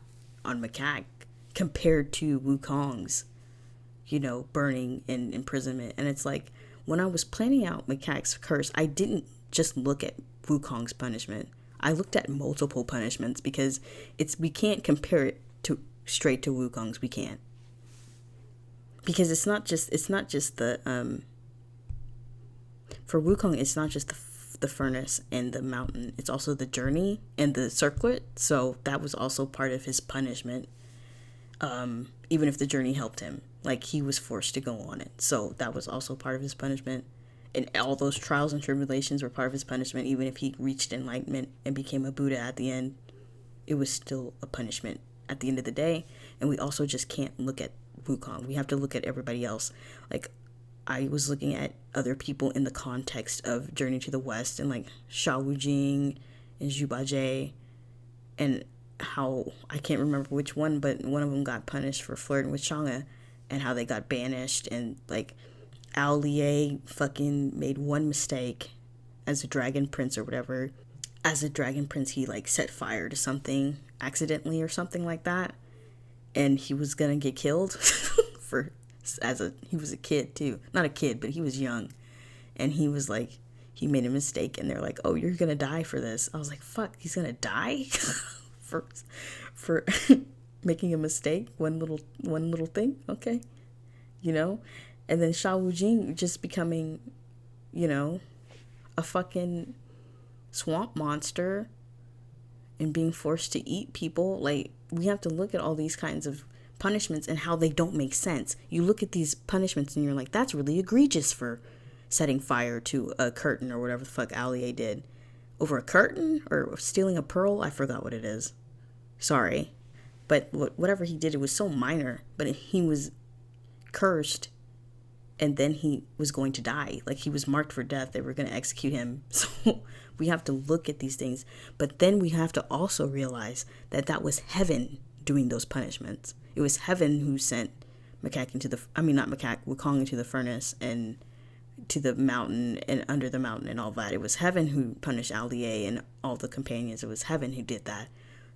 on Macaque compared to Wukong's, you know, burning and imprisonment. And it's like, when I was planning out Macaque's curse, I didn't just look at Wukong's punishment. I looked at multiple punishments, because we can't compare it straight to Wukong's. We can't, because it's not just the for Wukong, it's not just the furnace and the mountain, it's also the journey and the circlet. So that was also part of his punishment, even if the journey helped him, like he was forced to go on it, so that was also part of his punishment. And all those trials and tribulations were part of his punishment. Even if he reached enlightenment and became a Buddha at the end, it was still a punishment at the end of the day. And we also just can't look at Wukong. We have to look at everybody else. Like, I was looking at other people in the context of Journey to the West, and like Sha Wujing and Zhu Bajie, and how, I can't remember which one, but one of them got punished for flirting with Chang'e, and how they got banished. And like, Ao Lieh fucking made one mistake as a dragon prince or whatever. As a dragon prince, he like set fire to something accidentally or something like that, and he was gonna get killed. He was a kid too, not a kid, but he was young, and he was like, he made a mistake, and they're like, oh, you're gonna die for this. I was like, fuck, he's gonna die for making a mistake, one little thing, okay, you know. And then Sha Wujing just becoming, you know, a fucking swamp monster and being forced to eat people. Like, we have to look at all these kinds of punishments and how they don't make sense. You look at these punishments and you're like, that's really egregious for setting fire to a curtain or whatever the fuck Allier did. Over a curtain or stealing a pearl? I forgot what it is. Sorry. But whatever he did, it was so minor. But he was cursed and then he was going to die. Like, he was marked for death. They were going to execute him. So we have to look at these things. But then we have to also realize that that was heaven doing those punishments. It was heaven who sent Wukong into the furnace and to the mountain and under the mountain and all that. It was heaven who punished Allier and all the companions. It was heaven who did that.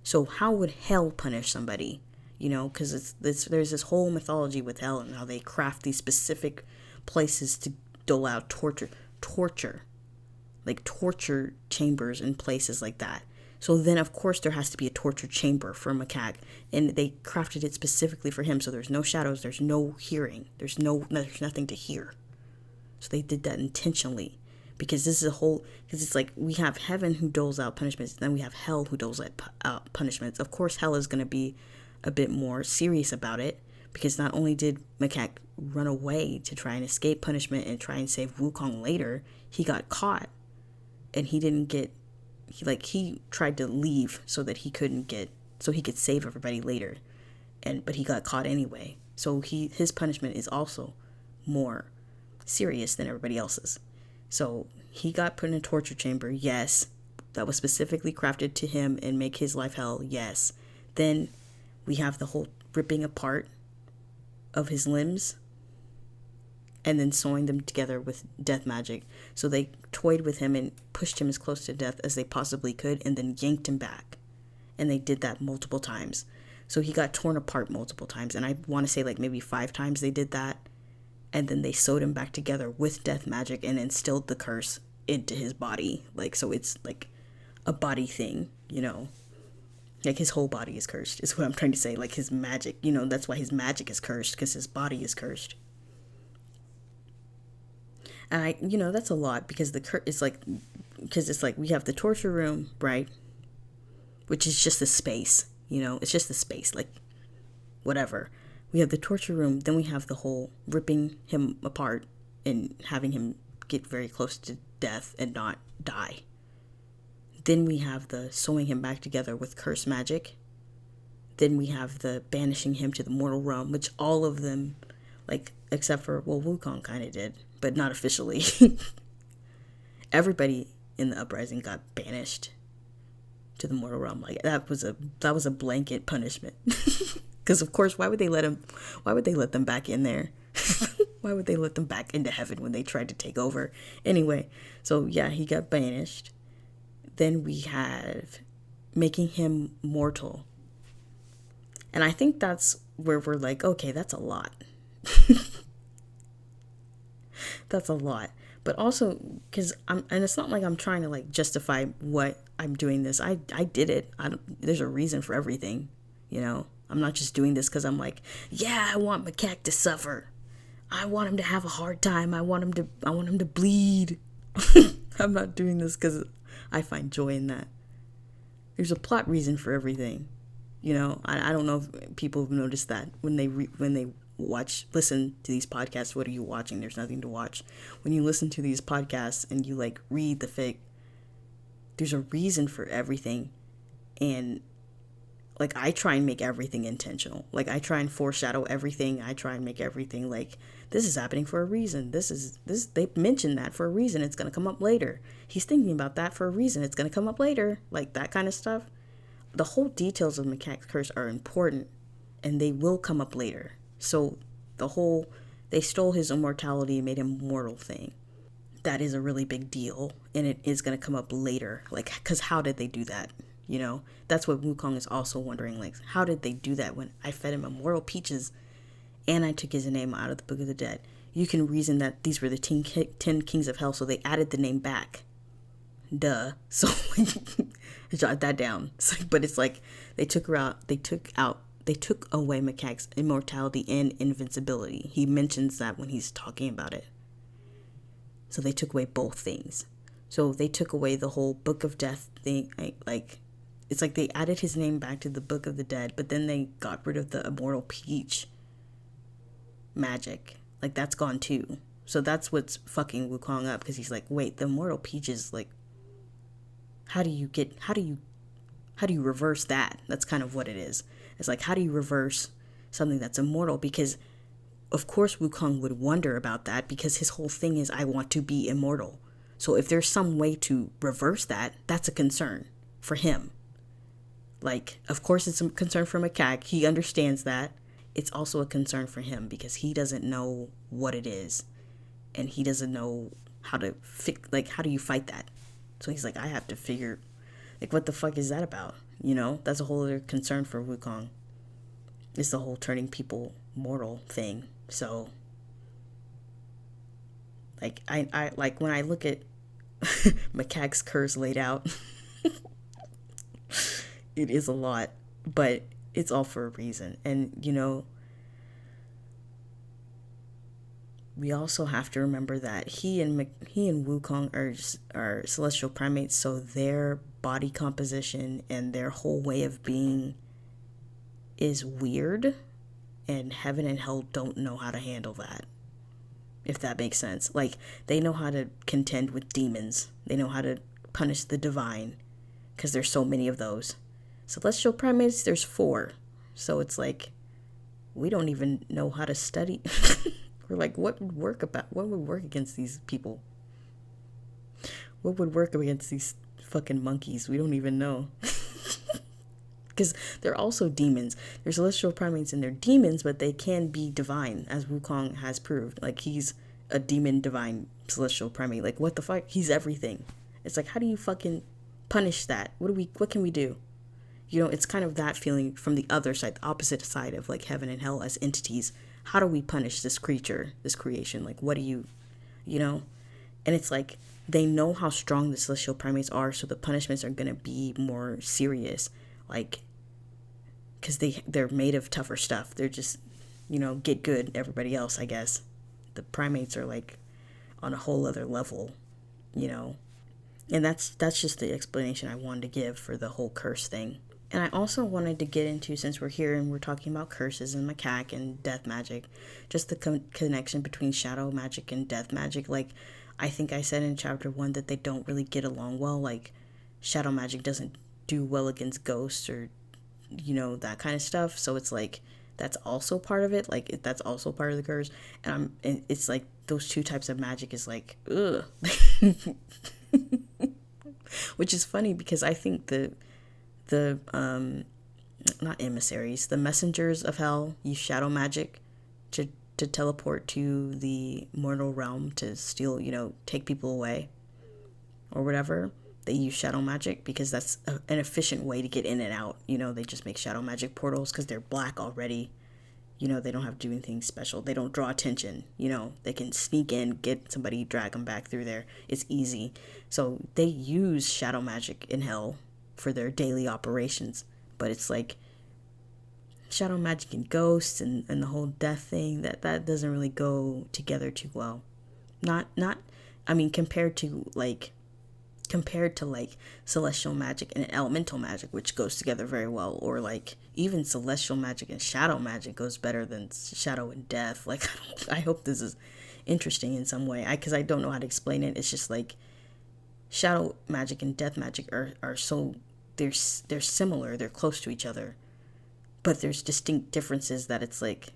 So how would hell punish somebody? You know, because there's this whole mythology with hell and how they craft these specific places to dole out torture, like torture chambers and places like that. So then, of course, there has to be a torture chamber for Macaque, and they crafted it specifically for him. So there's no shadows, there's no hearing, there's nothing to hear. So they did that intentionally, because this is because it's like we have heaven who doles out punishments, and then we have hell who doles out punishments. Of course, hell is going to be a bit more serious about it, because not only did Macaque run away to try and escape punishment and try and save Wukong later, he got caught, and he tried to leave so that he could save everybody later, but he got caught anyway. So his punishment is also more serious than everybody else's. So he got put in a torture chamber, yes, that was specifically crafted to him and make his life hell, yes. Then we have the whole ripping apart of his limbs and then sewing them together with death magic. So they toyed with him and pushed him as close to death as they possibly could and then yanked him back. And they did that multiple times. So he got torn apart multiple times. And I want to say like maybe 5 times they did that. And then they sewed him back together with death magic and instilled the curse into his body. Like, so it's like a body thing, you know. Like, his whole body is cursed, is what I'm trying to say. Like, his magic, you know, that's why his magic is cursed, because his body is cursed. And that's a lot, because it's like we have the torture room, right? Which is just a space, you know, it's just a space, like, whatever. We have the torture room, then we have the whole ripping him apart and having him get very close to death and not die. Then we have the sewing him back together with curse magic. Then we have the banishing him to the mortal realm, which all of them, like, except for, well, Wukong kind of did, but not officially. Everybody in the uprising got banished to the mortal realm. Like, that was a blanket punishment. Because, of course, why would they let them back in there? Why would they let them back into heaven when they tried to take over? Anyway, so yeah, he got banished. Then we have making him mortal. And I think that's where we're like, okay, that's a lot. That's a lot. But also, and it's not like I'm trying to like justify what I'm doing this. I did it. There's a reason for everything, you know. I'm not just doing this because I'm like, yeah, I want Macaque to suffer. I want him to have a hard time. I want him to bleed. I'm not doing this because I find joy in that. There's a plot reason for everything. You know, I don't know if people have noticed that when they listen to these podcasts. What are you watching? There's nothing to watch. When you listen to these podcasts and you like read the fic, there's a reason for everything. And like, I try and make everything intentional. Like, I try and foreshadow everything. I try and make everything like, this is happening for a reason. They mentioned that for a reason. It's going to come up later. He's thinking about that for a reason. It's going to come up later. Like, that kind of stuff. The whole details of Macaque's curse are important, and they will come up later. So they stole his immortality and made him mortal thing. That is a really big deal, and it is going to come up later. Like, because how did they do that? You know, that's what Wukong is also wondering, like, how did they do that when I fed him immortal peaches and I took his name out of the Book of the Dead? You can reason that these were the 10 kings of hell, so they added the name back. Duh. So, jot that down. But it's like, they took away Macaque's immortality and invincibility. He mentions that when he's talking about it. So they took away both things. So they took away the whole Book of Death thing. It's like they added his name back to the Book of the Dead, but then they got rid of the Immortal Peach magic. Like, that's gone too. So that's what's fucking Wukong up, because he's like, wait, the Immortal Peach is like, how do you reverse that? That's kind of what it is. It's like, how do you reverse something that's immortal? Because of course Wukong would wonder about that, because his whole thing is, I want to be immortal. So if there's some way to reverse that, that's a concern for him. Like, of course it's a concern for Macaque. He understands that. It's also a concern for him because he doesn't know what it is. And he doesn't know how to how do you fight that? So he's like, I have to figure, like, what the fuck is that about? You know, that's a whole other concern for Wukong. It's the whole turning people mortal thing. So, like, I like when I look at Macaque's curse laid out, it is a lot, but it's all for a reason. And, you know, we also have to remember that he and Wukong are celestial primates, so their body composition and their whole way of being is weird, and heaven and hell don't know how to handle that, if that makes sense. Like, they know how to contend with demons. They know how to punish the divine, because there's so many of those. Celestial primates, there's 4. So it's like, we don't even know how to study. We're like, what would work against these people? What would work against these fucking monkeys? We don't even know. Because they're also demons. They're celestial primates and they're demons, but they can be divine, as Wukong has proved. Like, he's a demon divine celestial primate. Like, what the fuck? He's everything. It's like, how do you fucking punish that? What can we do? You know, it's kind of that feeling from the other side, the opposite side of like heaven and hell as entities. How do we punish this creature, this creation? Like, what do you know? And it's like, they know how strong the celestial primates are, so the punishments are going to be more serious. Like, because they're made of tougher stuff. They're just, you know, get good, everybody else, I guess. The primates are like on a whole other level, you know. And that's just the explanation I wanted to give for the whole curse thing. And I also wanted to get into, since we're here and we're talking about curses and macaque and death magic, just the connection between shadow magic and death magic. Like, I think I said in chapter 1 that they don't really get along well. Like, shadow magic doesn't do well against ghosts or, you know, that kind of stuff. So it's like, that's also part of it. Like, that's also part of the curse. And it's like, those two types of magic is like, ugh. Which is funny, because I think the not emissaries, the messengers of hell use shadow magic to teleport to the mortal realm to steal, you know, take people away or whatever. They use shadow magic because that's an efficient way to get in and out. You know, they just make shadow magic portals because they're black already. You know, they don't have to do anything special. They don't draw attention. You know, they can sneak in, get somebody, drag them back through there. It's easy. So they use shadow magic in hell for their daily operations. But it's like shadow magic and ghosts and the whole death thing, that doesn't really go together too well. I mean, compared to celestial magic and elemental magic, which goes together very well, or like even celestial magic and shadow magic goes better than shadow and death. Like, I hope this is interesting in some way, because I don't know how to explain it. It's just like shadow magic and death magic are so, they're similar, they're close to each other, but there's distinct differences that it's like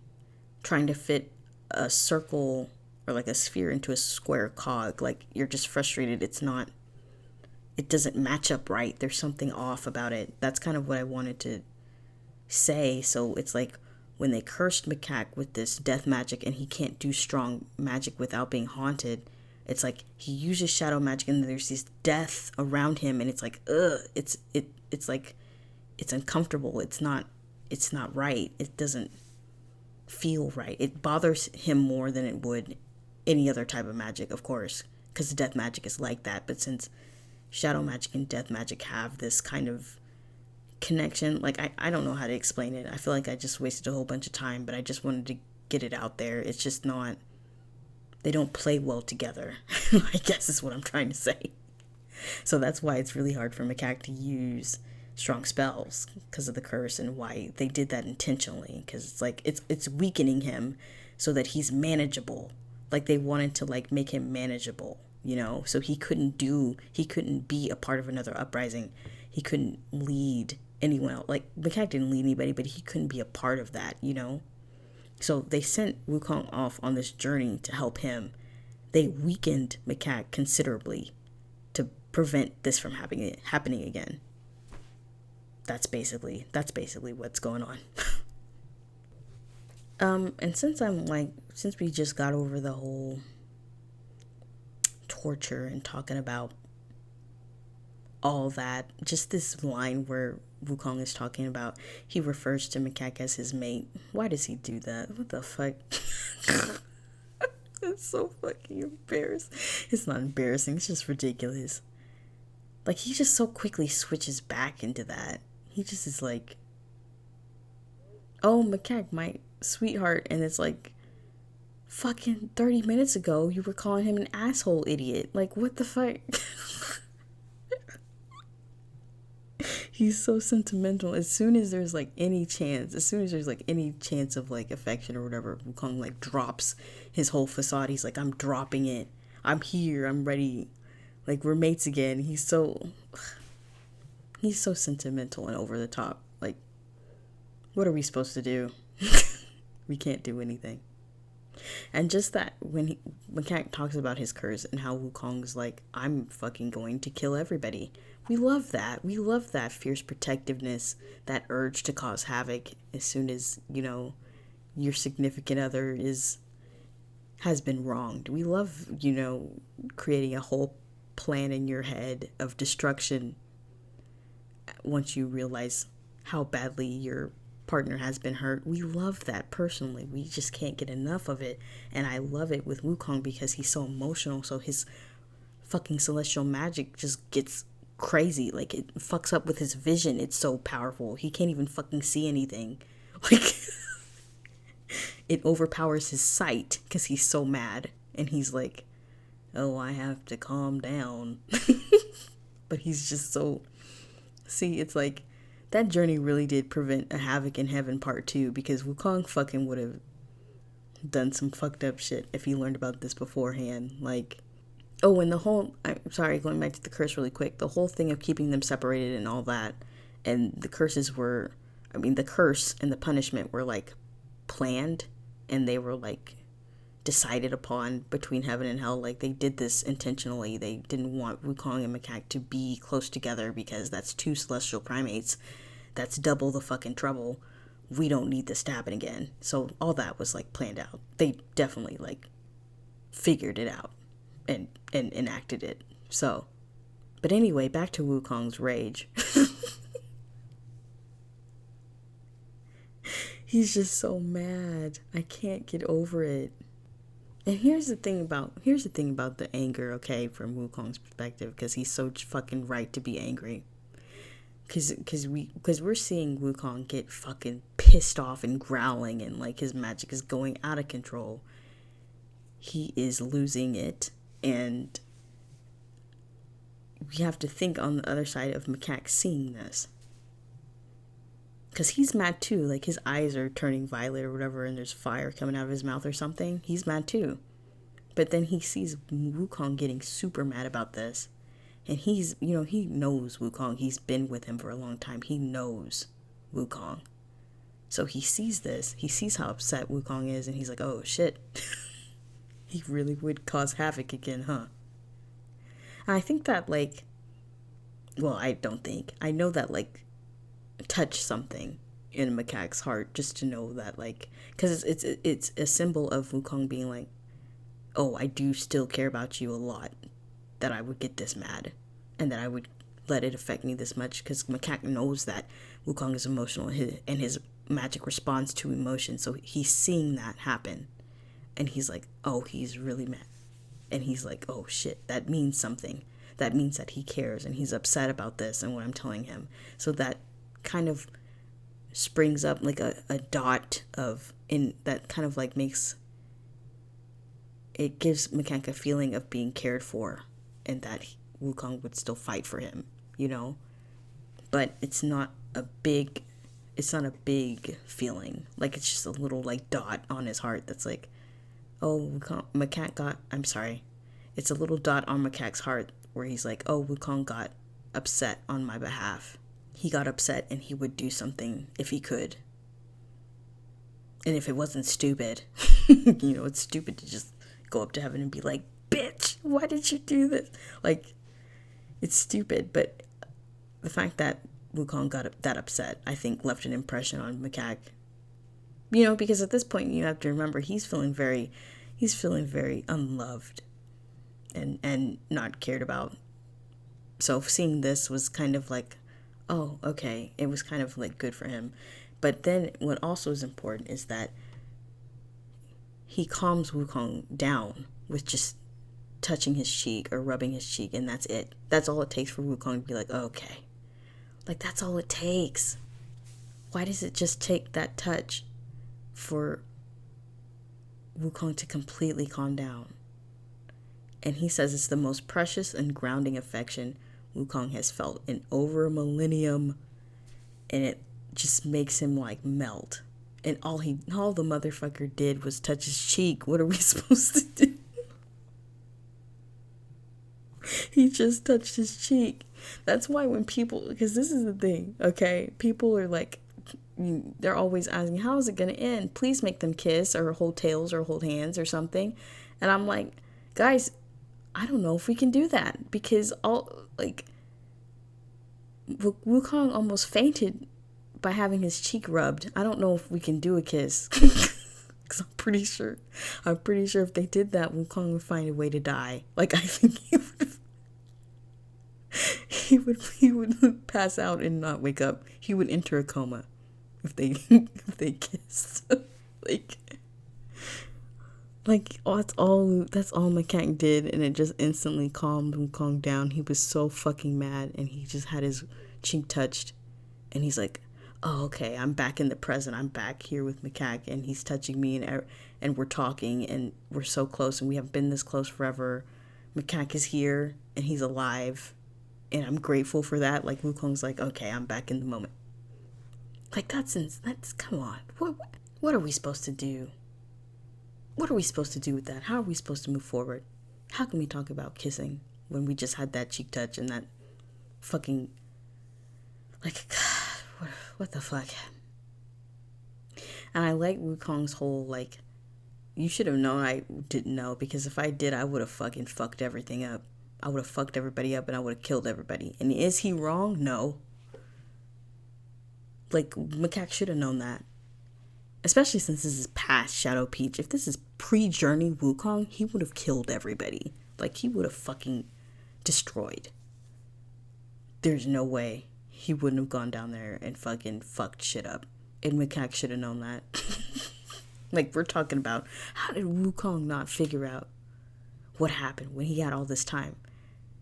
trying to fit a circle or like a sphere into a square cog. Like, you're just frustrated. It doesn't match up right. There's something off about it. That's kind of what I wanted to say. So it's like, when they cursed Macaque with this death magic and he can't do strong magic without being haunted, it's like he uses shadow magic and there's this death around him, and it's like, ugh, it's like, it's uncomfortable. It's not right. It doesn't feel right. It bothers him more than it would any other type of magic, of course, because death magic is like that. But since shadow magic and death magic have this kind of connection, like, I don't know how to explain it. I feel like I just wasted a whole bunch of time, but I just wanted to get it out there. It's just not, they don't play well together. I guess is what I'm trying to say. So that's why it's really hard for Macaque to use strong spells because of the curse, and why they did that intentionally, because it's like it's weakening him so that he's manageable. Like they wanted to like make him manageable, so he couldn't be a part of another uprising. He couldn't lead anyone else. Like Macaque didn't lead anybody, but he couldn't be a part of that. So they sent Wukong off on this journey to help him. They weakened Macaque considerably to prevent this from happening again. That's basically what's going on. And since we just got over the whole torture and talking about all that, just this line where Wukong is talking about, he refers to Macaque as his mate. Why does he do that? What the fuck? It's so fucking embarrassing. It's not embarrassing, it's just ridiculous. Like, he just so quickly switches back into that. He just is like, oh, Macaque, my sweetheart. And it's like, fucking 30 minutes ago, you were calling him an asshole idiot. Like, what the fuck? He's so sentimental. As soon as there's like any chance of like affection or whatever, Wukong like drops his whole facade. He's like, I'm dropping it. I'm here. I'm ready. Like, we're mates again. He's so sentimental and over the top. Like, what are we supposed to do? We can't do anything. And just that, when Macaque talks about his curse and how Wukong's like, I'm fucking going to kill everybody. We love that. We love that fierce protectiveness, that urge to cause havoc as soon as, your significant other has been wronged. We love, creating a whole plan in your head of destruction once you realize how badly your partner has been hurt. We love that personally. We just can't get enough of it. And I love it with Wukong because he's so emotional. So his fucking celestial magic just gets crazy. Like, it fucks up with his vision. It's so powerful. He can't even fucking see anything. Like, it overpowers his sight because he's so mad. And he's like, oh, I have to calm down. But he's just so... See, it's like, that journey really did prevent a Havoc in Heaven Part 2, because Wukong fucking would have done some fucked up shit if he learned about this beforehand. Like, oh, and going back to the curse really quick, the whole thing of keeping them separated and all that, and the curse and the punishment were like planned, and they were like decided upon between heaven and hell. Like, they did this intentionally. They didn't want Wukong and Macaque to be close together because that's two celestial primates. That's double the fucking trouble. We don't need this to happen again. So all that was like planned out. They definitely like figured it out and enacted it. So, but anyway, back to Wukong's rage. He's just so mad. I can't get over it. And here's the thing about the anger, okay, from Wukong's perspective, because he's so fucking right to be angry. Because we're seeing Wukong get fucking pissed off and growling, and like his magic is going out of control. He is losing it, and we have to think on the other side of Macaque seeing this. Because he's mad too. Like, his eyes are turning violet or whatever, and there's fire coming out of his mouth or something. He's mad too. But then he sees Wukong getting super mad about this. And he's, he knows Wukong. He's been with him for a long time. He knows Wukong. So he sees this. He sees how upset Wukong is, and he's like, oh shit. He really would cause havoc again, huh? And I think that, like, well, I don't think. I know that, like, touch something in Macaque's heart, just to know that, like, because it's a symbol of Wukong being like, oh, I do still care about you a lot, that I would get this mad and that I would let it affect me this much, because Macaque knows that Wukong is emotional, and his magic responds to emotion. So he's seeing that happen, and he's like, oh, he's really mad, and he's like, oh shit, that means something. That means that he cares, and he's upset about this and what I'm telling him. So that kind of springs up like a dot that kind of like it gives Macaque a feeling of being cared for, and that Wukong would still fight for him, you know? But it's not a big feeling. Like, it's just a little, like, dot on his heart that's like, oh, Macaque got, I'm sorry. It's a little dot on Macaque's heart where he's like, oh, Wukong got upset on my behalf. He got upset and he would do something if he could. And if it wasn't stupid, you know, it's stupid to just go up to heaven and be like, bitch, why did you do this? Like, it's stupid, but the fact that Wukong got that upset, I think, left an impression on Macaque. You know, because at this point, you have to remember, he's feeling very unloved and not cared about. So seeing this was kind of like, oh, okay, it was kind of like good for him. But then what also is important is that he calms Wukong down with just touching his cheek or rubbing his cheek, and that's it. That's all it takes for Wukong to be like, oh, okay. Like, that's all it takes. Why does it just take that touch for Wukong to completely calm down? And he says it's the most precious and grounding affection Wukong has felt in over a millennium, and it just makes him like melt. And all the motherfucker did was touch his cheek. What are we supposed to do? He just touched his cheek. That's why when people, because this is the thing, okay? People are like, they're always asking, how is it going to end? Please make them kiss or hold tails or hold hands or something. And I'm like, guys, I don't know if we can do that, because Wukong almost fainted by having his cheek rubbed. I don't know if we can do a kiss. Because I'm pretty sure if they did that, Wukong would find a way to die. Like, I think he would pass out and not wake up. He would enter a coma if they kissed. That's all Macaque did, and it just instantly calmed Wukong down. He was so fucking mad, and he just had his cheek touched, and he's like, oh, okay, I'm back in the present. I'm back here with Macaque, and he's touching me, and we're talking, and we're so close, and we haven't been this close forever. Macaque is here, and he's alive, and I'm grateful for that. Like, Wukong's like, okay, I'm back in the moment. Like, that's come on. What are we supposed to do? What are we supposed to do with that? How are we supposed to move forward? How can we talk about kissing when we just had that cheek touch and that fucking, like, what the fuck? And I like Wukong's whole, like, you should have known I didn't know, because if I did, I would have fucking fucked everything up. I would have fucked everybody up and I would have killed everybody. And is he wrong? No. Like, Macaque should have known that. Especially since this is past Shadow Peach. If this is pre-Journey Wukong, he would have killed everybody. Like, he would have fucking destroyed. There's no way he wouldn't have gone down there and fucking fucked shit up. And Macaque should have known that. Like, we're talking about, how did Wukong not figure out what happened when he had all this time?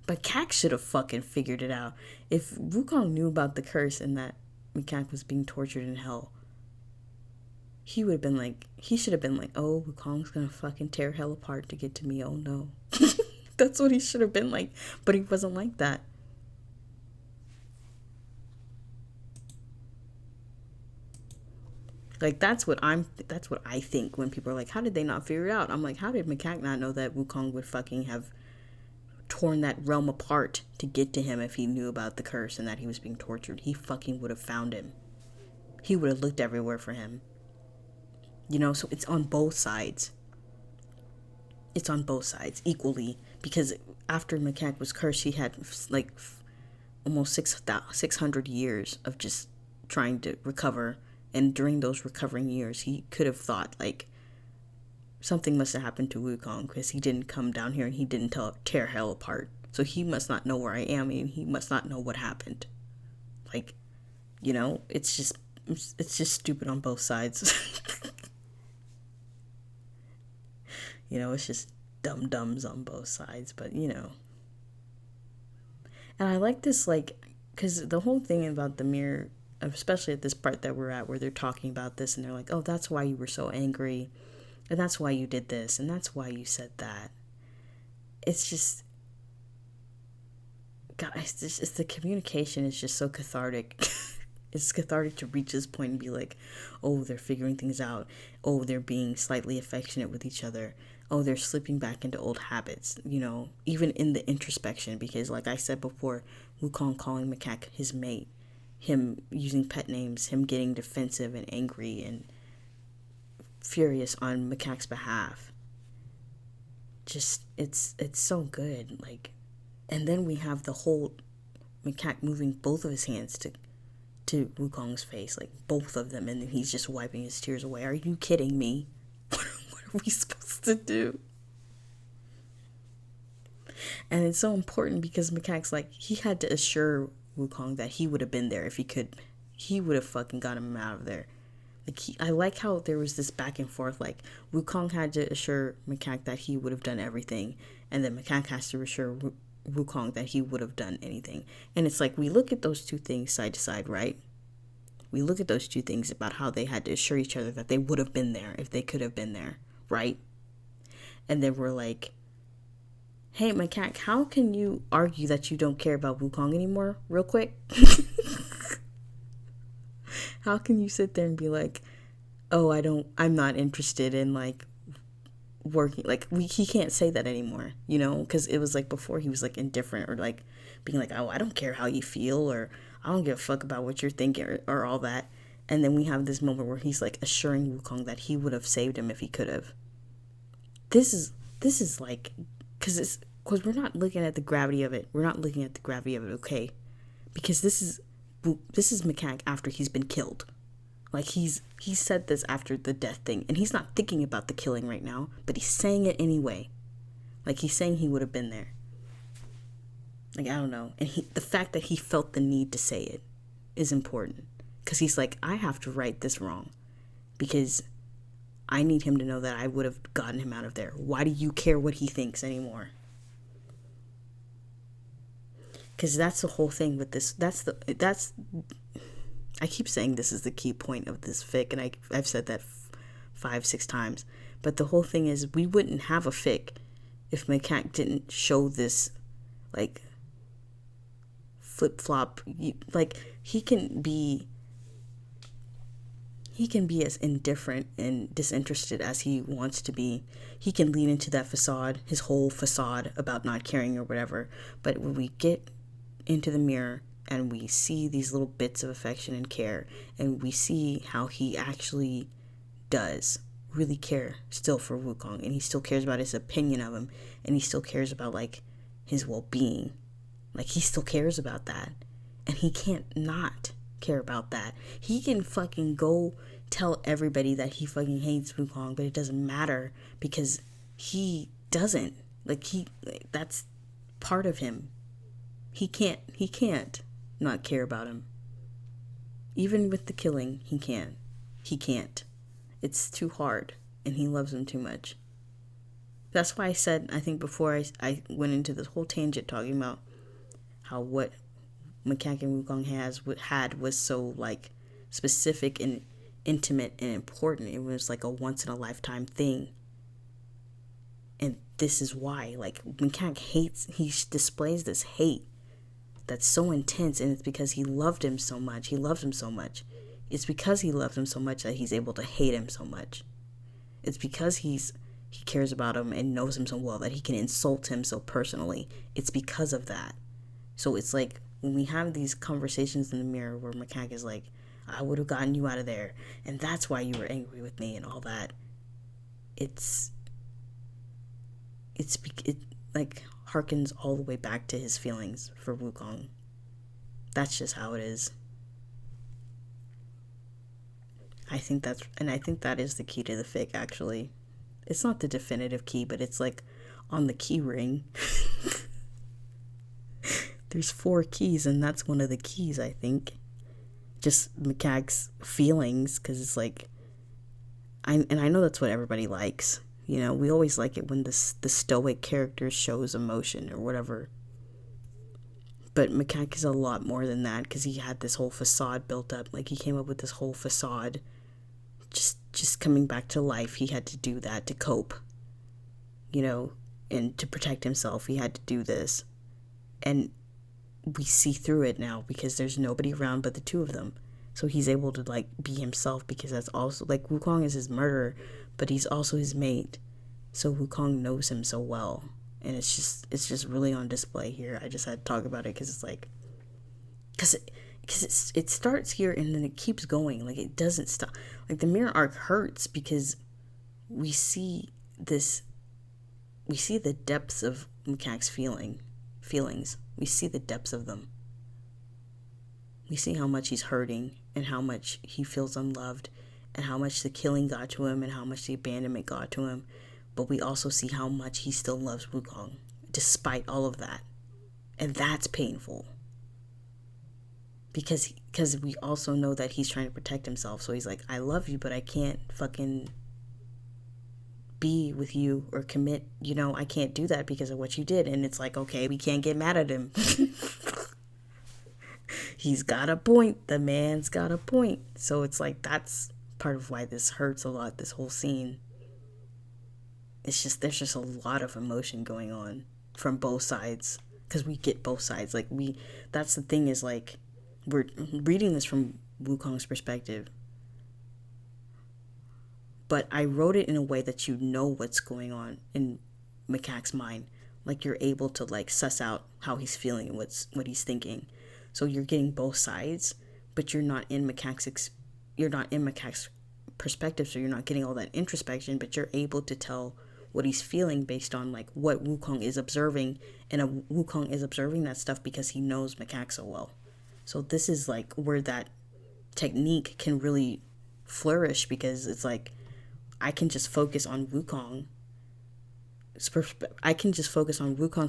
Macaque should have fucking figured it out. If Wukong knew about the curse and that Macaque was being tortured in hell, he should have been like, oh, Wukong's gonna fucking tear hell apart to get to me. Oh no. That's what he should have been like. But he wasn't like that. Like, that's what I think when people are like, how did they not figure it out? I'm like, how did Macaque not know that Wukong would fucking have torn that realm apart to get to him if he knew about the curse and that he was being tortured? He fucking would have found him. He would have looked everywhere for him. You know, so it's on both sides. It's on both sides equally, because after Macaque was cursed, he had like almost 600 years of just trying to recover. And during those recovering years, he could have thought, like, something must have happened to Wukong, because he didn't come down here and he didn't tear hell apart. So he must not know where I am, and he must not know what happened. Like, you know, it's just stupid on both sides. You know, it's just dum-dums on both sides, but, you know. And I like this, like, because the whole thing about the mirror, especially at this part that we're at, where they're talking about this, and they're like, oh, that's why you were so angry, and that's why you did this, and that's why you said that. It's just, God, it's the communication is just so cathartic. It's cathartic to reach this point and be like, oh, they're figuring things out. Oh, they're being slightly affectionate with each other. Oh, they're slipping back into old habits, even in the introspection. Because like I said before, Wukong calling Macaque his mate, him using pet names, him getting defensive and angry and furious on Macaque's behalf. Just, it's so good. Like, and then we have the whole Macaque moving both of his hands to Wukong's face, like both of them, and then he's just wiping his tears away. Are you kidding me? What are we supposed to do? And it's so important because Macaque's like, he had to assure Wukong that he would have been there if he could. He would have fucking got him out of there. Like I like how there was this back and forth. Like Wukong had to assure Macaque that he would have done everything, and then Macaque has to assure Wukong that he would have done anything. And it's like we look at those two things side to side, right? We look at those two things about how they had to assure each other that they would have been there if they could have been there, right? And then we're like, hey, Macaque, how can you argue that you don't care about Wukong anymore? Real quick. How can you sit there and be like, oh, I'm not interested in like working, like he can't say that anymore, because it was like before he was like indifferent or like being like, oh, I don't care how you feel, or I don't give a fuck about what you're thinking, or all that. And then we have this moment where he's like assuring Wukong that he would have saved him if he could have. This is like, because we're not looking at the gravity of it. We're not looking at the gravity of it, okay? Because this is Macaque after he's been killed. Like he said this after the death thing, and he's not thinking about the killing right now, but he's saying it anyway. Like he's saying he would have been there. Like I don't know, and the fact that he felt the need to say it is important, because he's like, I have to right this wrong, because I need him to know that I would have gotten him out of there. Why do you care what he thinks anymore? Because that's the whole thing with this. I keep saying this is the key point of this fic, and I've said that 5-6 times. But the whole thing is, we wouldn't have a fic if Macaque didn't show this, like, flip-flop. Like, he can be as indifferent and disinterested as he wants to be. He can lean into that facade, his whole facade about not caring or whatever. But when we get into the mirror and we see these little bits of affection and care, and we see how he actually does really care still for Wukong, and he still cares about his opinion of him, and he still cares about like his well-being. Like he still cares about that, and he can't not care about that. He can fucking go tell everybody that he fucking hates Wukong, but it doesn't matter, because he doesn't. That's part of him. He can't not care about him. Even with the killing, he can't. It's too hard, and he loves him too much. That's why I said, I think before I went into this whole tangent talking about how what Macaque and Wukong had was so like specific and intimate and important. It was like a once in a lifetime thing. And this is why, like, Macaque he displays this hate that's so intense, and it's because he loved him so much. He loves him so much. It's because he loves him so much that he's able to hate him so much. It's because he cares about him and knows him so well that he can insult him so personally. It's because of that. So it's like when we have these conversations in the mirror where Macaque is like, I would have gotten you out of there, and that's why you were angry with me and all that. It like harkens all the way back to his feelings for Wukong. That's just how it is. I think that is the key to the fic, actually. It's not the definitive key, but it's like on the key ring. There's 4 keys, and that's one of the keys, I think. Just Macaque's feelings, because it's like, I know that's what everybody likes. You know, we always like it when the stoic character shows emotion or whatever. But Macaque is a lot more than that, because he had this whole facade built up. Like, he came up with this whole facade. Just coming back to life, he had to do that to cope. You know, and to protect himself, he had to do this. And we see through it now because there's nobody around but the two of them. So he's able to like be himself because that's also like Wukong is his murderer, but he's also his mate. So Wukong knows him so well, and it's just really on display here. I just had to talk about it because it's like because it starts here and then it keeps going, like it doesn't stop. Like the mirror arc hurts because we see the depths of Macaque's feelings. We see the depths of them. We see how much he's hurting and how much he feels unloved and how much the killing got to him and how much the abandonment got to him. But we also see how much he still loves Wukong despite all of that. And that's painful. Because we also know that he's trying to protect himself. So he's like, I love you, but I can't fucking be with you or commit. You know, I can't do that because of what you did. And it's like, okay, we can't get mad at him. He's got a point. The man's got a point. So it's like, that's part of why this hurts a lot, this whole scene. It's just, there's just a lot of emotion going on from both sides. Because we get both sides. Like, that's the thing is, like, we're reading this from Wukong's perspective. But I wrote it in a way that you know what's going on in Macaque's mind. Like, you're able to, like, suss out how he's feeling and what he's thinking. So you're getting both sides, but you're not in Macaque's perspective, so you're not getting all that introspection, but you're able to tell what he's feeling based on like what Wukong is observing, and Wukong is observing that stuff because he knows Macaque so well. So this is like where that technique can really flourish, because it's like I can just focus on Wukong's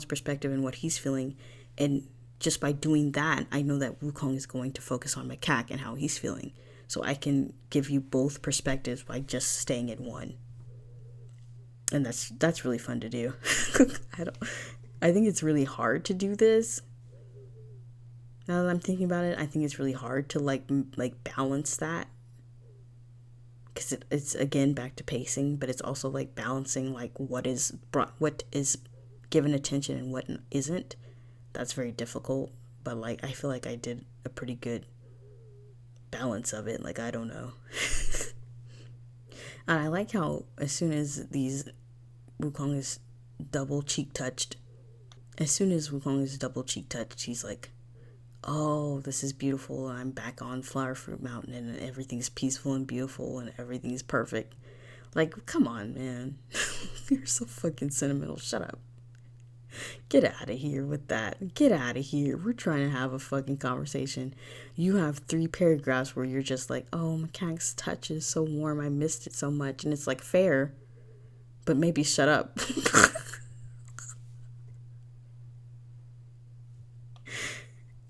perspective and what he's feeling, and just by doing that, I know that Wukong is going to focus on Macaque and how he's feeling. So I can give you both perspectives by just staying in one. And that's really fun to do. I think it's really hard to do this. Now that I'm thinking about it, I think it's really hard to like balance that. Because it's again back to pacing, but it's also like balancing like what is given attention and what isn't. That's very difficult, but like I feel like I did a pretty good balance of it. Like, I don't know. And I like how as soon as Wukong is double cheek touched, he's like, oh, this is beautiful. I'm back on Flower Fruit Mountain and everything's peaceful and beautiful and everything's perfect. Like, come on, man. You're so fucking sentimental. Shut up. Get out of here with that. Get out of here. We're trying to have a fucking conversation. You have 3 paragraphs where you're just like, oh, Macaque's touch is so warm. I missed it so much. And it's like, fair, but maybe shut up.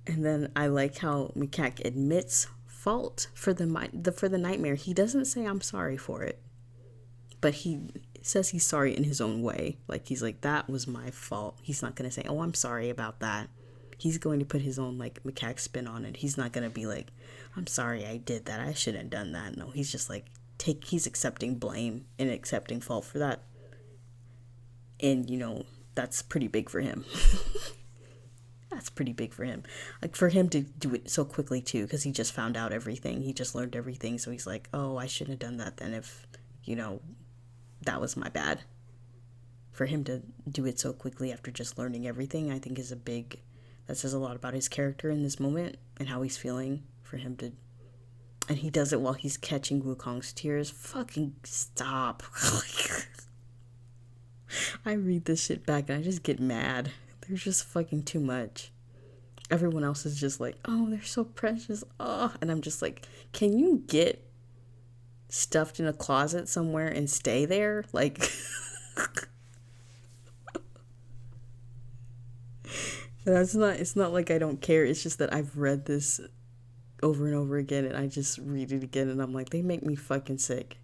And then I like how Macaque admits fault for the nightmare. He doesn't say I'm sorry for it, but he says he's sorry in his own way. Like, he's like, that was my fault. He's not going to say, oh, I'm sorry about that. He's going to put his own, like, Macaque spin on it. He's not going to be like, I'm sorry I did that. I shouldn't have done that. No, he's just like, he's accepting blame and accepting fault for that. And, you know, that's pretty big for him. That's pretty big for him. Like, for him to do it so quickly, too, because he just found out everything. He just learned everything. So he's like, oh, I shouldn't have done that then if, you know, that was my bad. For him to do it so quickly after just learning everything, I think that says a lot about his character in this moment and how he's feeling. For him to, and he does it while he's catching Wukong's tears. Fucking stop. I read this shit back and I just get mad. There's just fucking too much. Everyone else is just like, oh, they're so precious. Oh, and I'm just like, can you get stuffed in a closet somewhere and stay there? Like, it's not like I don't care. It's just that I've read this over and over again and I just read it again and I'm like, they make me fucking sick.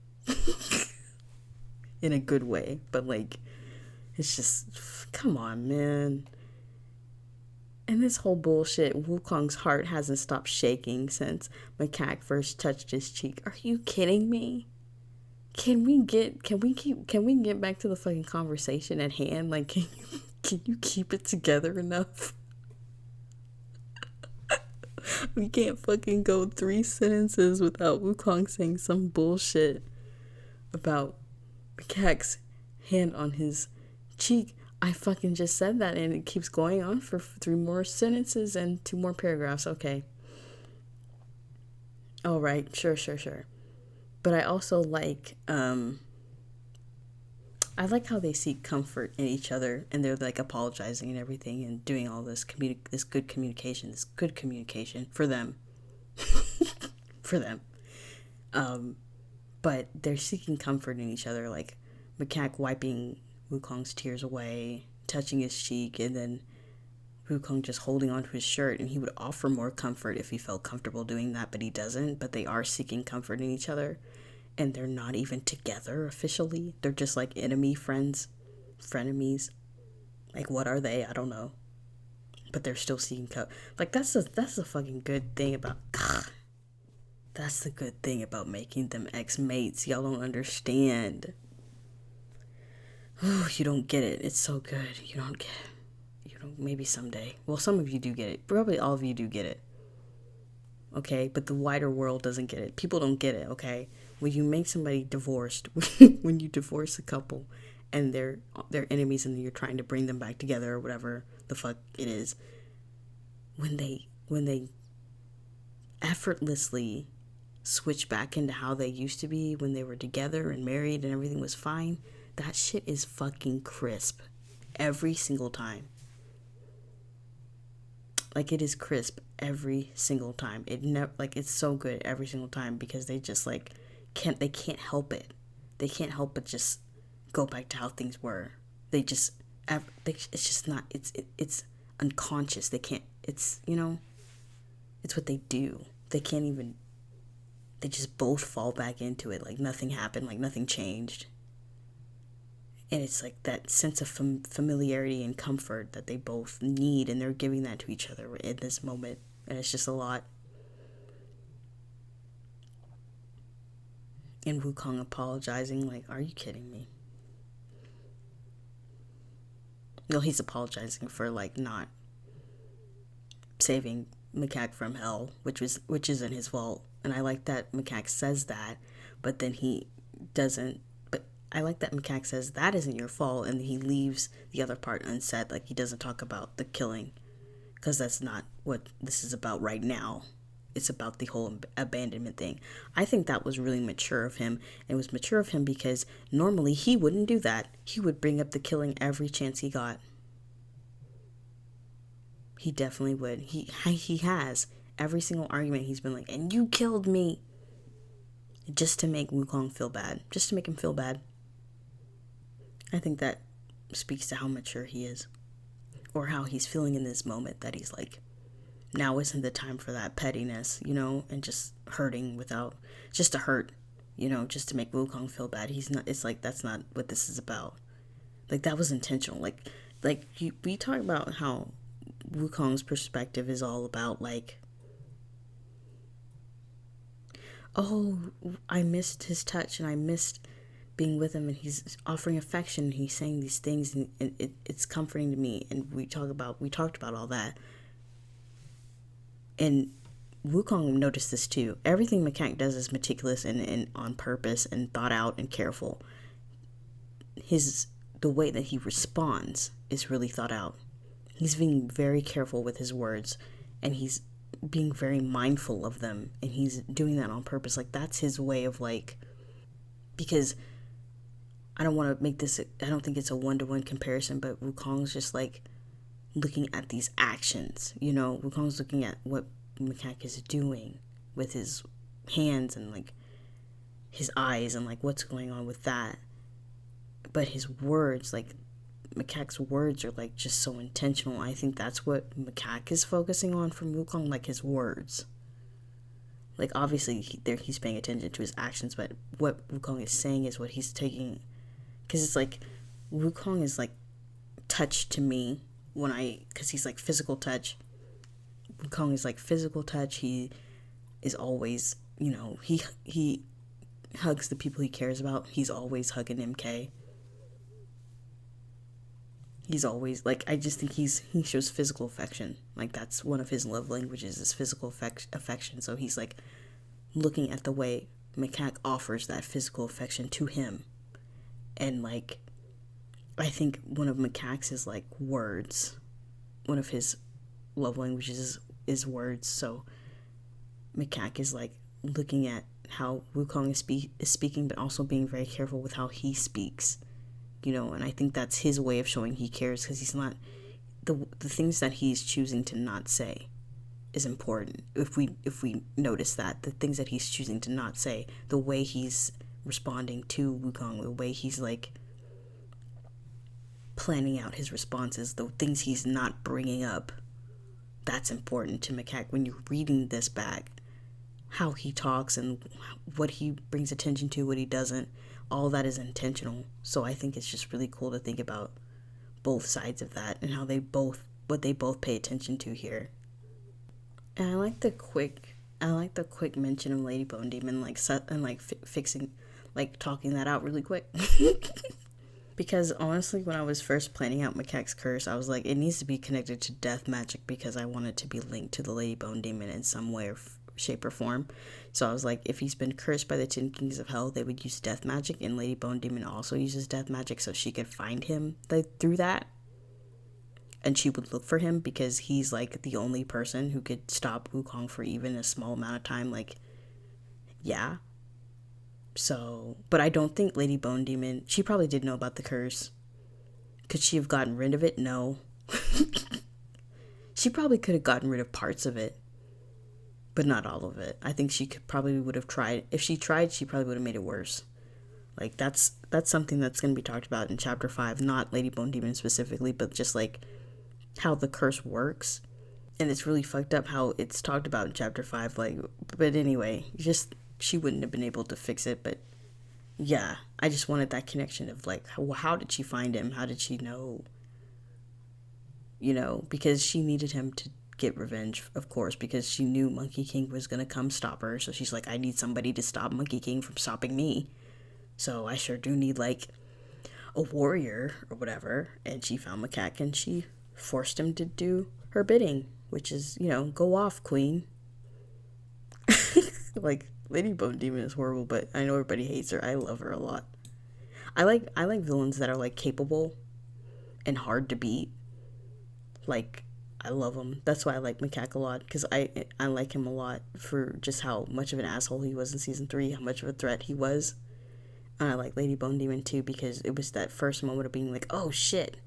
In a good way, but like, it's just, come on, man. And this whole bullshit, Wukong's heart hasn't stopped shaking since Macaque first touched his cheek. Are you kidding me? Can we get back to the fucking conversation at hand? Like, can you keep it together enough? We can't fucking go 3 sentences without Wukong saying some bullshit about Macaque's hand on his cheek. I fucking just said that, and it keeps going on for 3 more sentences and 2 more paragraphs. Okay. All right. Sure. But I also like, I like how they seek comfort in each other, and they're like apologizing and everything, and doing all this good communication for them, for them. But they're seeking comfort in each other, like Macaque wiping Wukong's tears away, touching his cheek, and then Wukong just holding onto his shirt, and he would offer more comfort if he felt comfortable doing that, but he doesn't. But they are seeking comfort in each other, and they're not even together officially. They're just like frenemies. Like, what are they? I don't know. But they're still seeking comfort. Like, that's the fucking good thing about. That's the good thing about making them ex-mates. Y'all don't understand. Oh, you don't get it. It's so good. You don't get it. Maybe someday. Well, some of you do get it. Probably all of you do get it. Okay? But the wider world doesn't get it. People don't get it, okay? When you make somebody divorced, when you divorce a couple and they're enemies and you're trying to bring them back together or whatever the fuck it is, when they effortlessly switch back into how they used to be when they were together and married and everything was fine, that shit is fucking crisp every single time. Like, it is crisp every single time. It's so good every single time, because they just like can't help it. They can't help but just go back to how things were. It's just not, it's unconscious. They can't, it's what they do. They just both fall back into it like nothing happened, like nothing changed. And it's like that sense of familiarity and comfort that they both need, and they're giving that to each other in this moment. And it's just a lot. And Wukong apologizing, like, are you kidding me? No, he's apologizing for like not saving Macaque from hell, which isn't his fault. And I like that Macaque says that, but then he doesn't. I like that Macaque says that isn't your fault, and he leaves the other part unsaid. Like, he doesn't talk about the killing, because that's not what this is about right now. It's about the whole abandonment thing. I think that was really mature of him. It was mature of him because normally he wouldn't do that. He would bring up the killing every chance he got. He definitely would. He has. Every single argument he's been like, and you killed me. Just to make Wukong feel bad. Just to make him feel bad. I think that speaks to how mature he is, or how he's feeling in this moment, that he's like, now isn't the time for that pettiness, and just hurting just to hurt, just to make Wukong feel bad. He's not, it's like, that's not what this is about. Like, that was intentional. We talk about how Wukong's perspective is all about like, oh, I missed his touch and I missed being with him, and he's offering affection, and he's saying these things, and it's comforting to me. And we talked about all that. And Wukong noticed this too. Everything Macaque does is meticulous and on purpose and thought out and careful. The way that he responds is really thought out. He's being very careful with his words, and he's being very mindful of them, and he's doing that on purpose. Like, that's his way of like, because I don't want to make this, I don't think it's a one-to-one comparison, but Wukong's just like looking at these actions, Wukong's looking at what Macaque is doing with his hands and like his eyes and like what's going on with that. But his words, like Macaque's words, are like just so intentional. I think that's what Macaque is focusing on from Wukong, like his words. Like, obviously he's paying attention to his actions, but what Wukong is saying is what he's taking. Because it's like, Wukong is like touch to me because he's like physical touch. Wukong is like physical touch. He is always, he hugs the people he cares about. He's always hugging MK. He's always like, I just think he shows physical affection. Like that's one of his love languages is physical affection. So he's like looking at the way Macaque offers that physical affection to him. And like I think one of Macaque's is like words. One of his love languages is words. So Macaque is like looking at how Wukong is speaking, but also being very careful with how he speaks, and I think that's his way of showing he cares, because he's not, the things that he's choosing to not say is important. If we notice that, the things that he's choosing to not say, the way he's responding to Wukong, the way he's like planning out his responses, the things he's not bringing up, that's important to Macaque. When you're reading this back, how he talks and what he brings attention to, what he doesn't, all that is intentional. So I think it's just really cool to think about both sides of that and how what they both pay attention to here. And I like the quick mention of Lady Bone Demon, fixing, talking that out really quick. Because honestly, when I was first planning out Macaque's curse, I was like, it needs to be connected to death magic, because I want it to be linked to the Lady Bone Demon in some way or shape or form. So I was like, if he's been cursed by the 10 Kings of Hell, they would use death magic, and Lady Bone Demon also uses death magic, so she could find him through that, and she would look for him, because he's like the only person who could stop Wukong for even a small amount of time. Yeah. So, but I don't think Lady Bone Demon, she probably did know about the curse. Could she have gotten rid of it? No. She probably could have gotten rid of parts of it, but not all of it. I think she would have tried. If she tried, she probably would have made it worse. Like that's something that's going to be talked about in chapter 5, not Lady Bone Demon specifically, but just like how the curse works. And it's really fucked up how it's talked about in chapter 5. But anyway, she wouldn't have been able to fix it. But yeah, I just wanted that connection of like, how did she find him? How did she know? Because she needed him to get revenge, of course, because she knew Monkey King was going to come stop her. So she's like, I need somebody to stop Monkey King from stopping me. So I sure do need like a warrior or whatever. And she found Macaque and she forced him to do her bidding, which is, go off, queen. Like, Lady Bone Demon is horrible, but I know everybody hates her. I love her a lot. I like villains that are like capable and hard to beat. Like, I love him. That's why I like Macaque a lot, because I like him a lot for just how much of an asshole he was in season 3, how much of a threat he was. And I like Lady Bone Demon too, because it was that first moment of being like, oh shit,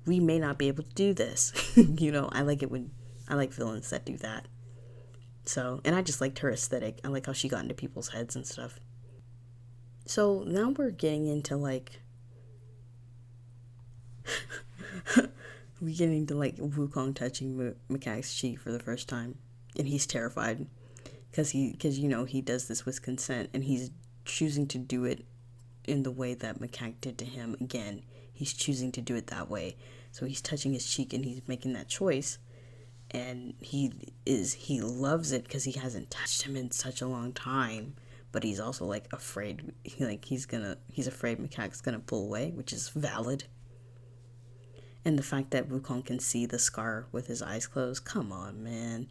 we may not be able to do this. I like it when I like villains that do that. So, and I just liked her aesthetic. I like how she got into people's heads and stuff. So now we're getting into like we get into like Wukong touching Macaque's cheek for the first time, and he's terrified because he does this with consent, and he's choosing to do it in the way that Macaque did to him. Again, he's choosing to do it that way. So he's touching his cheek and he's making that choice, and he loves it because he hasn't touched him in such a long time. But he's also like afraid, he's afraid Macaque's gonna pull away, which is valid. And the fact that Wukong can see the scar with his eyes closed, come on, man.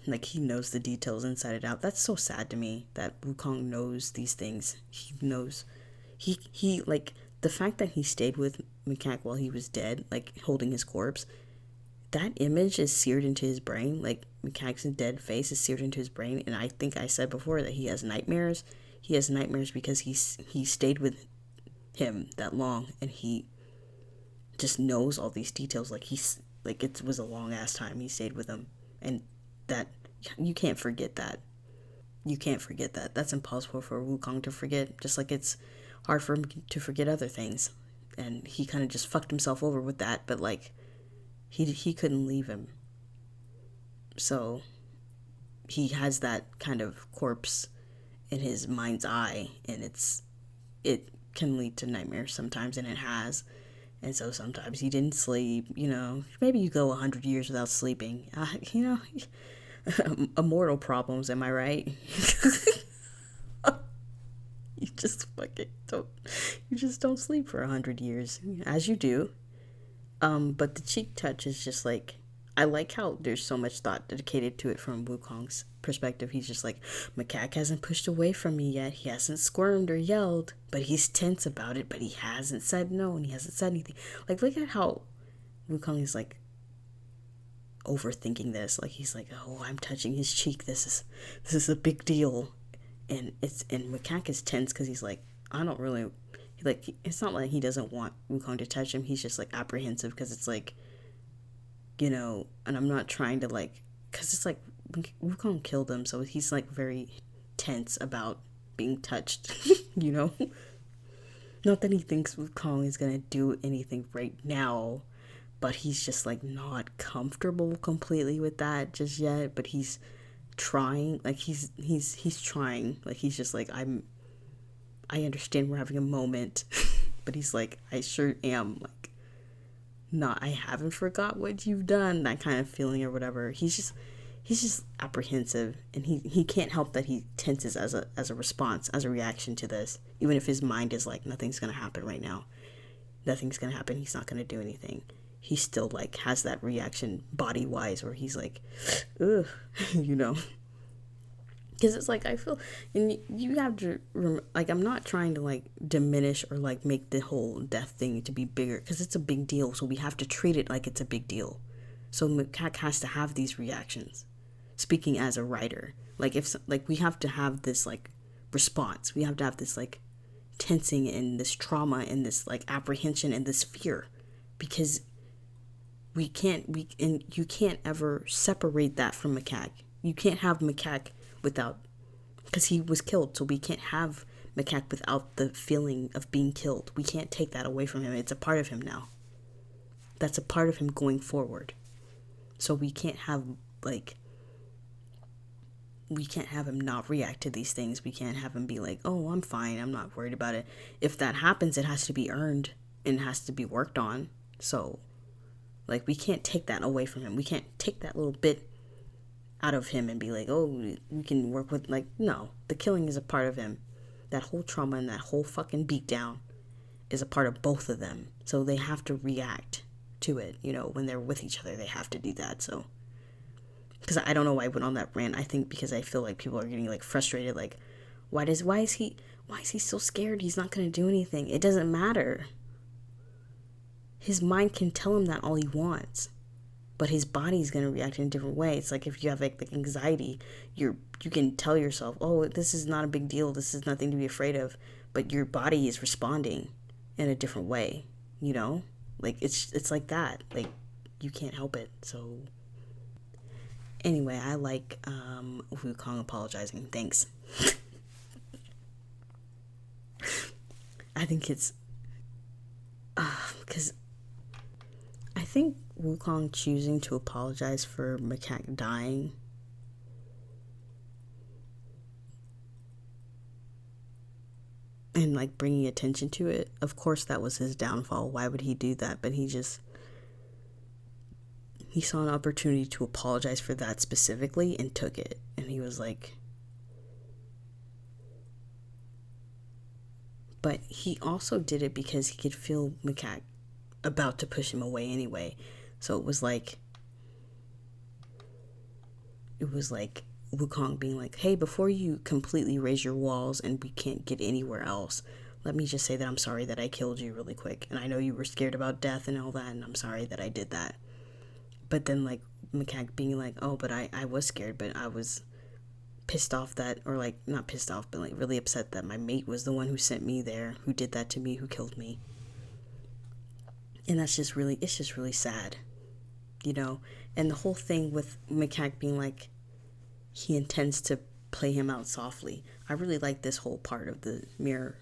Like, he knows the details inside and out. That's so sad to me that Wukong knows these things. He knows. He like, the fact that he stayed with Macaque while he was dead, like, holding his corpse, that image is seared into his brain. Like, Macaque's dead face is seared into his brain. And I think I said before that he has nightmares. He has nightmares because he stayed with him that long, and he just knows all these details. Like, it was a long ass time he stayed with him, and that you can't forget that. You can't forget that. That's impossible for Wukong to forget, just like it's hard for him to forget other things. And he kind of just fucked himself over with that, but like he couldn't leave him. So he has that kind of corpse in his mind's eye, and it can lead to nightmares sometimes, and it has. And so sometimes he didn't sleep, maybe you go 100 years without sleeping, immortal problems, am I right? You just fucking don't. You just don't sleep for 100 years, as you do. But the cheek touch is just like, I like how there's so much thought dedicated to it from Wukong's perspective. He's just like, Macaque hasn't pushed away from me yet. He hasn't squirmed or yelled, but he's tense about it. But he hasn't said no, and he hasn't said anything. Like, look at how Wukong is like overthinking this. Like, he's like, oh, I'm touching his cheek. This is a big deal. And Macaque is tense because he's like, I don't really, like, it's not like he doesn't want Wukong to touch him. He's just like apprehensive because it's like, and I'm not trying to like, because it's like Wukong killed him, so he's like very tense about being touched. Not that he thinks Wukong is gonna do anything right now, but he's just like not comfortable completely with that just yet. But he's trying, like he's trying, like he's just like, I understand we're having a moment, but he's like, I sure am like, not, I haven't forgot what you've done, that kind of feeling or whatever. He's just apprehensive, and he can't help that he tenses as a response, as a reaction to this, even if his mind is like, nothing's gonna happen right now, nothing's gonna happen, he's not gonna do anything. He still like has that reaction body wise where he's like, ugh, because it's like, I feel, and you have to like, I'm not trying to like diminish or like make the whole death thing to be bigger, because it's a big deal, so we have to treat it like it's a big deal. So Macaque has to have these reactions, speaking as a writer. Like, if like, we have to have this like response, we have to have this like tensing and this trauma and this like apprehension and this fear, because you can't ever separate that from Macaque. You can't have Macaque without, because he was killed, so we can't have Macaque without the feeling of being killed. We can't take that away from him. It's a part of him now. That's a part of him going forward. So we can't have him not react to these things. We can't have him be like, oh, I'm fine, I'm not worried about it. If that happens, it has to be earned and has to be worked on. So like, we can't take that away from him. We can't take that little bit out of him and be like, oh, we can work with, like, no, the killing is a part of him. That whole trauma and that whole fucking beatdown is a part of both of them. So they have to react to it, when they're with each other, they have to do that. So, because I don't know why I went on that rant. I think because I feel like people are getting like frustrated, like, why is he so scared? He's not going to do anything. It doesn't matter. His mind can tell him that all he wants, but his body's going to react in a different way. It's like, if you have like anxiety, you can tell yourself, oh, this is not a big deal, this is nothing to be afraid of, but your body is responding in a different way, like, it's like that, like, you can't help it. So anyway, I like Wukong apologizing. Thanks. I think it's because I think Wukong choosing to apologize for Macaque dying and like bringing attention to it, of course that was his downfall. Why would he do that? But he saw an opportunity to apologize for that specifically and took it, and he was like, but he also did it because he could feel Macaque about to push him away anyway. So it was like Wukong being like, hey, before you completely raise your walls and we can't get anywhere else, let me just say that I'm sorry that I killed you really quick, and I know you were scared about death and all that, and I'm sorry that I did that. But then like Macaque being like, oh, but I was scared, but I was pissed off that, or like not pissed off, but like really upset that my mate was the one who sent me there, who did that to me, who killed me. And it's just really sad, and the whole thing with Macaque being like, he intends to play him out softly. I really like this whole part of the mirror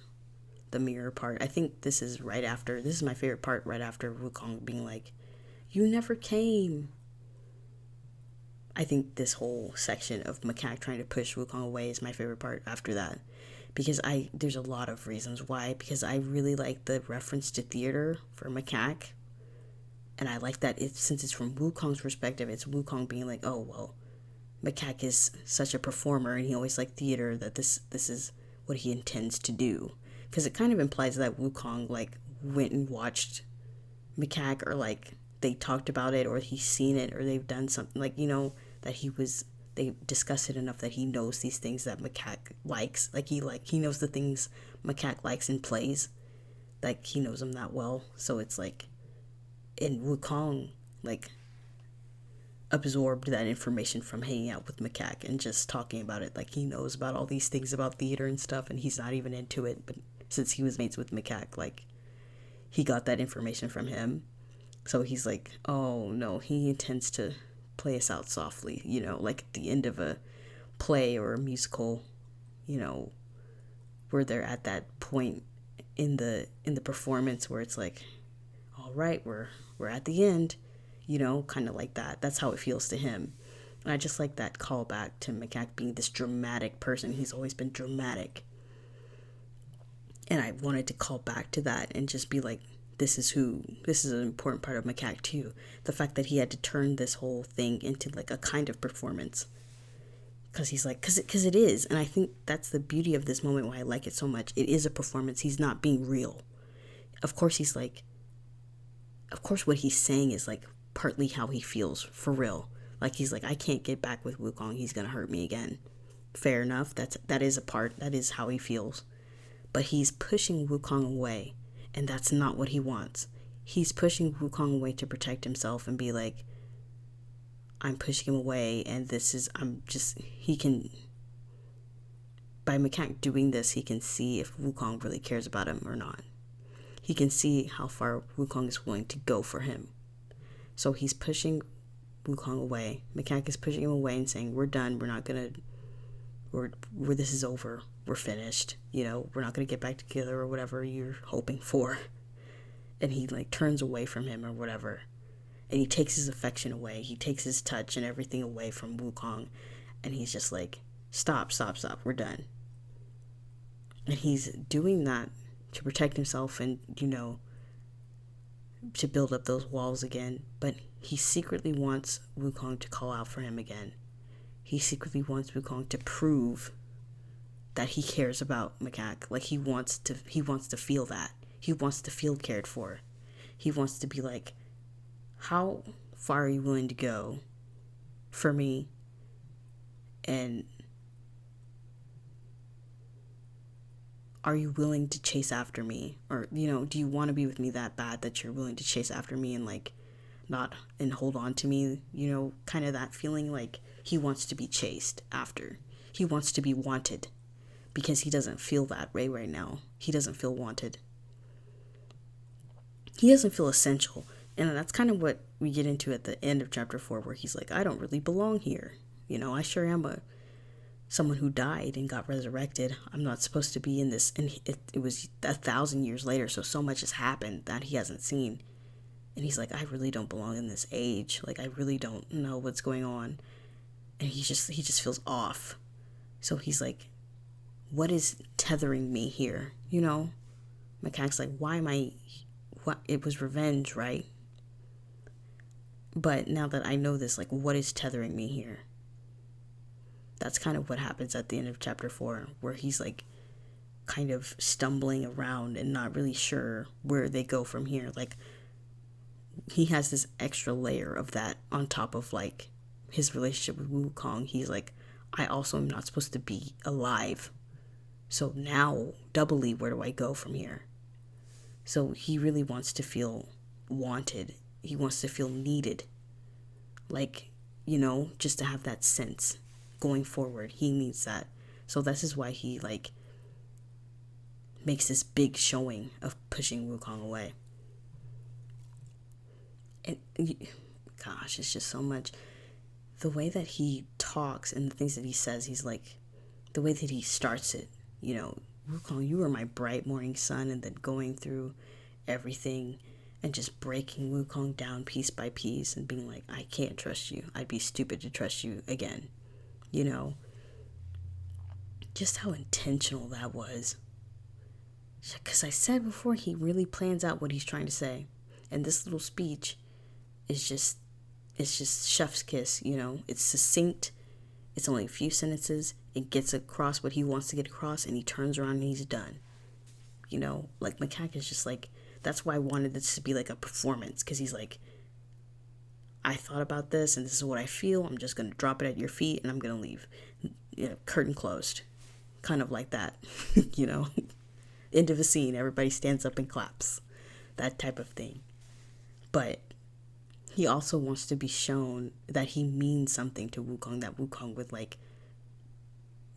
part. I think this is my favorite part, right after Wukong being like, you never came. I think this whole section of Macaque trying to push Wukong away is my favorite part after that, because there's a lot of reasons why, because I really like the reference to theater for Macaque, and I like that since it's from Wukong's perspective, it's Wukong being like, oh, well, Macaque is such a performer and he always liked theater, that this is what he intends to do. Because it kind of implies that Wukong, like, went and watched Macaque, or, like, they talked about it, or he's seen it, or they've done something, like, that they discuss it enough that he knows these things that Macaque likes. Like, he knows the things Macaque likes and plays. Like, he knows them that well. So it's like, and Wukong, like, absorbed that information from hanging out with Macaque and just talking about it. Like, he knows about all these things about theater and stuff, and he's not even into it, but since he was mates with Macaque, like, he got that information from him. So he's like, oh no, he intends to play us out softly, like at the end of a play or a musical, where they're at that point in the performance where it's like, all right, we're at the end, kind of like that. That's how it feels to him. And I just like that callback to Macaque being this dramatic person. He's always been dramatic. And I wanted to call back to that and just be like, this is an important part of Macaque too. The fact that he had to turn this whole thing into like a kind of performance. Because he's like, because it is. And I think that's the beauty of this moment, why I like it so much. It is a performance. He's not being real. Of course what he's saying is like partly how he feels for real. Like, he's like, I can't get back with Wukong. He's going to hurt me again. Fair enough. That is how he feels. But he's pushing Wukong away, and that's not what he wants. He's pushing Wukong away to protect himself and be like, I'm pushing him away, and by Macaque doing this, he can see if Wukong really cares about him or not. He can see how far Wukong is willing to go for him. So he's pushing Wukong away. Macaque is pushing him away and saying, we're done, this is over. We're finished. We're not going to get back together or whatever you're hoping for. And he like turns away from him or whatever. And he takes his affection away. He takes his touch and everything away from Wukong. And he's just like, stop. We're done. And he's doing that to protect himself and, to build up those walls again. But he secretly wants Wukong to call out for him again. He secretly wants Wukong to prove that he cares about Macaque. Like, he wants to feel that. He wants to feel cared for. He wants to be like, how far are you willing to go for me? And are you willing to chase after me? Or, do you want to be with me that bad that you're willing to chase after me and like not and hold on to me? Kind of that feeling. Like, he wants to be chased after. He wants to be wanted, because he doesn't feel that way right now. He doesn't feel wanted. He doesn't feel essential. And that's kind of what we get into at the end of chapter 4, where he's like, I don't really belong here. I sure am someone who died and got resurrected. I'm not supposed to be in this. And it was 1,000 years later, so much has happened that he hasn't seen. And he's like, I really don't belong in this age. Like, I really don't know what's going on. And he just feels off. So he's like, what is tethering me here? Macaque's like, it was revenge, right? But now that I know this, like, what is tethering me here? That's kind of what happens at the end of chapter 4, where he's like kind of stumbling around and not really sure where they go from here. Like, he has this extra layer of that on top of like his relationship with Wukong. He's like, I also am not supposed to be alive. So now, doubly, where do I go from here? So he really wants to feel wanted. He wants to feel needed. Like, just to have that sense going forward. He needs that. So this is why he, like, makes this big showing of pushing Wukong away. And, gosh, it's just so much. The way that he talks and the things that he says, he's like, the way that he starts it, Wukong, you were my bright morning sun, and then going through everything and just breaking Wukong down piece by piece and being like, I can't trust you. I'd be stupid to trust you again. Just how intentional that was. Because I said before, he really plans out what he's trying to say. And this little speech is just chef's kiss, It's succinct. It's only a few sentences. and gets across what he wants to get across, and he turns around and he's done. You know, like Macaque is just like, that's why I wanted this to be like a performance, because he's like, I thought about this and this is what I feel. I'm just going to drop it at your feet and I'm going to leave. You know, curtain closed. Kind of like that, you know. End of a scene, everybody stands up and claps. That type of thing. But he also wants to be shown that he means something to Wukong, that Wukong would like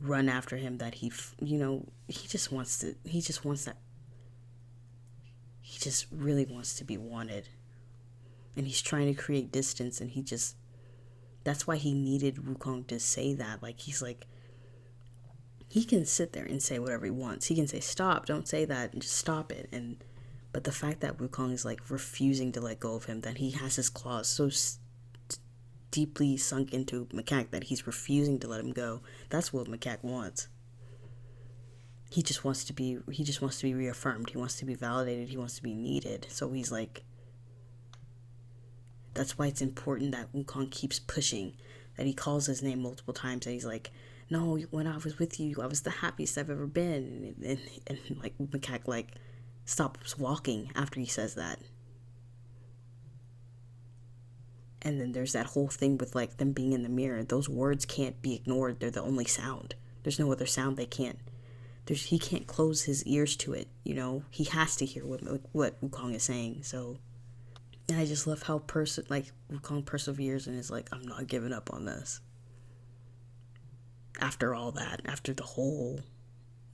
run after him, that he, you know, he just really wants to be wanted. And he's trying to create distance, and that's why he needed Wukong to say that. Like, he's like, he can sit there and say whatever he wants. He can say, stop, don't say that, and just stop it. But the fact that Wukong is like refusing to let go of him, that he has his claws so deeply sunk into Macaque that he's refusing to let him go, that's what Macaque wants. He just wants to be reaffirmed. He wants to be validated. He wants to be needed. So he's like, that's why it's important that Wukong keeps pushing, that he calls his name multiple times, and he's like, no, when I was with you, I was the happiest I've ever been. And like Macaque like stops walking after he says that. And then there's that whole thing with like them being in the mirror. Those words can't be ignored. They're the only sound. There's no other sound they can't. He can't close his ears to it, you know. He has to hear what Wukong is saying. So, and I just love how Wukong perseveres and is like, I'm not giving up on this. After all that, after the whole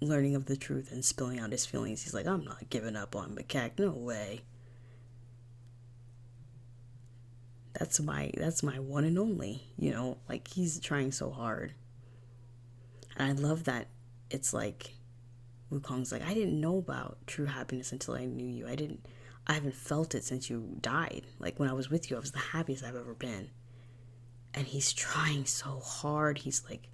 learning of the truth and spilling out his feelings, he's like, I'm not giving up on Macaque. No way. That's my one and only, you know. Like, he's trying so hard. And I love that it's like Wukong's like, I didn't know about true happiness until I knew you. I haven't felt it since you died. Like, when I was with you, I was the happiest I've ever been. And he's trying so hard. He's like,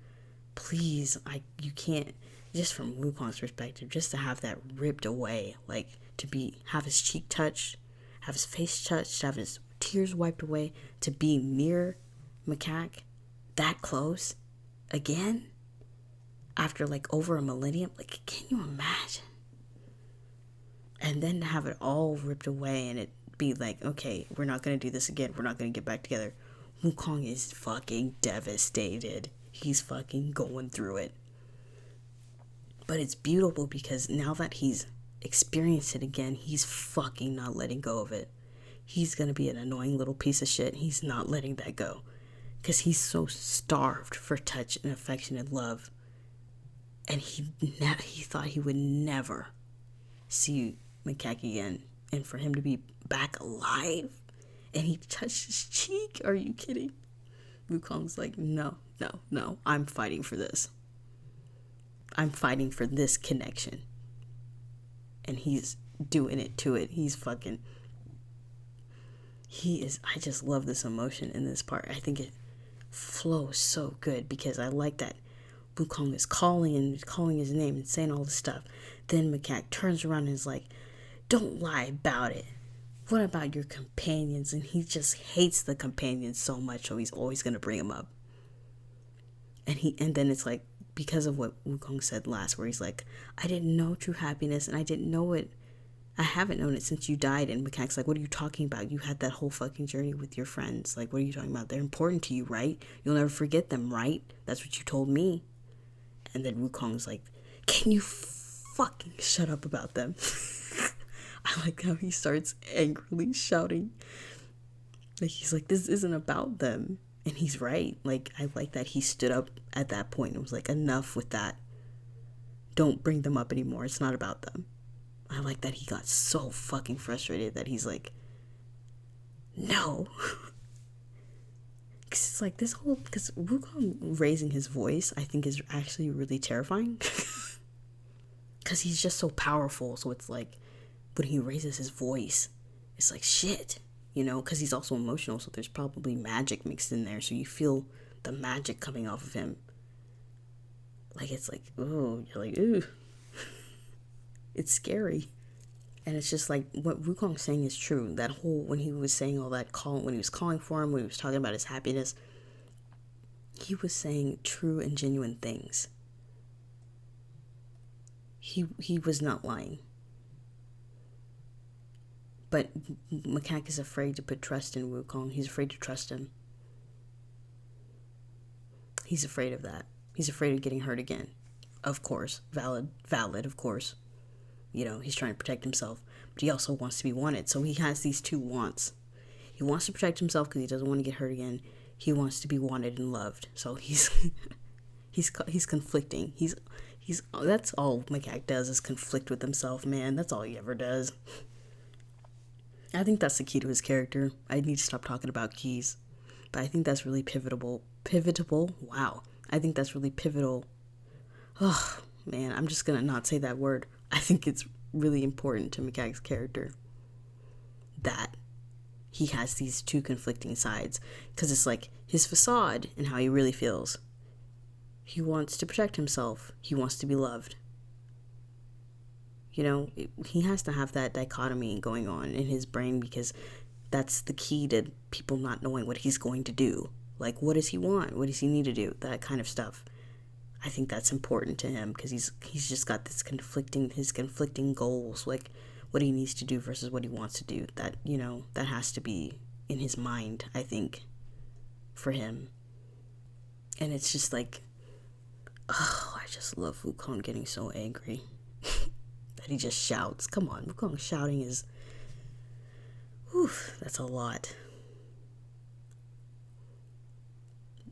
please, you can't, just from Wukong's perspective, just to have that ripped away, like have his cheek touched, have his face touched, have his tears wiped away, to be near Macaque that close again after like over a millennium. Like, can you imagine? And then to have it all ripped away and it be like, okay, we're not going to do this again. We're not going to get back together. Wukong is fucking devastated. He's fucking going through it. But it's beautiful because now that he's experienced it again, he's fucking not letting go of it. He's going to be an annoying little piece of shit. He's not letting that go. Because he's so starved for touch and affection and love. And he thought he would never see Macaque again. And for him to be back alive and he touched his cheek. Are you kidding? Wukong's like, no, I'm fighting for this. I'm fighting for this connection. And he's doing it to it. I just love this emotion in this part. I think it flows so good because I like that Wukong is calling his name and saying all this stuff. Then Macaque turns around and is like, don't lie about it. What about your companions? And he just hates the companions so much, so he's always going to bring them up. And then it's like, because of what Wukong said last, where he's like, I didn't know true happiness, and I didn't know it. I haven't known it since you died. And Macaque's like, what are you talking about? You had that whole fucking journey with your friends. Like, what are you talking about? They're important to you, right? You'll never forget them, right? That's what you told me. And then Wukong's like, can you fucking shut up about them? I like how he starts angrily shouting. Like, he's like, this isn't about them. And he's right. Like, I like that he stood up at that point and was like, enough with that. Don't bring them up anymore. It's not about them. I like that he got so fucking frustrated that he's like, no. Because it's like because Wukong raising his voice, I think, is actually really terrifying. Because he's just so powerful. So it's like, when he raises his voice, it's like, shit. You know, because he's also emotional, so there's probably magic mixed in there. So you feel the magic coming off of him. Like, it's like, oh, you're like, ooh. It's scary. And it's just like, what Wukong's saying is true. That whole, when he was saying all that, when he was calling for him, when he was talking about his happiness, he was saying true and genuine things. he was not lying. But Macaque is afraid to put trust in Wukong. He's afraid to trust him. He's afraid of that. He's afraid of getting hurt again. Of course. Valid, of course. You know, he's trying to protect himself. But he also wants to be wanted. So he has these two wants. He wants to protect himself because he doesn't want to get hurt again. He wants to be wanted and loved. So he's conflicting. He's that's all Macaque does is conflict with himself, man. That's all he ever does. I think that's the key to his character. I need to stop talking about keys. But I think that's really pivotal. Wow. I think that's really pivotal. Oh, man, I'm just going to not say that word. I think it's really important to Macaque's character that he has these two conflicting sides. Because it's like his facade and how he really feels. He wants to protect himself. He wants to be loved. You know, he has to have that dichotomy going on in his brain because that's the key to people not knowing what he's going to do. Like, what does he want? What does he need to do? That kind of stuff. I think that's important to him because he's just got his conflicting goals, like what he needs to do versus what he wants to do. That, you know, that has to be in his mind, I think, for him. And it's just like, oh, I just love Wukong getting so angry that he just shouts. Come on, Wukong shouting is, oof, that's a lot.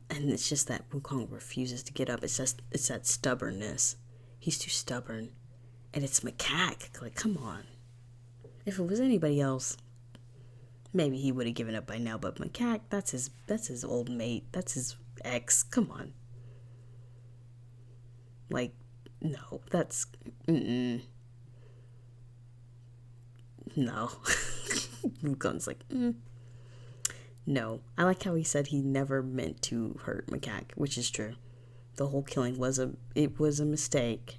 And it's just that Wukong refuses to get up. It's that stubbornness. He's too stubborn. And it's Macaque. Like, come on. If it was anybody else, maybe he would have given up by now. But Macaque, that's his old mate. That's his ex. Come on. Like, no. That's... No. Wukong's like, No. I like how he said he never meant to hurt Macaque, which is true. The whole killing was a mistake.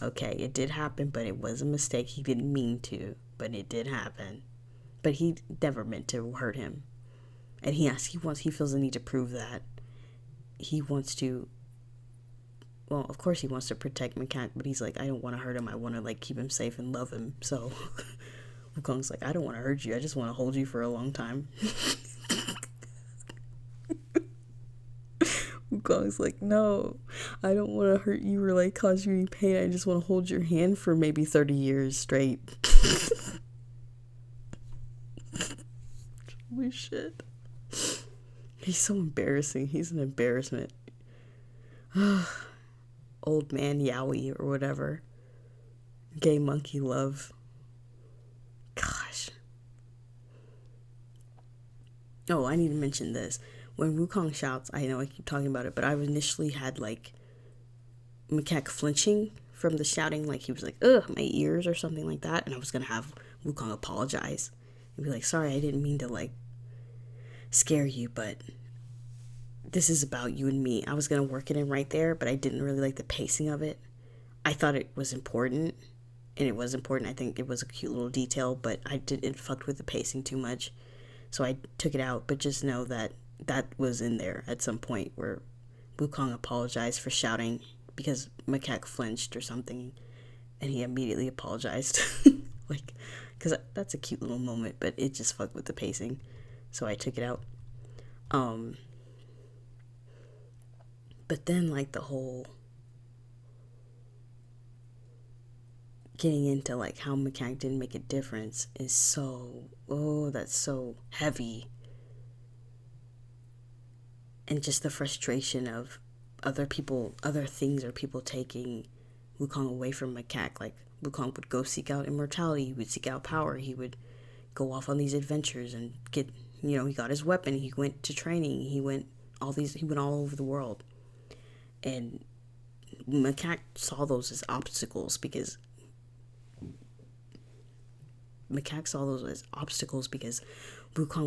Okay, it did happen, but it was a mistake. He didn't mean to, but it did happen. But he never meant to hurt him. And he feels the need to prove that. He wants to, well, of course he wants to protect Macaque, but he's like, I don't want to hurt him. I want to, like, keep him safe and love him. So Wukong's like, I don't want to hurt you. I just want to hold you for a long time. Wukong's like, no, I don't want to hurt you or, like, cause you any pain. I just want to hold your hand for maybe 30 years straight. Holy shit. He's so embarrassing. He's an embarrassment. Old man Yowie or whatever. Gay monkey love. Gosh. Oh, I need to mention this. When Wukong shouts, I know I keep talking about it, but I initially had, like, Macaque flinching from the shouting, like he was like, ugh, my ears or something like that, and I was going to have Wukong apologize and be like, sorry, I didn't mean to, like, scare you, but this is about you and me. I was going to work it in right there, but I didn't really like the pacing of it. I thought it was important, and it was important. I think it was a cute little detail, but it fucked with the pacing too much, so I took it out. But just know that was in there at some point where Wukong apologized for shouting because Macaque flinched or something, and he immediately apologized. Like, because that's a cute little moment, but it just fucked with the pacing, so I took it out. But then, like, the whole getting into, like, how Macaque didn't make a difference is so, that's so heavy. And just the frustration of other things or people taking Wukong away from Macaque. Like, Wukong would go seek out immortality, he would seek out power, he would go off on these adventures and get, he got his weapon, he went to training, he went all over the world. And Macaque saw those as obstacles because Wukong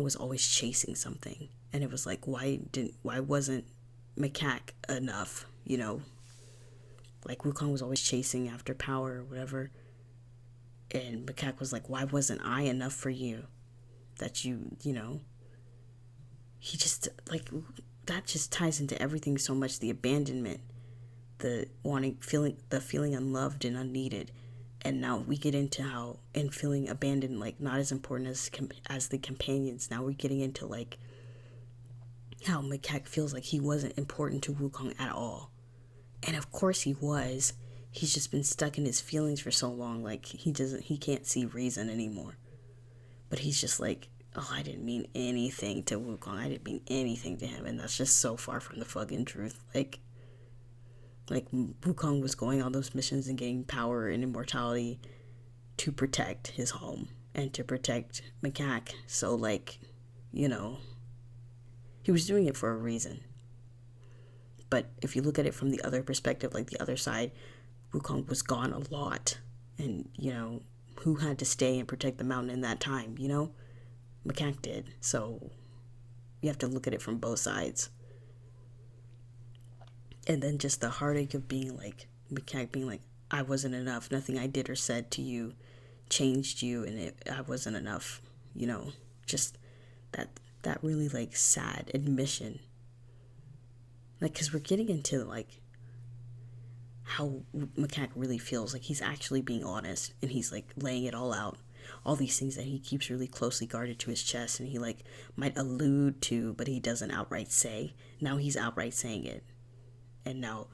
was always chasing something. And it was like, why wasn't Macaque enough, Like, Wukong was always chasing after power or whatever. And Macaque was like, why wasn't I enough for you? That he just, like, that just ties into everything so much. The abandonment the feeling unloved and unneeded. And now we get into how, and feeling abandoned, like not as important as the companions. Now we're getting into like how Macaque feels like he wasn't important to Wukong at all. And of course he was. He's just been stuck in his feelings for so long, like he can't see reason anymore. But he's just like, oh, I didn't mean anything to Wukong. I didn't mean anything to him. And that's just so far from the fucking truth. Like Wukong was going on those missions and getting power and immortality to protect his home and to protect Macaque. So like, you know, he was doing it for a reason. But if you look at it from the other perspective, like the other side, Wukong was gone a lot. And, you know, who had to stay and protect the mountain in that time, you know? Macaque did. So you have to look at it from both sides. And then just the heartache of being like, Macaque being like, I wasn't enough. Nothing I did or said to you changed you, and I wasn't enough. You know, just that really like sad admission. Like, because we're getting into like how Macaque really feels. Like he's actually being honest, and he's like laying it all out. All these things that he keeps really closely guarded to his chest, and he like might allude to, but he doesn't outright say. Now he's outright saying it. And now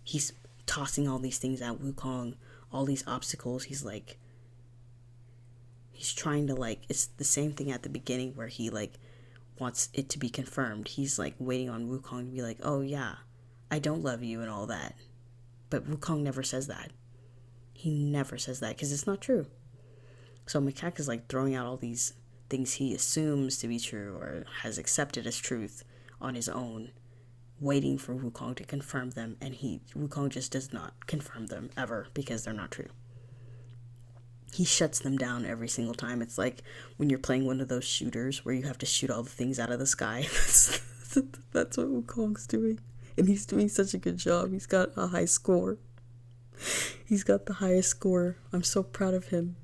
he's tossing all these things at Wukong, all these obstacles. He's like, he's trying to like, it's the same thing at the beginning where he like wants it to be confirmed. He's like waiting on Wukong to be like, oh yeah, I don't love you and all that. But Wukong never says that. He never says that because it's not true. So Macaque is like throwing out all these things he assumes to be true or has accepted as truth on his own, waiting for Wukong to confirm them, and Wukong just does not confirm them ever because they're not true. He shuts them down every single time. It's like when you're playing one of those shooters where you have to shoot all the things out of the sky. That's what Wukong's doing. And he's doing such a good job. He's got a high score. He's got the highest score. I'm so proud of him.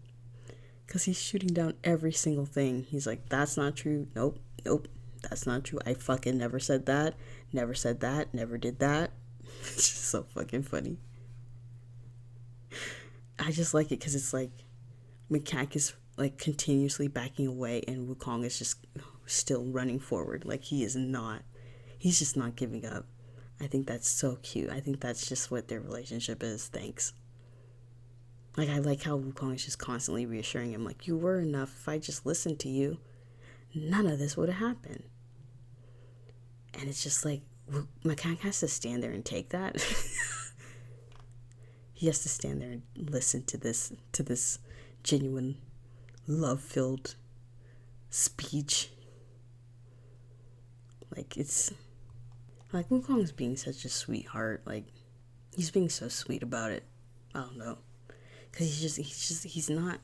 Because he's shooting down every single thing. He's like, that's not true. Nope. That's not true. I fucking never said that. Never said that. Never did that. It's just so fucking funny. I just like it because it's like Macaque is like continuously backing away and Wukong is just still running forward. Like he's just not giving up. I think that's so cute. I think that's just what their relationship is. Thanks. Like I like how Wukong is just constantly reassuring him like, you were enough. If I just listened to you, none of this would have happened. And it's just like Macaque has to stand there and take that. He has to stand there and listen to this genuine love-filled speech. Like it's like Wukong's being such a sweetheart. Like he's being so sweet about it. I don't know, because he's not.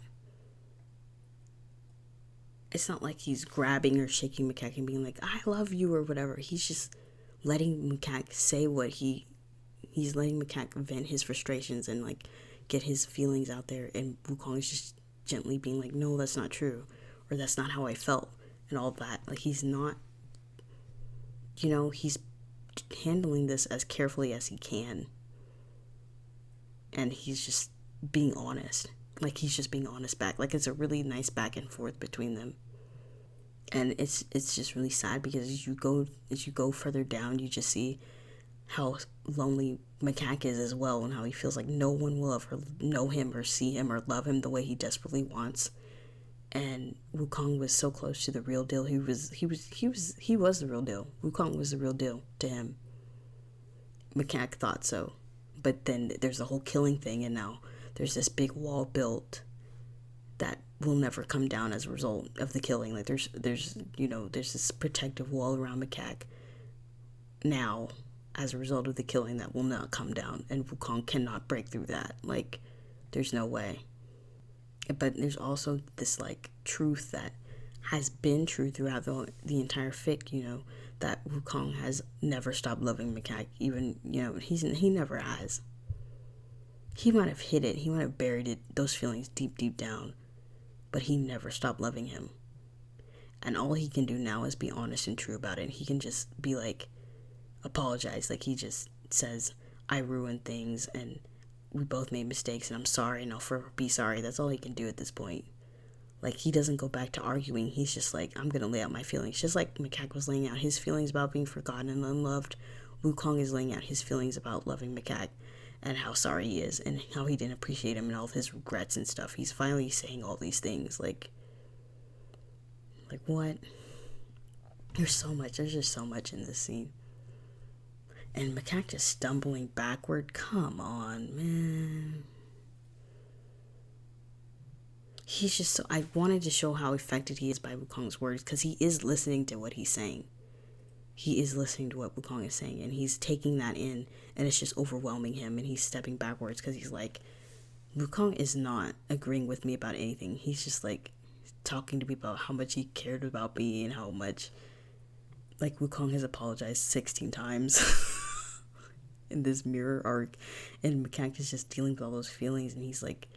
It's not like he's grabbing or shaking Macaque and being like, I love you or whatever. He's just letting Macaque say what he's letting Macaque vent his frustrations and like get his feelings out there. And Wukong is just gently being like, no, that's not true. Or that's not how I felt and all that. Like he's not, you know, he's handling this as carefully as he can. And he's just being honest. Like he's just being honest back. Like it's a really nice back and forth between them. And it's just really sad because as you go further down, you just see how lonely Macaque is as well, and how he feels like no one will ever know him or see him or love him the way he desperately wants. And Wukong was so close to the real deal. He was the real deal. Wukong was the real deal to him. Macaque thought so. But then there's the whole killing thing, and now there's this big wall built that will never come down as a result of the killing. Like there's this protective wall around Macaque now as a result of the killing that will not come down, and Wukong cannot break through that. Like there's no way. But there's also this like truth that has been true throughout the entire fic, you know, that Wukong has never stopped loving Macaque. Even, you know, he never has. He might have hid it, he might have buried it, those feelings deep down, but he never stopped loving him. And all he can do now is be honest and true about it. He can just be like, apologize. Like he just says, I ruined things and we both made mistakes and I'm sorry and I'll forever be sorry. That's all he can do at this point. Like, he doesn't go back to arguing. He's just like, I'm gonna lay out my feelings. Just like Macaque was laying out his feelings about being forgotten and unloved, Wukong is laying out his feelings about loving Macaque and how sorry he is and how he didn't appreciate him and all of his regrets and stuff. He's finally saying all these things. Like what? There's just so much in this scene. And Macaque just stumbling backward. Come on, man. He's just so... I wanted to show how affected he is by Wukong's words, because he is listening to what he's saying. He is listening to what Wukong is saying, and he's taking that in, and it's just overwhelming him, and he's stepping backwards, because he's like, Wukong is not agreeing with me about anything. He's just, like, talking to me about how much he cared about me, and how much, like, Wukong has apologized 16 times in this mirror arc, and Macaque is just dealing with all those feelings, and he's like...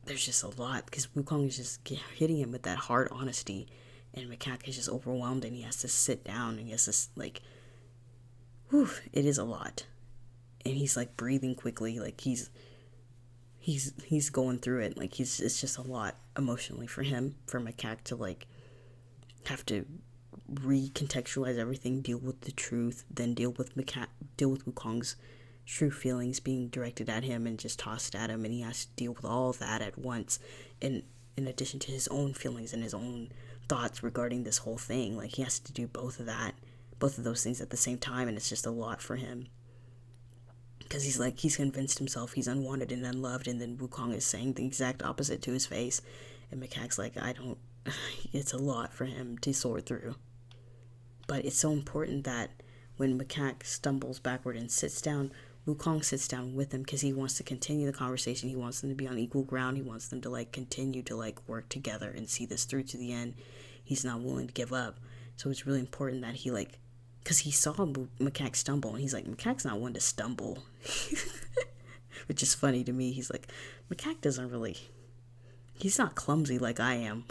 There's just a lot, because Wukong is just hitting him with that hard honesty, and Macaque is just overwhelmed, and he has to sit down, and he has to, like, whew, it is a lot. And he's, like, breathing quickly, like, he's going through it, like, it's just a lot emotionally for him, for Macaque to, like, have to recontextualize everything, deal with the truth, then deal with Wukong's true feelings being directed at him and just tossed at him, and he has to deal with all of that at once, in addition to his own feelings and his own thoughts regarding this whole thing. Like, he has to do both of those things at the same time, and it's just a lot for him, because he's convinced himself he's unwanted and unloved, and then Wukong is saying the exact opposite to his face, and Macaque's like, it's a lot for him to sort through. But it's so important that when Macaque stumbles backward and sits down, Wukong sits down with him, because he wants to continue the conversation. He wants them to be on equal ground. He wants them to, like, continue to, like, work together and see this through to the end. He's not willing to give up. So it's really important that he, like, because he saw Macaque stumble, and he's like, Macaque's not one to stumble. Which is funny to me. He's like, Macaque doesn't really, he's not clumsy like I am.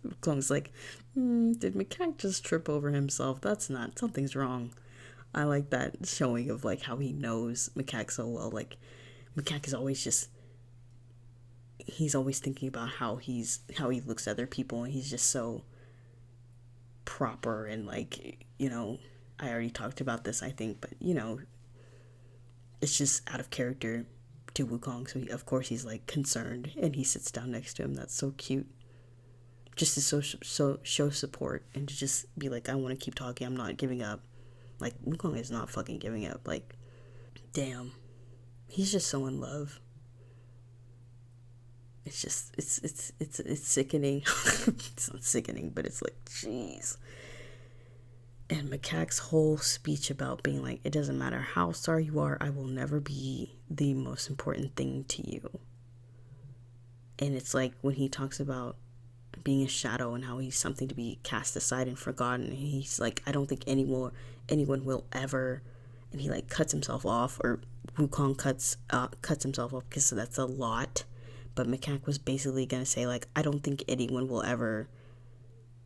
Wukong's like, did Macaque just trip over himself? Something's wrong. I like that showing of, like, how he knows Macaque so well. Like, Macaque is always he's always thinking about how he looks at other people, and he's just so proper, and, like, you know, I already talked about this, I think, but, you know, it's just out of character to Wukong, so of course he's, like, concerned, and he sits down next to him. That's so cute. Just to show support, and to just be like, I want to keep talking, I'm not giving up. Like, Wukong is not fucking giving up. Like, damn. He's just so in love. It's just, it's sickening. It's not sickening, but it's like, jeez. And Macaque's whole speech about being like, it doesn't matter how sorry you are, I will never be the most important thing to you. And it's like, when he talks about being a shadow and how he's something to be cast aside and forgotten, and he's like, I don't think anyone will ever, and he, like, cuts himself off, or Wukong cuts himself off, because that's a lot. But Macaque was basically gonna say, like, I don't think anyone will ever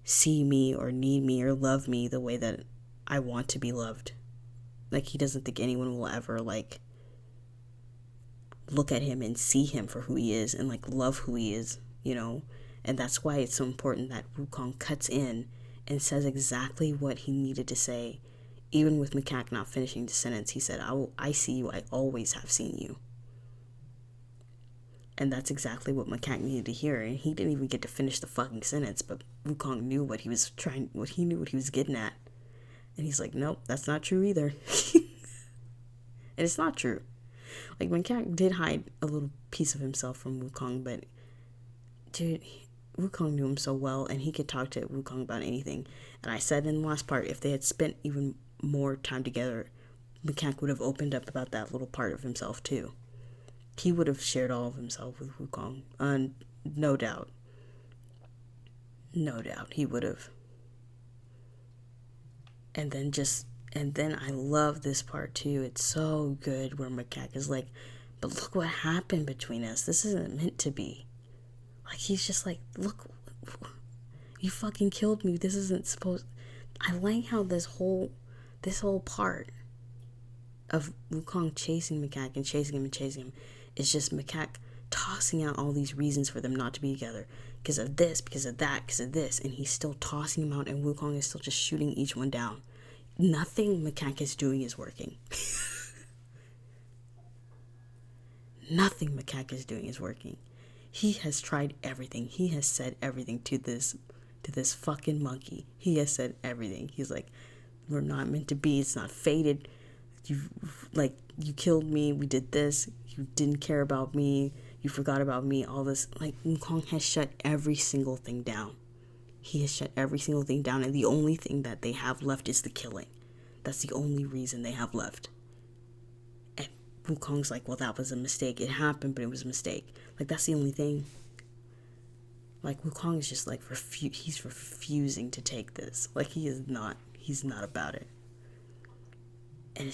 see me or need me or love me the way that I want to be loved. Like, he doesn't think anyone will ever, like, look at him and see him for who he is, and, like, love who he is, you know. And that's why it's so important that Wukong cuts in and says exactly what he needed to say. Even with Macaque not finishing the sentence, he said, I see you, I always have seen you. And that's exactly what Macaque needed to hear. And he didn't even get to finish the fucking sentence, but Wukong knew what he was getting at. And he's like, nope, that's not true either. And it's not true. Like, Macaque did hide a little piece of himself from Wukong, but dude, Wukong knew him so well, and he could talk to Wukong about anything. And I said in the last part, if they had spent even more time together, Macaque would have opened up about that little part of himself too. He would have shared all of himself with Wukong. No doubt. No doubt he would have. And then I love this part too. It's so good where Macaque is like, but look what happened between us. This isn't meant to be. Like, he's just like, look, you fucking killed me. This isn't supposed... I like how this whole part of Wukong chasing Macaque and chasing him and chasing him is just Macaque tossing out all these reasons for them not to be together. Because of this, because of that, because of this. And he's still tossing them out, and Wukong is still just shooting each one down. Nothing Macaque is doing is working. Nothing Macaque is doing is working. He has tried everything. He has said everything to this fucking monkey. He has said everything. He's like, we're not meant to be. It's not fated. You killed me. We did this. You didn't care about me. You forgot about me. All this. Like, Wukong has shut every single thing down. He has shut every single thing down. And the only thing that they have left is the killing. That's the only reason they have left. And Wukong's like, well, that was a mistake. It happened, but it was a mistake. Like, that's the only thing. Like, Wukong is just like, he's refusing to take this. Like, he's not about it. And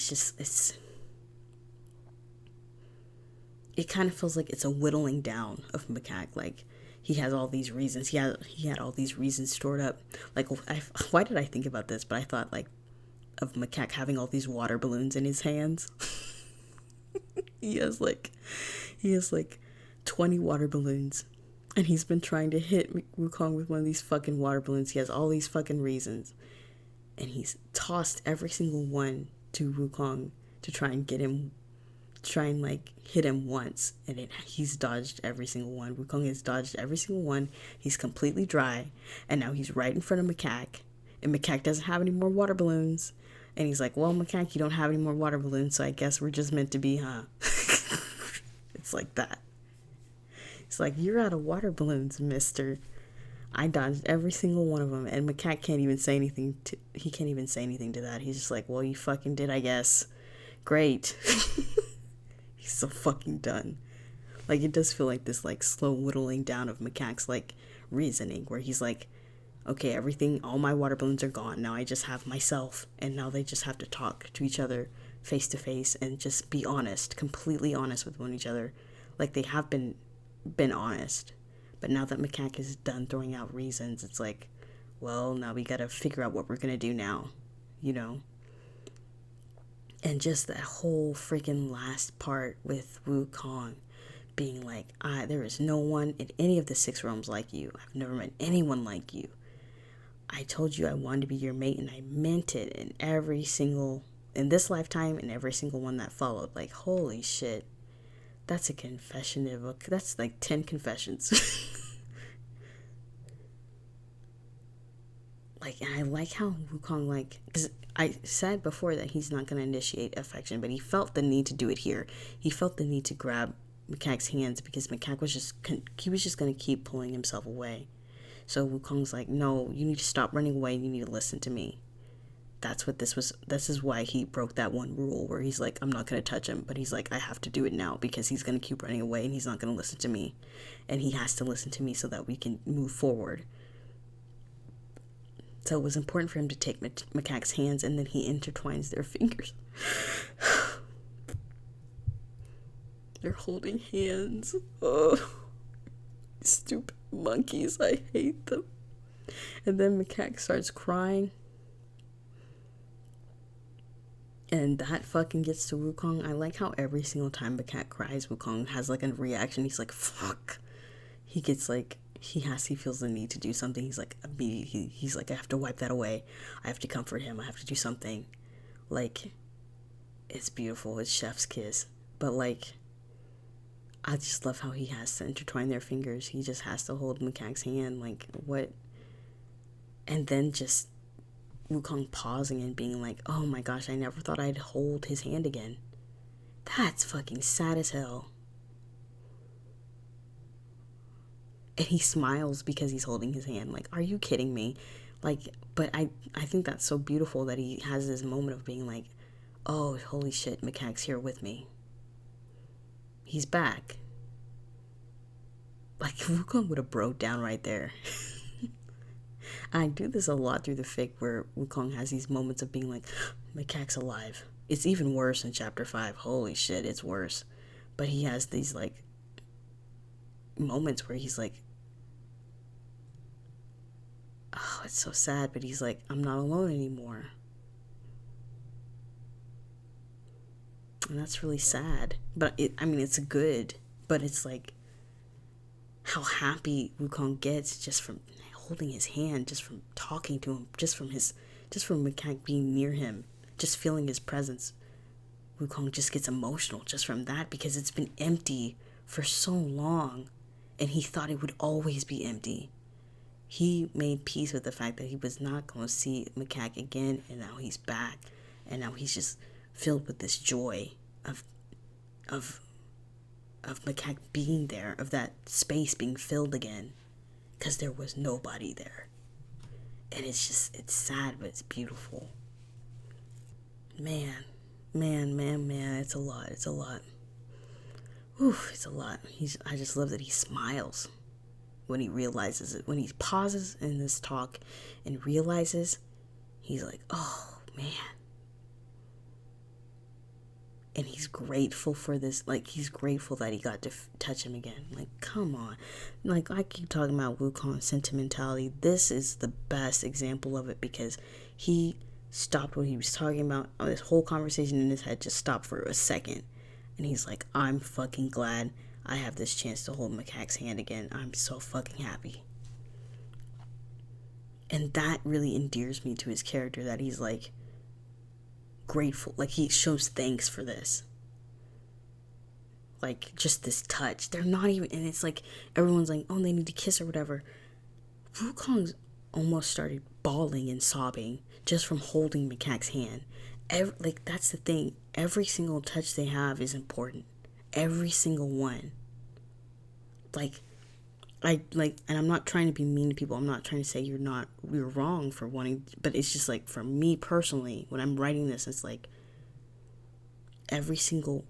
it kind of feels like it's a whittling down of Macaque. Like, he has all these reasons. He had all these reasons stored up. Like, why did I think about this? But I thought, like, of Macaque having all these water balloons in his hands. He has like 20 water balloons. And he's been trying to hit Wukong with one of these fucking water balloons. He has all these fucking reasons. And he's tossed every single one to Wukong to try and get him, like hit him once. And he's dodged every single one. Wukong has dodged every single one. He's completely dry. And now he's right in front of Macaque. And Macaque doesn't have any more water balloons. And he's like, well, Macaque, you don't have any more water balloons, so I guess we're just meant to be, huh? It's like that. It's like, you're out of water balloons, mister. I dodged every single one of them, and Macaque can't even say anything to that. He's just like, well, you fucking did, I guess. Great. He's so fucking done. Like, it does feel like this, like, slow whittling down of Macaque's, like, reasoning, where he's like, okay, all my water balloons are gone. Now I just have myself, and now they just have to talk to each other face to face and just be honest, completely honest with each other. Like, they have been honest. But now that Macaque is done throwing out reasons, it's like, well, now we gotta figure out what we're gonna do now, you know? And just that whole freaking last part with Wukong being like, there is no one in any of the 6 realms like you. I've never met anyone like you. I told you I wanted to be your mate, and I meant it in this lifetime and every single one that followed. Like, holy shit. That's a confession in a book. That's like 10 confessions. Like, and I like how Wukong, like, because I said before that he's not going to initiate affection, but he felt the need to do it here. He felt the need to grab Macaque's hands because Macaque was just going to keep pulling himself away. So Wukong's like, no, you need to stop running away. You need to listen to me. That's what this was. This is why he broke that one rule where he's like, I'm not going to touch him. But he's like, I have to do it now because he's going to keep running away and he's not going to listen to me. And he has to listen to me so that we can move forward. So it was important for him to take Macaque's hands, and then he intertwines their fingers. They're holding hands. Oh, stupid monkeys. I hate them. And then Macaque starts crying. And that fucking gets to Wukong. I like how every single time Macaque cries, Wukong has like a reaction. He's like, fuck. He gets like, he feels the need to do something. He's like, immediately, he's like, I have to wipe that away. I have to comfort him. I have to do something. Like, it's beautiful. It's chef's kiss. But like, I just love how he has to intertwine their fingers. He just has to hold Macaque's hand. Like, what? And then just Wukong pausing and being like, oh my gosh, I never thought I'd hold his hand again. That's fucking sad as hell. And he smiles because he's holding his hand. Like, are you kidding me? Like, but I think that's so beautiful that he has this moment of being like, oh, holy shit, Macaque's here with me. He's back. Like, Wukong would have broke down right there. I do this a lot through the fic where Wukong has these moments of being like, Macaque's alive. It's even worse in chapter 5. Holy shit, it's worse. But he has these, like, moments where he's like, oh, it's so sad, but he's like, I'm not alone anymore. And that's really sad. But it's good, but it's like how happy Wukong gets just from holding his hand, just from talking to him, just from Macaque being near him, just feeling his presence. Wukong just gets emotional just from that because it's been empty for so long and he thought it would always be empty. He made peace with the fact that he was not going to see Macaque again, and now he's back, and now he's just filled with this joy of Macaque being there, of that space being filled again, because there was nobody there. And it's sad, but it's beautiful. Man, it's a lot. Oof, it's a lot. I just love that he smiles when he realizes it. When he pauses in this talk and realizes, he's like, oh, man. And he's grateful for this. Like, he's grateful that he got to touch him again. Like, come on. Like, I keep talking about Wukong sentimentality. This is the best example of it because he stopped what he was talking about. This whole conversation in his head just stopped for a second. And he's like, I'm fucking glad I have this chance to hold Macaque's hand again. I'm so fucking happy. And that really endears me to his character, that he's like grateful. Like, he shows thanks for this. Like, just this touch. They're not even, and it's like, everyone's like, oh, they need to kiss or whatever. Wukong almost started bawling and sobbing just from holding Macaque's hand. That's the thing. Every single touch they have is important. Every single one. And I'm not trying to be mean to people. I'm not trying to say you're wrong for wanting, but it's just like, for me personally, when I'm writing this, it's like every single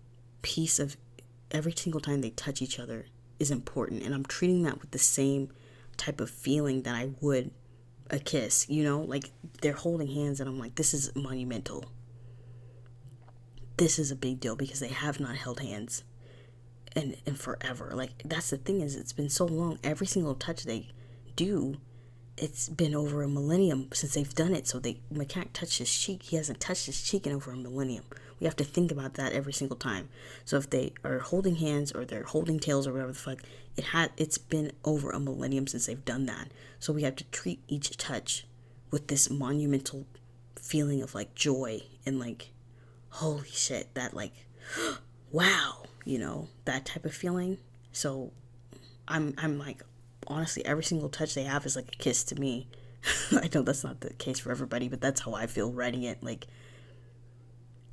time they touch each other is important. And I'm treating that with the same type of feeling that I would a kiss, like they're holding hands and I'm like, this is monumental. This is a big deal because they have not held hands and forever. Like, that's the thing, is it's been so long. Every single touch they do, it's been over a millennium since they've done it. So Macaque touched his cheek. He hasn't touched his cheek in over a millennium. We have to think about that every single time. So if they are holding hands or they're holding tails or whatever the fuck, it's been over a millennium since they've done that. So we have to treat each touch with this monumental feeling of like joy and like, holy shit, that like, wow, that type of feeling. So I'm like, honestly, every single touch they have is like a kiss to me. I know that's not the case for everybody, but that's how I feel writing it. Like,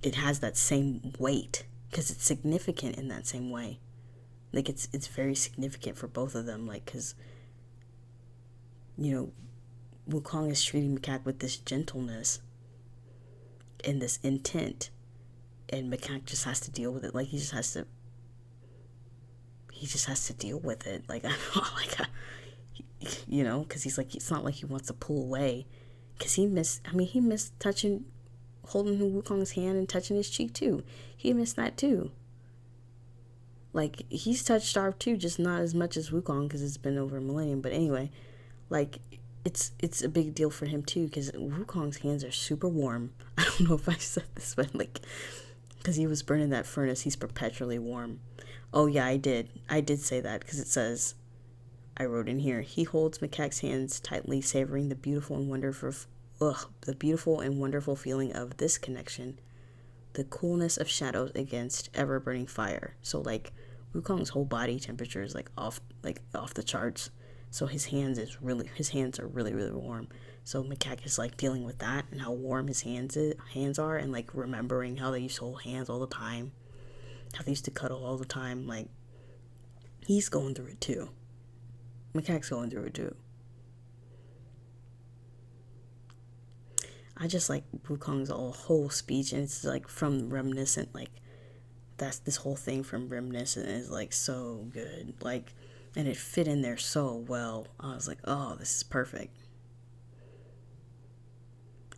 it has that same weight because it's significant in that same way. Like, it's very significant for both of them. Like, because, Wukong is treating Macaque with this gentleness and this intent, and Macaque just has to deal with it. Like, he just has to deal with it. Like, I don't know, because he's like, it's not like he wants to pull away, because he missed holding Wukong's hand and touching his cheek too. He missed that too. Like, he's touched Starve too, just not as much as Wukong because it's been over a millennium. But anyway, like, it's a big deal for him too because Wukong's hands are super warm. I don't know if I said this, but like, because he was burning that furnace, he's perpetually warm. Oh yeah, I did say that because it says, I wrote in here, he holds Macaque's hands tightly, savoring the beautiful and wonderful feeling of this connection, the coolness of shadows against ever-burning fire. So like, Wukong's whole body temperature is like off the charts. So his hands are really, really warm. So Macaque is like dealing with that and how warm his hands are, and like remembering how they used to hold hands all the time, how they used to cuddle all the time. Like, he's going through it too. Macaque's going through it too. I just like Wukong's whole speech, and it's like from Reminiscent. Like, that's this whole thing from Reminiscent is like so good. Like, and it fit in there so well. I was like, oh, this is perfect.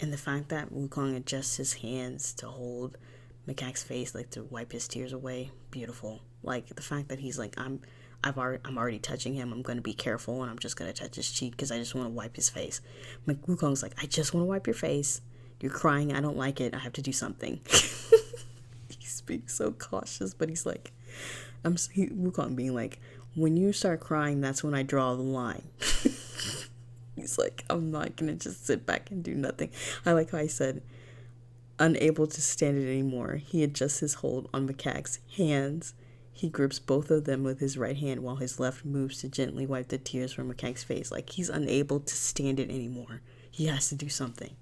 And the fact that Wukong adjusts his hands to hold Macaque's face, like to wipe his tears away, beautiful. Like, the fact that he's like, I'm already touching him. I'm going to be careful, and I'm just going to touch his cheek because I just want to wipe his face. Wukong's like, I just want to wipe your face. You're crying. I don't like it. I have to do something. He's he's being so cautious, but he's like, Wukong being like, when you start crying, that's when I draw the line. He's like, I'm not gonna just sit back and do nothing. I like how I said, unable to stand it anymore, he adjusts his hold on Macaque's hands. He grips both of them with his right hand while his left moves to gently wipe the tears from Macaque's face. Like, he's unable to stand it anymore. He has to do something.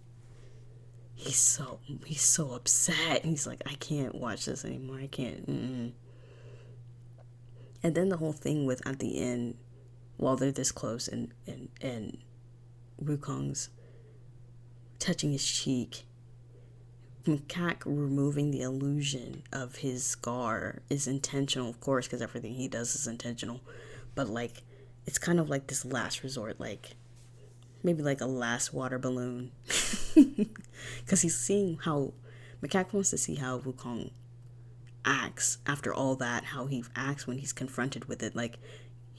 He's so upset. He's like, I can't watch this anymore. I can't. And then the whole thing with at the end, while they're this close and Wukong's touching his cheek, Macaque removing the illusion of his scar is intentional, of course, because everything he does is intentional. But like, it's kind of like this last resort, like maybe like a last water balloon, because he's seeing how Macaque wants to see how Wukong acts after all that, how he acts when he's confronted with it. Like,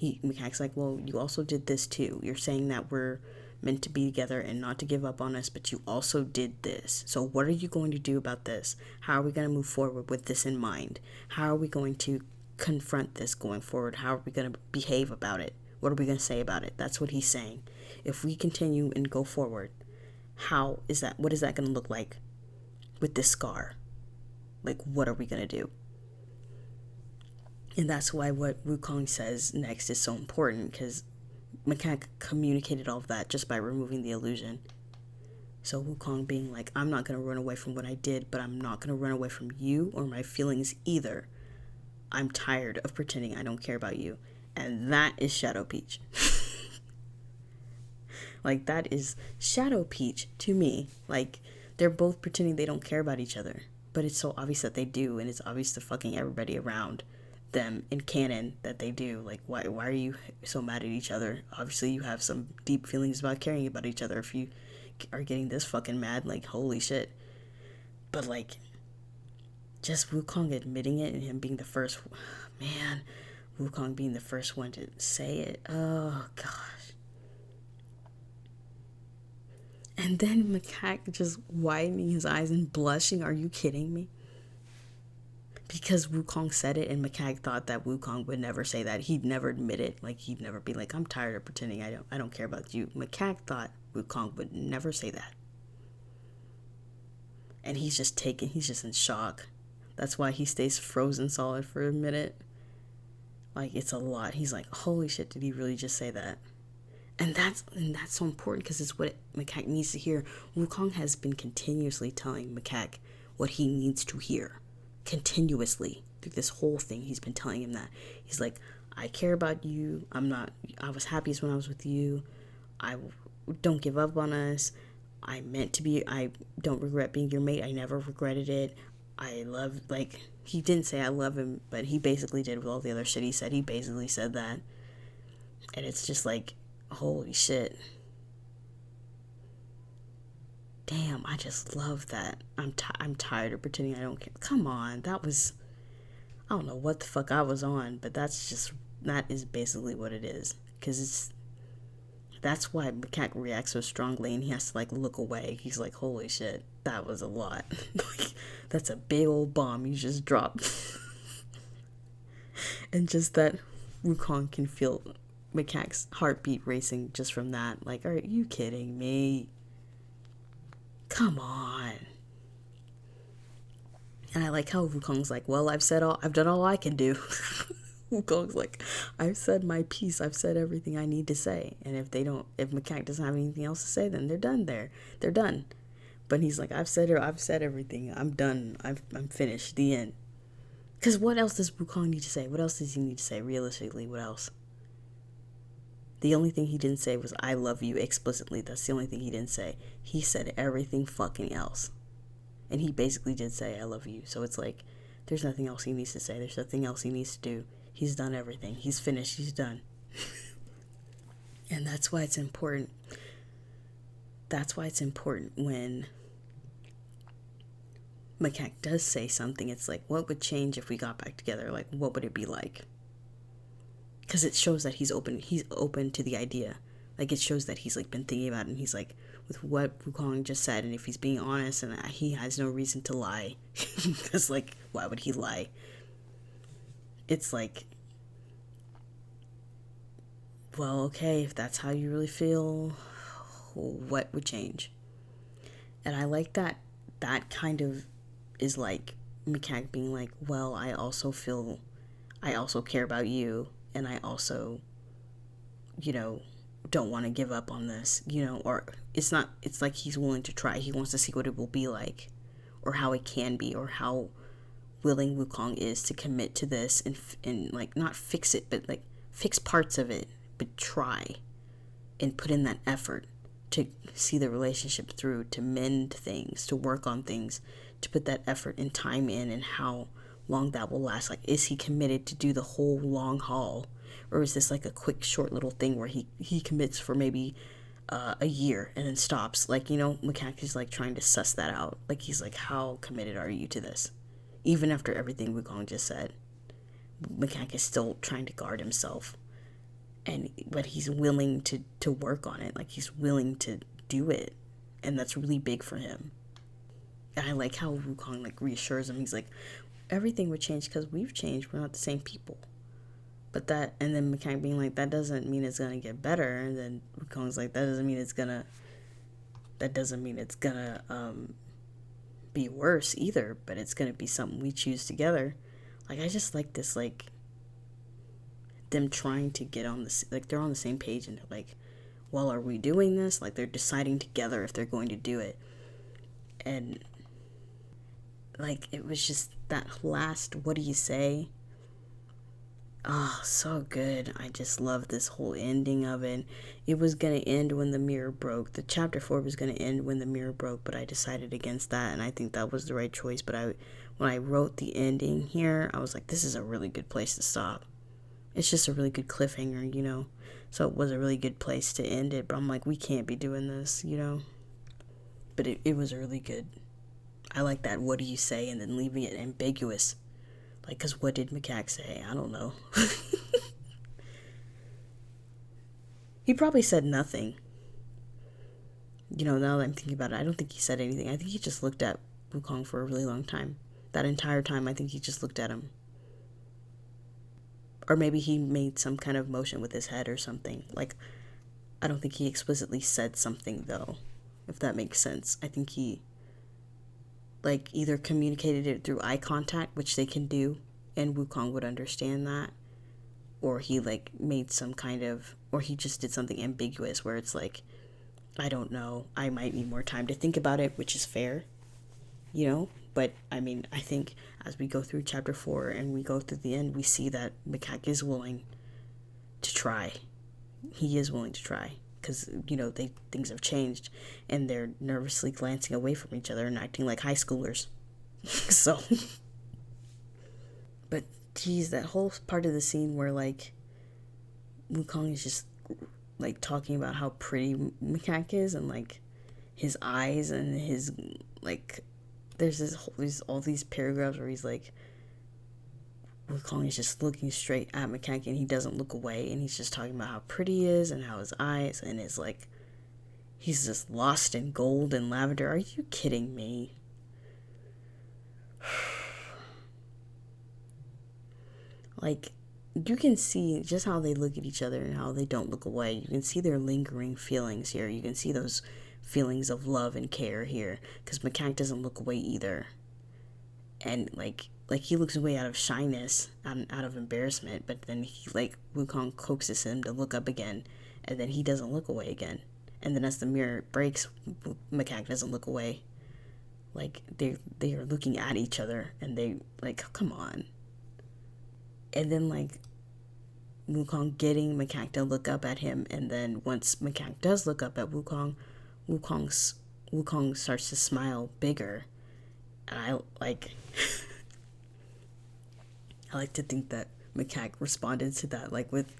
Macaque's like, well, you also did this too. You're saying that we're meant to be together and not to give up on us, but you also did this. So what are you going to do about this? How are we going to move forward with this in mind? How are we going to confront this going forward? How are we going to behave about it? What are we going to say about it? That's what he's saying. If we continue and go forward, what is that going to look like with this scar? Like, what are we going to do? And that's why what Wukong says next is so important, because Macaque communicated all of that just by removing the illusion. So Wukong being like, I'm not going to run away from what I did, but I'm not going to run away from you or my feelings either. I'm tired of pretending I don't care about you. And that is Shadow Peach. Like, that is Shadow Peach to me. Like, they're both pretending they don't care about each other, but it's so obvious that they do, and it's obvious to fucking everybody around them in canon that they do. Like, why are you so mad at each other? Obviously you have some deep feelings about caring about each other if you are getting this fucking mad. Like, holy shit. But like, just Wukong admitting it and him being the first, man, Wukong being the first one to say it, oh gosh. And then Macaque just widening his eyes and blushing. Are you kidding me? Because Wukong said it, and Macaque thought that Wukong would never say that. He'd never admit it. Like, he'd never be like, I'm tired of pretending I don't care about you. Macaque thought Wukong would never say that. And he's just in shock. That's why he stays frozen solid for a minute. Like, it's a lot. He's like, holy shit, did he really just say that? And that's so important, because it's what Macaque needs to hear. Wukong has been continuously telling Macaque what he needs to hear. Continuously through this whole thing, he's been telling him that. He's like, I care about you. I was happiest when I was with you. I don't give up on us. I don't regret being your mate. I never regretted it. He didn't say I love him, but he basically did with all the other shit he said. He basically said that. And it's just like, holy shit. Damn, I just love that. I'm tired of pretending I don't care. Come on, I don't know what the fuck I was on, but that is basically what it is. Because that's why Macaque reacts so strongly, and he has to like look away. He's like, holy shit, that was a lot. Like, that's a big old bomb you just dropped. And just that Wukong can feel Macaque's heartbeat racing just from that. Like, are you kidding me? Come on. And I like how Wukong's like, well, I've done all I can do. Wukong's like, I've said my piece. I've said everything I need to say. And if Macaque doesn't have anything else to say, then they're done there. They're done. But he's like, I've said everything. I'm done. I'm finished. The end. Because what else does Wukong need to say? What else does he need to say? Realistically, what else? The only thing he didn't say was, I love you, explicitly. That's the only thing he didn't say. He said everything fucking else. And he basically did say, I love you. So it's like, there's nothing else he needs to say. There's nothing else he needs to do. He's done everything. He's finished. He's done. And that's why it's important. That's why it's important when Macaque does say something. It's like, what would change if we got back together? Like, what would it be like? Because it shows that he's open to the idea. Like, it shows that he's like been thinking about it, and he's like, with what Wukong just said, and if he's being honest, and he has no reason to lie, because like, why would he lie? It's like, well, okay, if that's how you really feel, what would change? And I like that kind of is like Mikak being like, well, I also care about you, and I also, don't want to give up on this, or it's like he's willing to try. He wants to see what it will be like, or how it can be, or how willing Wukong is to commit to this and like not fix it, but like fix parts of it, but try and put in that effort to see the relationship through, to mend things, to work on things, to put that effort and time in, and how long that will last. Like, is he committed to do the whole long haul, or is this like a quick short little thing where he commits for maybe a year and then stops? Like, Mikak is like trying to suss that out. Like, he's like, how committed are you to this? Even after everything Wukong just said, Mikak is still trying to guard himself, but he's willing to work on it. Like, he's willing to do it, and that's really big for him. And I like how Wukong like reassures him. He's like, everything would change because we've changed. We're not the same people. But and then Mikak being like, that doesn't mean it's gonna get better. And then Wukong's like, that doesn't mean it's gonna be worse either. But it's gonna be something we choose together. Like, I just like this, like, them trying to get on this, like, they're on the same page, and they're like, well, are we doing this? Like, they're deciding together if they're going to do it. And like, it was just that last, what do you say? Oh, so good. I just love this whole ending of it. It was going to end when the mirror broke. The chapter 4 was going to end when the mirror broke, but I decided against that, and I think that was the right choice. But when I wrote the ending here, I was like, this is a really good place to stop. It's just a really good cliffhanger, So it was a really good place to end it, but I'm like, we can't be doing this, But it was really good. I like that, what do you say, and then leaving it ambiguous. Like, because what did Mikak say? I don't know. He probably said nothing. Now that I'm thinking about it, I don't think he said anything. I think he just looked at Wukong for a really long time. That entire time, I think he just looked at him. Or maybe he made some kind of motion with his head or something. Like, I don't think he explicitly said something, though, if that makes sense. I think he, like, either communicated it through eye contact, which they can do, and Wukong would understand that, or he, like, made some kind of, or he just did something ambiguous where it's like, I don't know, I might need more time to think about it, which is fair, But, I mean, I think as we go through chapter 4 and we go through the end, we see that Mikak is willing to try. He is willing to try. Because, things have changed. And they're nervously glancing away from each other and acting like high schoolers. So. But, geez, that whole part of the scene where, like, Wukong is just, like, talking about how pretty Mikak is. And, like, his eyes and his, like, there's all these paragraphs where he's like, Wukong is just looking straight at Mikak, and he doesn't look away, and he's just talking about how pretty he is and how his eyes, and his, like, he's just lost in gold and lavender. Are you kidding me? Like, you can see just how they look at each other and how they don't look away. You can see their lingering feelings here. You can see those feelings of love and care here, because Mikak doesn't look away either. And, like he looks away out of shyness, out of embarrassment, but then Wukong coaxes him to look up again, and then he doesn't look away again. And then as the mirror breaks, Mikak doesn't look away. Like, they are looking at each other, and they, like, come on. And then, like, Wukong getting Mikak to look up at him, and then once Mikak does look up at Wukong starts to smile bigger. And I like to think that Mikak responded to that, like, with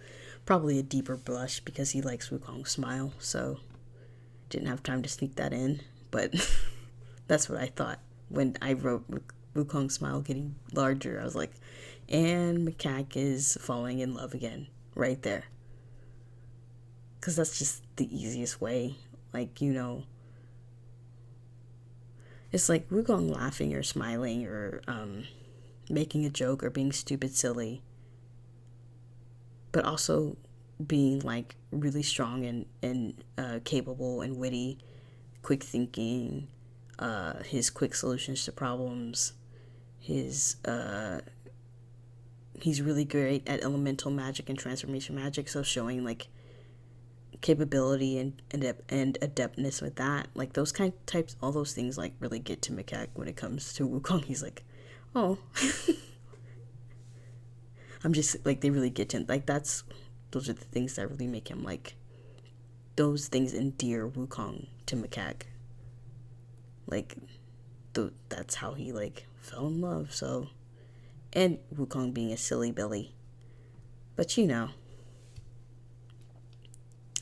probably a deeper blush, because he likes Wukong's smile, so didn't have time to sneak that in, but that's what I thought when I wrote Wukong's smile getting larger. I was like, and Mikak is falling in love again, right there. because that's just the easiest way. Like, it's like Wukong laughing or smiling or making a joke or being stupid silly, but also being like really strong and capable and witty, quick thinking, his quick solutions to problems, his he's really great at elemental magic and transformation magic, so showing like capability and adeptness with that, like those kind of types, all those things like really get to Macaque when it comes to Wukong. He's like, oh, I'm just like, they really get to him. Like those are the things that really make him like, those things endear Wukong to Macaque. Like, that's how he like fell in love. So, and Wukong being a silly Billy, but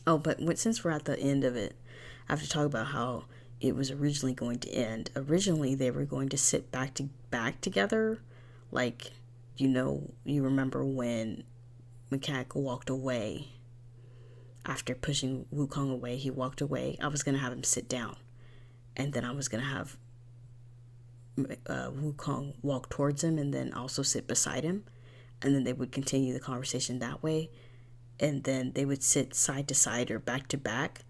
Oh, but since we're at the end of it, I have to talk about how it was originally going to end. Originally, they were going to sit back together. Like, you remember when Macaque walked away. After pushing Wukong away, he walked away. I was going to have him sit down. And then I was going to have Wukong walk towards him and then also sit beside him. And then they would continue the conversation that way. And then they would sit side to side or back to back,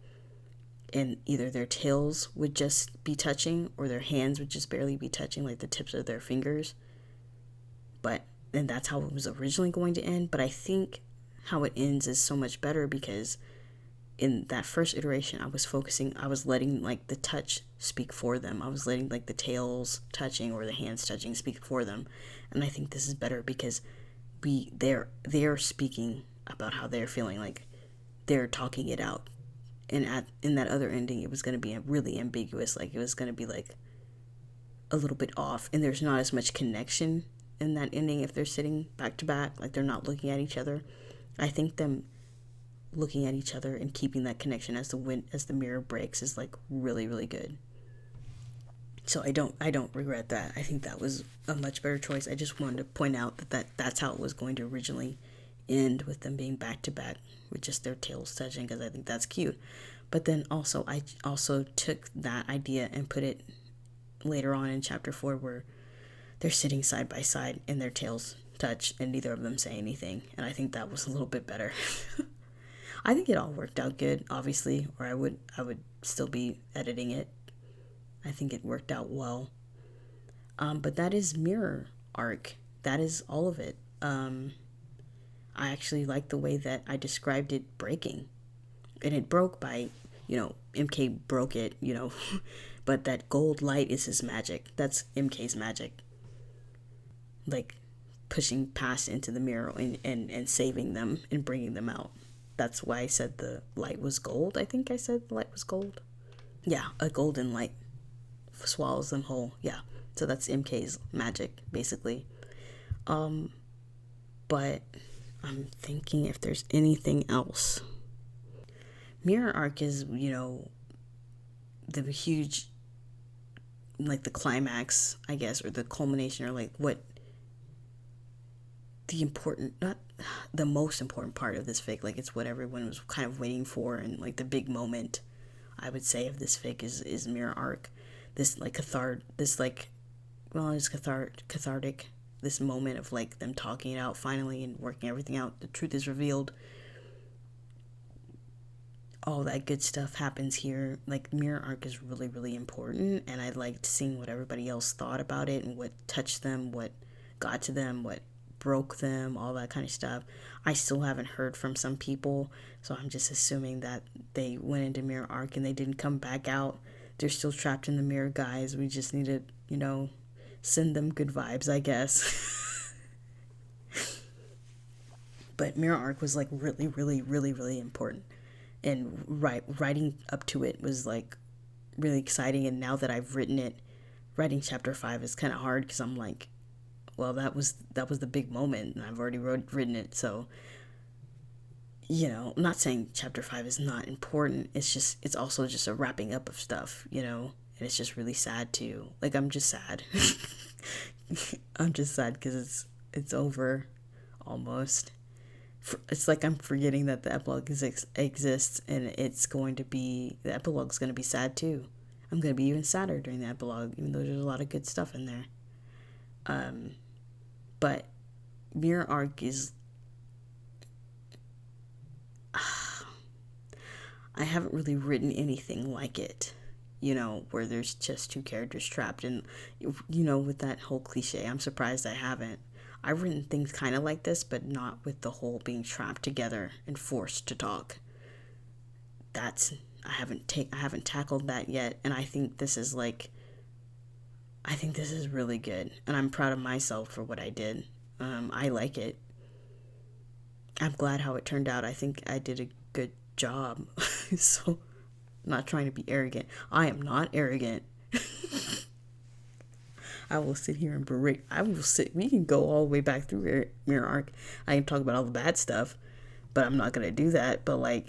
and either their tails would just be touching or their hands would just barely be touching, like the tips of their fingers. And that's how it was originally going to end. But I think how it ends is so much better, because in that first iteration, I was letting like the touch speak for them. I was letting like the tails touching or the hands touching speak for them. And I think this is better because they're speaking about how they're feeling, like they're talking it out. And in that other ending, it was going to be really ambiguous. Like, it was going to be like a little bit off, and there's not as much connection in that ending if they're sitting back to back, like they're not looking at each other. I think them looking at each other and keeping that connection as the mirror breaks is like really, really good. So I don't regret that. I think that was a much better choice. I just wanted to point out that's how it was going to originally end, with them being back to back with just their tails touching, because I think that's cute. But then also, I also took that idea and put it later on in chapter 4, where they're sitting side by side and their tails touch and neither of them say anything. And I think that was a little bit better. I think it all worked out good, obviously, or I would still be editing it. I think it worked out well. But that is Mirror Arc. That is all of it. I actually like the way that I described it breaking. And it broke by, MK broke it, but that gold light is his magic. That's MK's magic. Like, pushing past into the mirror and saving them and bringing them out. That's why I said the light was gold. I think I said the light was gold. Yeah, a golden light swallows them whole. Yeah, so that's MK's magic, basically. But I'm thinking if there's anything else. Mirror Arc is, the huge, like the climax, I guess, or the culmination, or like what the important, not the most important part of this fic. Like, it's what everyone was kind of waiting for, and like the big moment, I would say, of this fic is Mirror Arc. This like cathartic. This moment of like them talking it out finally and working everything out. The truth is revealed. All that good stuff happens here. Like, Mirror Arc is really, really important, and I liked seeing what everybody else thought about it and what touched them, what got to them, what broke them, all that kind of stuff. I still haven't heard from some people, so I'm just assuming that they went into Mirror Arc and they didn't come back out. They're still trapped in the mirror, guys. We just need to, send them good vibes, I guess. But Mirror Arc was like really, really, really, really important. And writing up to it was like really exciting. And now that I've written it, writing chapter 5 is kind of hard, because I'm like, well, that was the big moment, and I've already written it. So, I'm not saying chapter 5 is not important. It's also just a wrapping up of stuff, and it's just really sad too. Like, I'm just sad. I'm just sad because it's over almost. It's like I'm forgetting that the epilogue exists, and the epilogue's going to be sad too. I'm going to be even sadder during the epilogue, even though there's a lot of good stuff in there. But Mirror Arc is, I haven't really written anything like it, where there's just two characters trapped. And, with that whole cliche, I'm surprised I haven't. I've written things kind of like this, but not with the whole being trapped together and forced to talk. I haven't tackled that yet, and I think this is really good, and I'm proud of myself for what I did. I like it. I'm glad how it turned out. I think I did a good job. So, I'm not trying to be arrogant. I am not arrogant. I will sit here and berate. We can go all the way back through Mirror Arc. I can talk about all the bad stuff, but I'm not going to do that. But, I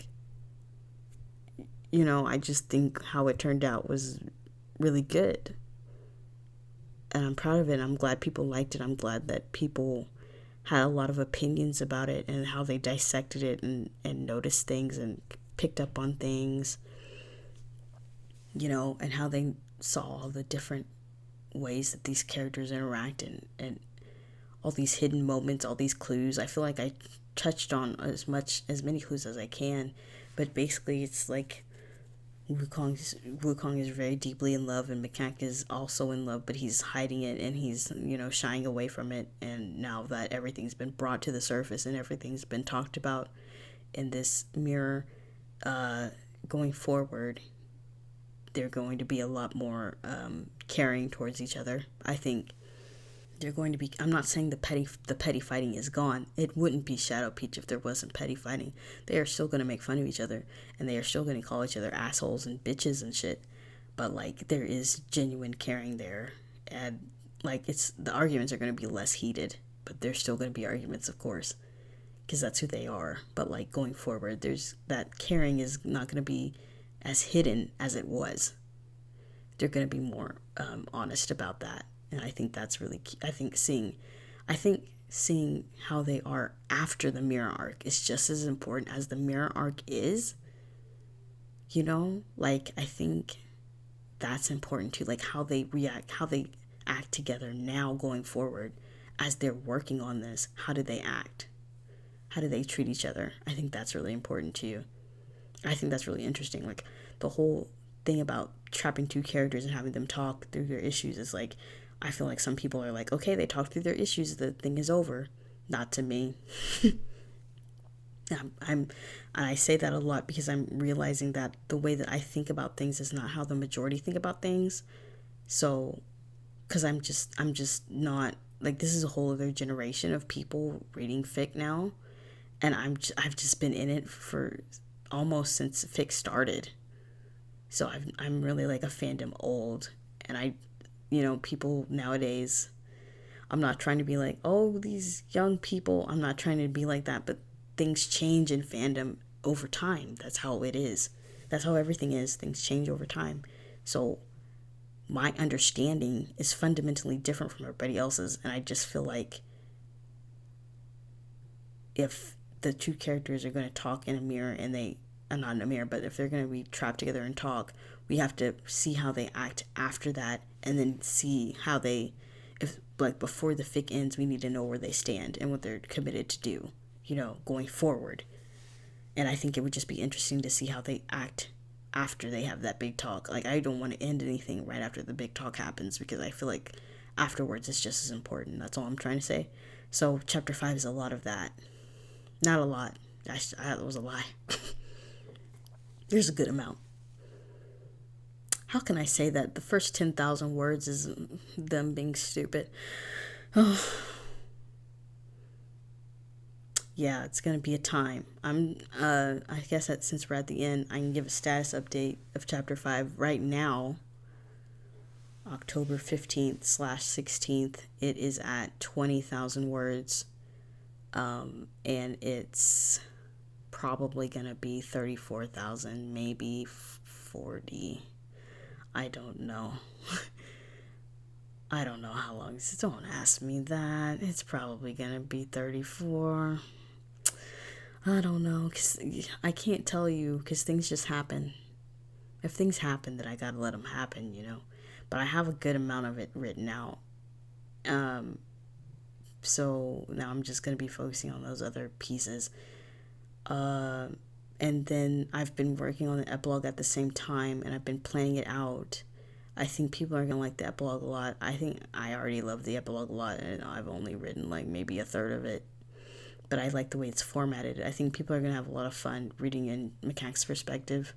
just think how it turned out was really good. And I'm proud of it. I'm glad people liked it. I'm glad that people had a lot of opinions about it and how they dissected it and noticed things and picked up on things, and how they saw all the different ways that these characters interact and all these hidden moments, all these clues. I feel like I touched on as many clues as I can, but basically it's like Wukong is very deeply in love, and Makak is also in love, but he's hiding it and he's shying away from it. And now that everything's been brought to the surface and everything's been talked about in this mirror, going forward, they're going to be a lot more caring towards each other. I think they're going to be. I'm not saying the petty fighting is gone. It wouldn't be Shadow Peach if there wasn't petty fighting. They are still going to make fun of each other, and they are still going to call each other assholes and bitches and shit. But there is genuine caring there, and the arguments are going to be less heated, but there's still going to be arguments, of course, because that's who they are. But going forward, there's that caring is not going to be as hidden as it was. They're going to be more honest about that. And I think that's really key. I think seeing how they are after the mirror arc is just as important as the mirror arc is. I think that's important too. How they react, how they act together now going forward as they're working on this. How do they act? How do they treat each other? I think that's really important too. I think that's really interesting. The whole thing about trapping two characters and having them talk through their issues is I feel like some people are okay, they talk through their issues, the thing is over. Not to me. I say that a lot because I'm realizing that the way that I think about things is not how the majority think about things. So, because I'm just not, this is a whole other generation of people reading fic now, and I've just been in it for almost since fic started. So I'm really a fandom old, and people nowadays, I'm not trying to be oh, these young people, I'm not trying to be like that, but things change in fandom over time. That's how it is. That's how everything is. Things change over time. So my understanding is fundamentally different from everybody else's, and I just feel if the two characters are going to talk in a mirror and not in a mirror, but if they're going to be trapped together and talk, we have to see how they act after that, and then see how if before the fic ends, we need to know where they stand and what they're committed to do, going forward. And I think it would just be interesting to see how they act after they have that big talk. I don't want to end anything right after the big talk happens, because I feel afterwards it's just as important. That's all I'm trying to say. So chapter 5 is a lot of that. Not a lot. That was a lie. There's a good amount. How can I say that? The first 10,000 words is them being stupid. Oh. Yeah, it's going to be a time. I guess that since we're at the end, I can give a status update of chapter 5 right now. October 15th/16th. It is at 20,000 words. And it's probably going to be 34,000, maybe 40. I don't know. I don't know how long. Don't ask me that. It's probably going to be 34. I don't know, because I can't tell you, because things just happen. If things happen, then I gotta let them happen, But I have a good amount of it written out. So now I'm just gonna be focusing on those other pieces. And then I've been working on the epilogue at the same time, and I've been planning it out. I think people are gonna like the epilogue a lot. I think I already love the epilogue a lot, and I've only written like maybe a third of it. But I like the way it's formatted. I think people are gonna have a lot of fun reading in McCack's perspective,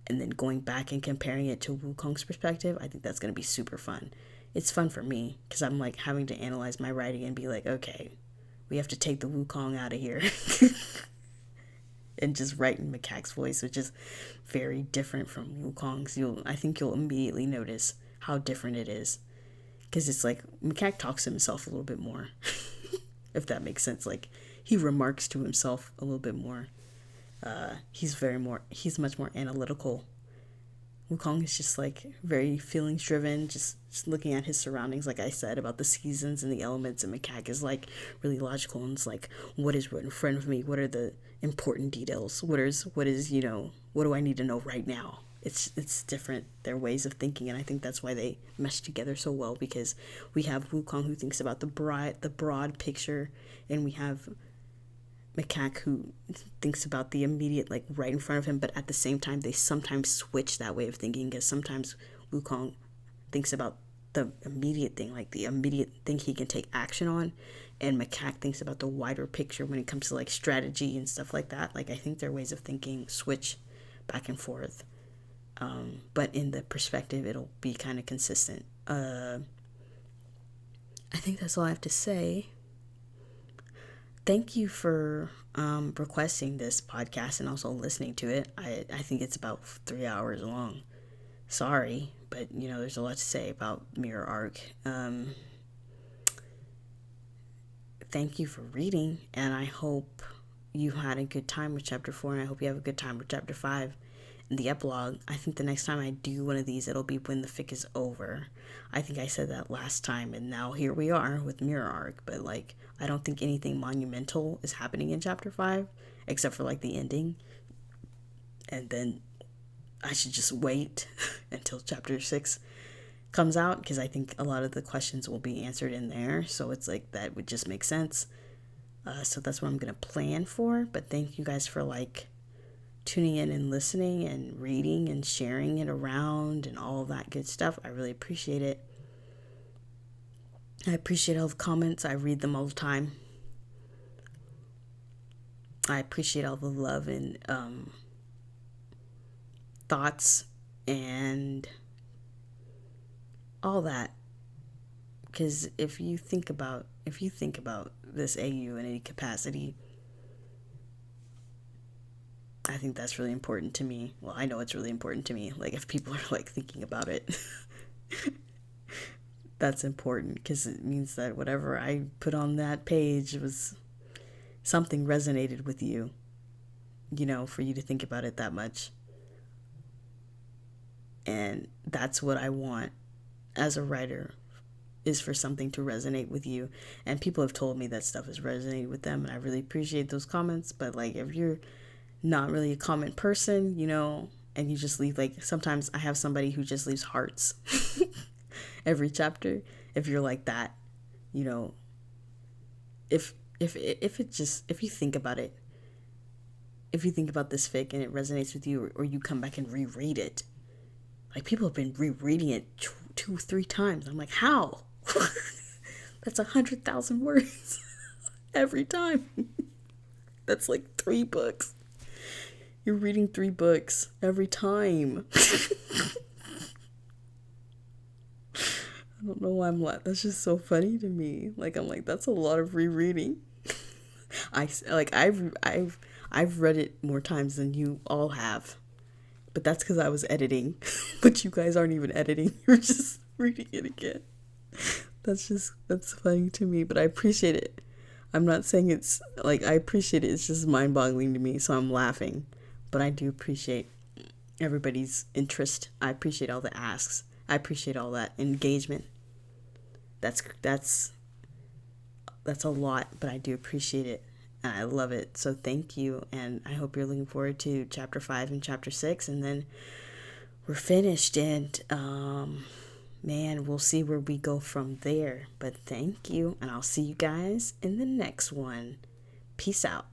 and then going back and comparing it to Wukong's perspective. I think that's gonna be super fun. It's fun for me because I'm like having to analyze my writing and be like, okay, we have to take the Wukong out of here. And just write in McCack's voice, which is very different from Wukong's. I think you'll immediately notice how different it is, because it's like McCack talks to himself a little bit more, if that makes sense. Like he remarks to himself a little bit more. He's much more analytical. Wukong is just like very feelings driven, just looking at his surroundings, like I said, about the seasons and the elements. And McCack is like really logical, and it's like, what is right in front of me? What are the important details? What is what do I need to know right now? It's different, their ways of thinking, and I think that's why they mesh together so well, because we have Wukong who thinks about the broad picture, and we have McCack who thinks about the immediate, like right in front of him, but at the same time they sometimes switch that way of thinking, because sometimes Wukong thinks about the immediate thing, like the immediate thing he can take action on, and McCack thinks about the wider picture when it comes to like strategy and stuff like that. Like I think their ways of thinking switch back and forth, but in the perspective it'll be kind of consistent. I think that's all I have to say. Thank you for requesting this podcast and also listening to it. I think it's about 3 hours long. Sorry, but there's a lot to say about Mirror Arc. Thank you for reading, and I hope you had a good time with chapter 4, and I hope you have a good time with chapter 5 and the epilogue. I think the next time I do one of these, it'll be when the fic is over. I think I said that last time, and now here we are with Mirror Arc. But like, I don't think anything monumental is happening in chapter 5, except for like the ending. And then I should just wait until chapter 6 comes out, because I think a lot of the questions will be answered in there. So it's like, that would just make sense. So that's what I'm going to plan for. But thank you guys for like tuning in and listening and reading and sharing it around and all that good stuff. I really appreciate it. I appreciate all the comments. I read them all the time. I appreciate all the love and thoughts and all that. Because if you think about this AU in any capacity, I think that's really important to me. Well, I know it's really important to me. Like, if people are like thinking about it, that's important, because it means that whatever I put on that page was something resonated with you, for you to think about it that much. And that's what I want as a writer, is for something to resonate with you. And people have told me that stuff has resonated with them, and I really appreciate those comments. But like, if you're not really a comment person, and you just leave, like, sometimes I have somebody who just leaves hearts every chapter. If you're like that, if you think about it, if you think about this fic and it resonates with you, or you come back and reread it, like, people have been rereading it 2-3 times. I'm like, how? That's 100,000 words every time. That's like 3 books. You're reading 3 books every time. I don't know why I'm like, that's just so funny to me. Like, I'm like, that's a lot of rereading. I've read it more times than you all have, but that's because I was editing. But you guys aren't even editing, you're just reading it again. That's funny to me, but I appreciate it. I'm not saying it's like, I appreciate it, it's just mind-boggling to me, so I'm laughing. But I do appreciate everybody's interest. I appreciate all the asks. I appreciate all that engagement. That's a lot, but I do appreciate it. And I love it. So thank you. And I hope you're looking forward to chapter 5 and chapter 6. And then we're finished. And man, we'll see where we go from there. But thank you. And I'll see you guys in the next one. Peace out.